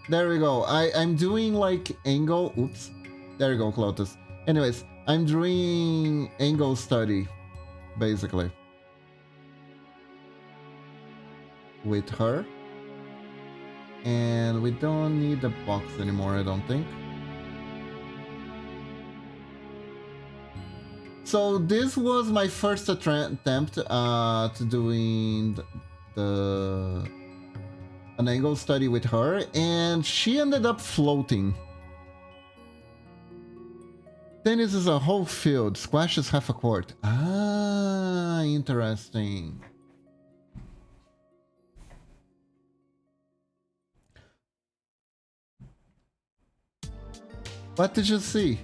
There we go. I'm doing like angle. Oops. There you go, Clotus. Anyways, I'm doing angle study, basically. With her. And we don't need the box anymore, I don't think. So this was my first attempt at doing an angle study with her, and she ended up floating. Tennis is a whole field, squash is half a court. Ah, interesting. What did you see?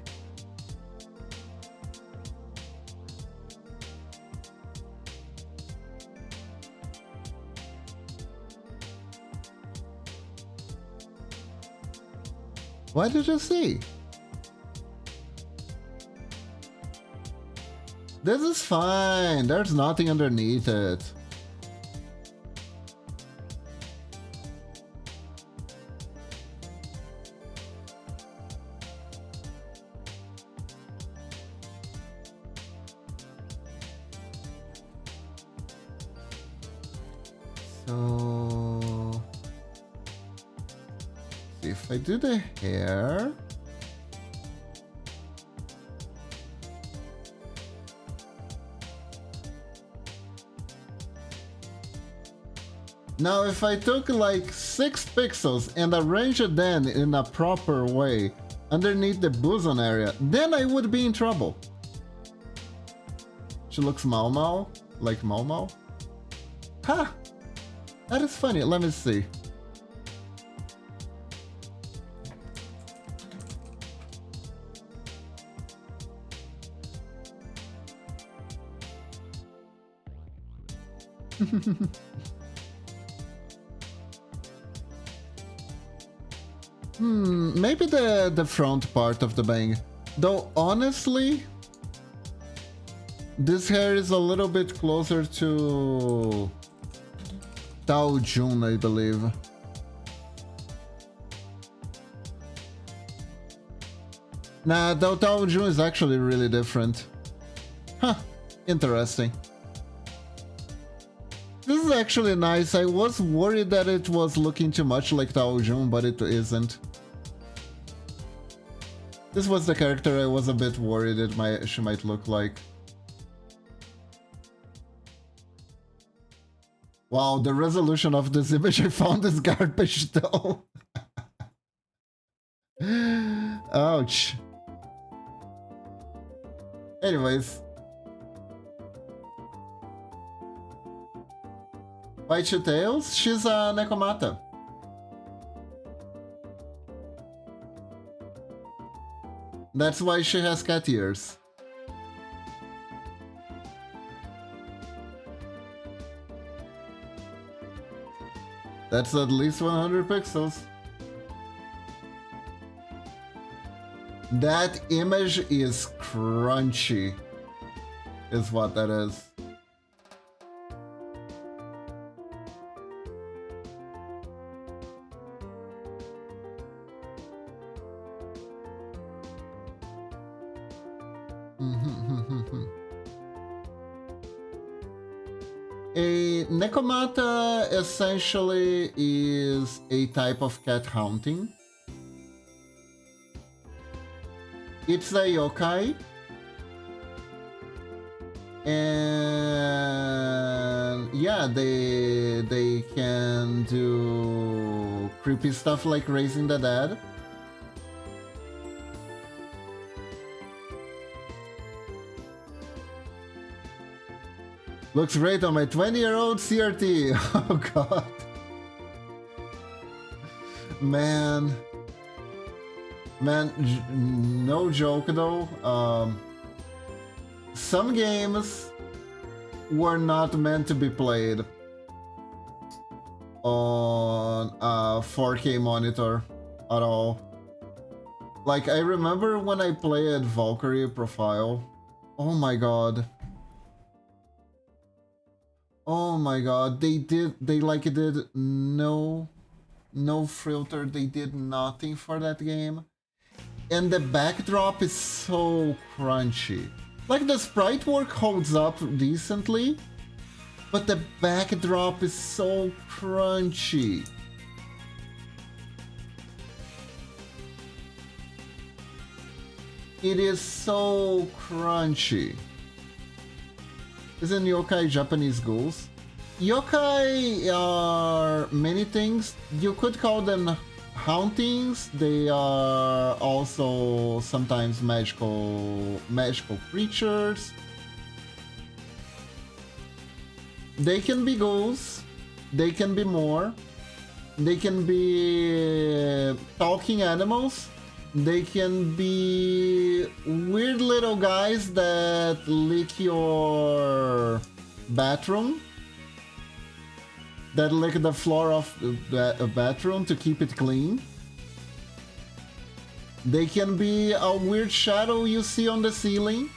What did you see? This is fine. There's nothing underneath it. So, if I do the hair, now if I took like 6 pixels and arranged them in a proper way underneath the boson area, then I would be in trouble. She looks Mau Mau, like Mau Mau. Ha! That is funny, let me see. Maybe the front part of the bang. Though honestly, this hair is a little bit closer to Tao Jun, I believe. Nah, though Tao Jun is actually really different. Huh, interesting. This is actually nice. I was worried that it was looking too much like Tao Jun, but it isn't. This was the character I was a bit worried she might look like. Wow, the resolution of this image I found is garbage though. Ouch. Anyways. White Tails, she's a Nekomata. That's why she has cat ears. That's at least 100 pixels. That image is crunchy, is what that is. A Nekomata essentially is a type of cat haunting. It's a yokai. And yeah, they can do creepy stuff like raising the dead. Looks great on my 20-year-old CRT. Oh god. Man. Man, no joke though. Some games were not meant to be played on a 4K monitor at all. Like, I remember when I played Valkyrie Profile. Oh my god. Oh my god, they did no filter, they did nothing for that game. And the backdrop is so crunchy. Like, the sprite work holds up decently, but the backdrop is so crunchy. It is so crunchy. Isn't yokai Japanese ghouls? Yokai are many things. You could call them hauntings. They are also sometimes magical creatures. They can be ghouls. They can be more. They can be talking animals. They can be weird little guys that lick your bathroom. That lick the floor of the bathroom to keep it clean. They can be a weird shadow you see on the ceiling.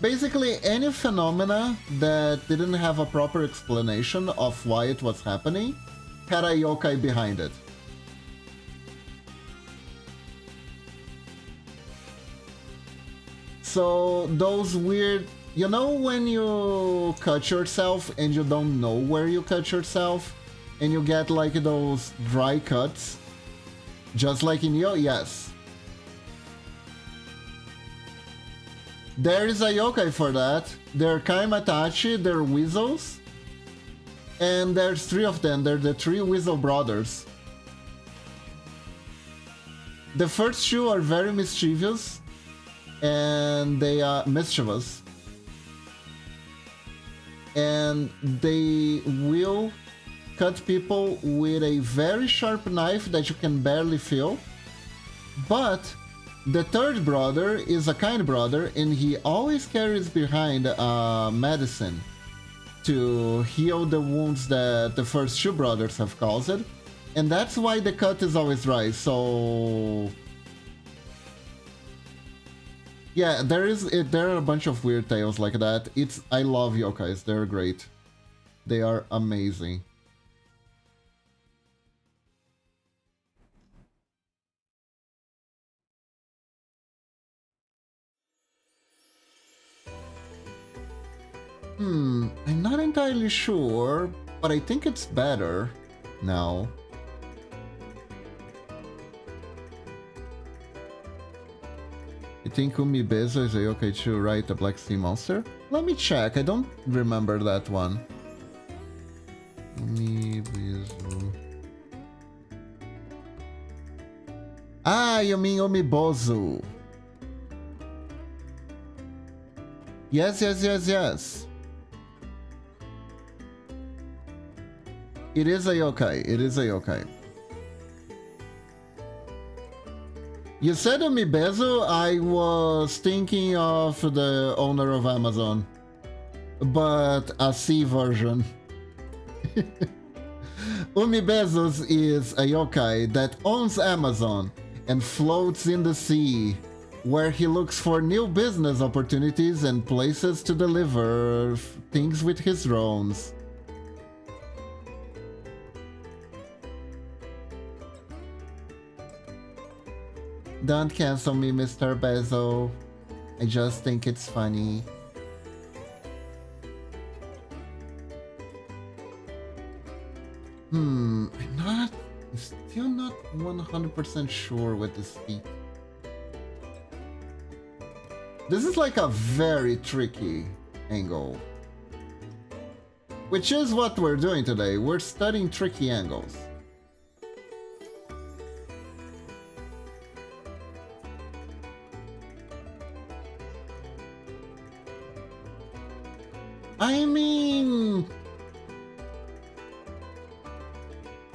Basically, any phenomena that didn't have a proper explanation of why it was happening had a yokai behind it. So those weird, you know when you cut yourself and you don't know where you cut yourself and you get like those dry cuts? Just like in Yo, yes. There is a yokai for that. They're Kaimatachi, they're weasels. And there's 3 of them, they're the 3 weasel brothers. The first 2 are very mischievous. And they are mischievous. And they will cut people with a very sharp knife that you can barely feel. But the third brother is a kind brother, and he always carries behind medicine to heal the wounds that the first 2 brothers have caused. And that's why the cut is always dry. So yeah, there are a bunch of weird tales like that. I love yokais, they're great. They are amazing. I'm not entirely sure, but I think it's better now. You think Umibezo is a yokai too, right? The Black Sea Monster? Let me check, I don't remember that one. Umibezo. Ah, you mean Umibozu. Yes. It is a yokai. You said Umibezu, I was thinking of the owner of Amazon, but a C version. Umibezu is a yokai that owns Amazon and floats in the sea, where he looks for new business opportunities and places to deliver things with his drones. Don't cancel me, Mr. Bezo. I just think it's funny. I'm still not 100% sure with this feat. This is like a very tricky angle. Which is what we're doing today. We're studying tricky angles. I mean,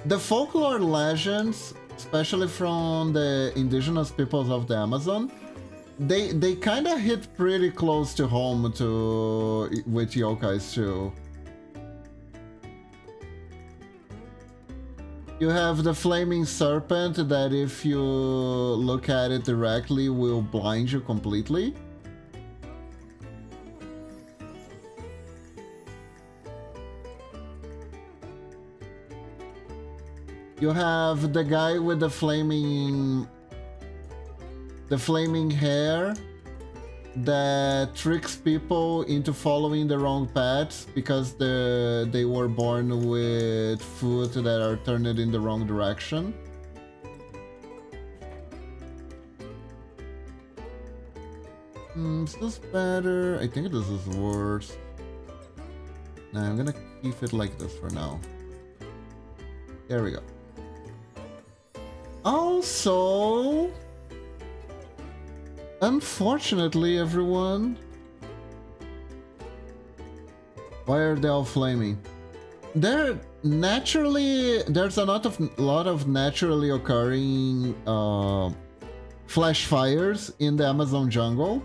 the folklore legends, especially from the indigenous peoples of the Amazon, they kind of hit pretty close to home to with yokais too. You have the flaming serpent that if you look at it directly will blind you completely. You have the guy with the flaming hair that tricks people into following the wrong paths because they were born with foot that are turned in the wrong direction. Is this better? I think this is worse. Nah, I'm gonna keep it like this for now. There we go. Also, unfortunately, everyone, why are they all flaming? There's a lot of naturally occurring flash fires in the Amazon jungle,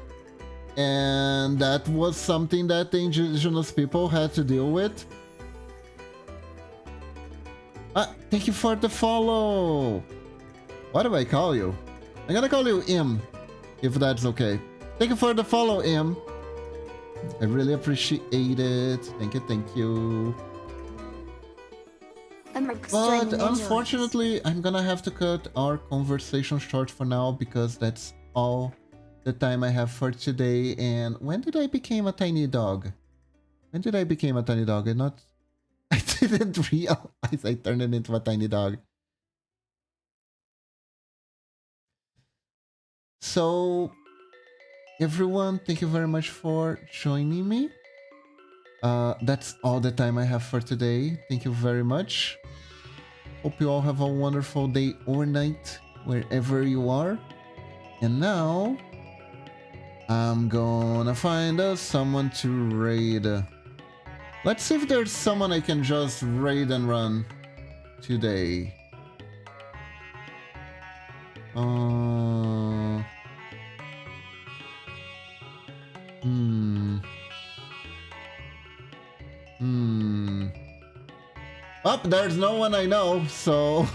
and that was something that the indigenous people had to deal with. Thank you for the follow. What do I call you? I'm gonna call you Im, if that's okay. Thank you for the follow, Im. I really appreciate it. Thank you, thank you. But unfortunately, I'm gonna have to cut our conversation short for now because that's all the time I have for today. And when did I become a tiny dog? When did I become a tiny dog? I didn't realize I turned it into a tiny dog. So, everyone, thank you very much for joining me. That's all the time I have for today. Thank you very much. Hope you all have a wonderful day or night, wherever you are. And now, I'm gonna find us someone to raid. Let's see if there's someone I can just raid and run today. Oh, there's no one I know, so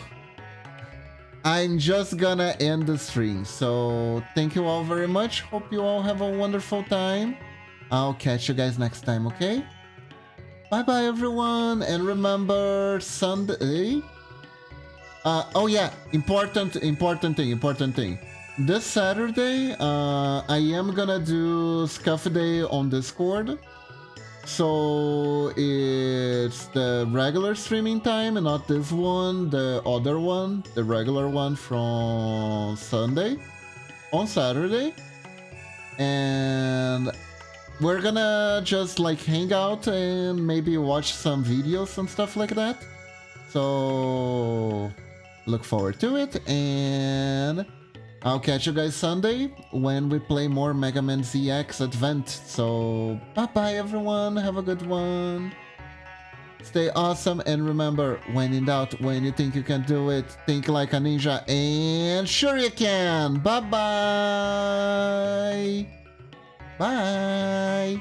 I'm just gonna end the stream. So thank you all very much. Hope you all have a wonderful time. I'll catch you guys next time, okay? Bye bye everyone, and remember Sunday. Oh yeah, important thing. This Saturday, I am gonna do Scuff Day on Discord. So it's the regular streaming time and not this one, the other one, the regular one from Sunday on Saturday. And we're gonna just like hang out and maybe watch some videos and stuff like that. So look forward to it, and I'll catch you guys Sunday when we play more Mega Man ZX Advent. So bye bye everyone, have a good one. Stay awesome, and remember, when in doubt, when you think you can do it, think like a ninja, and sure you can. Bye bye. Bye.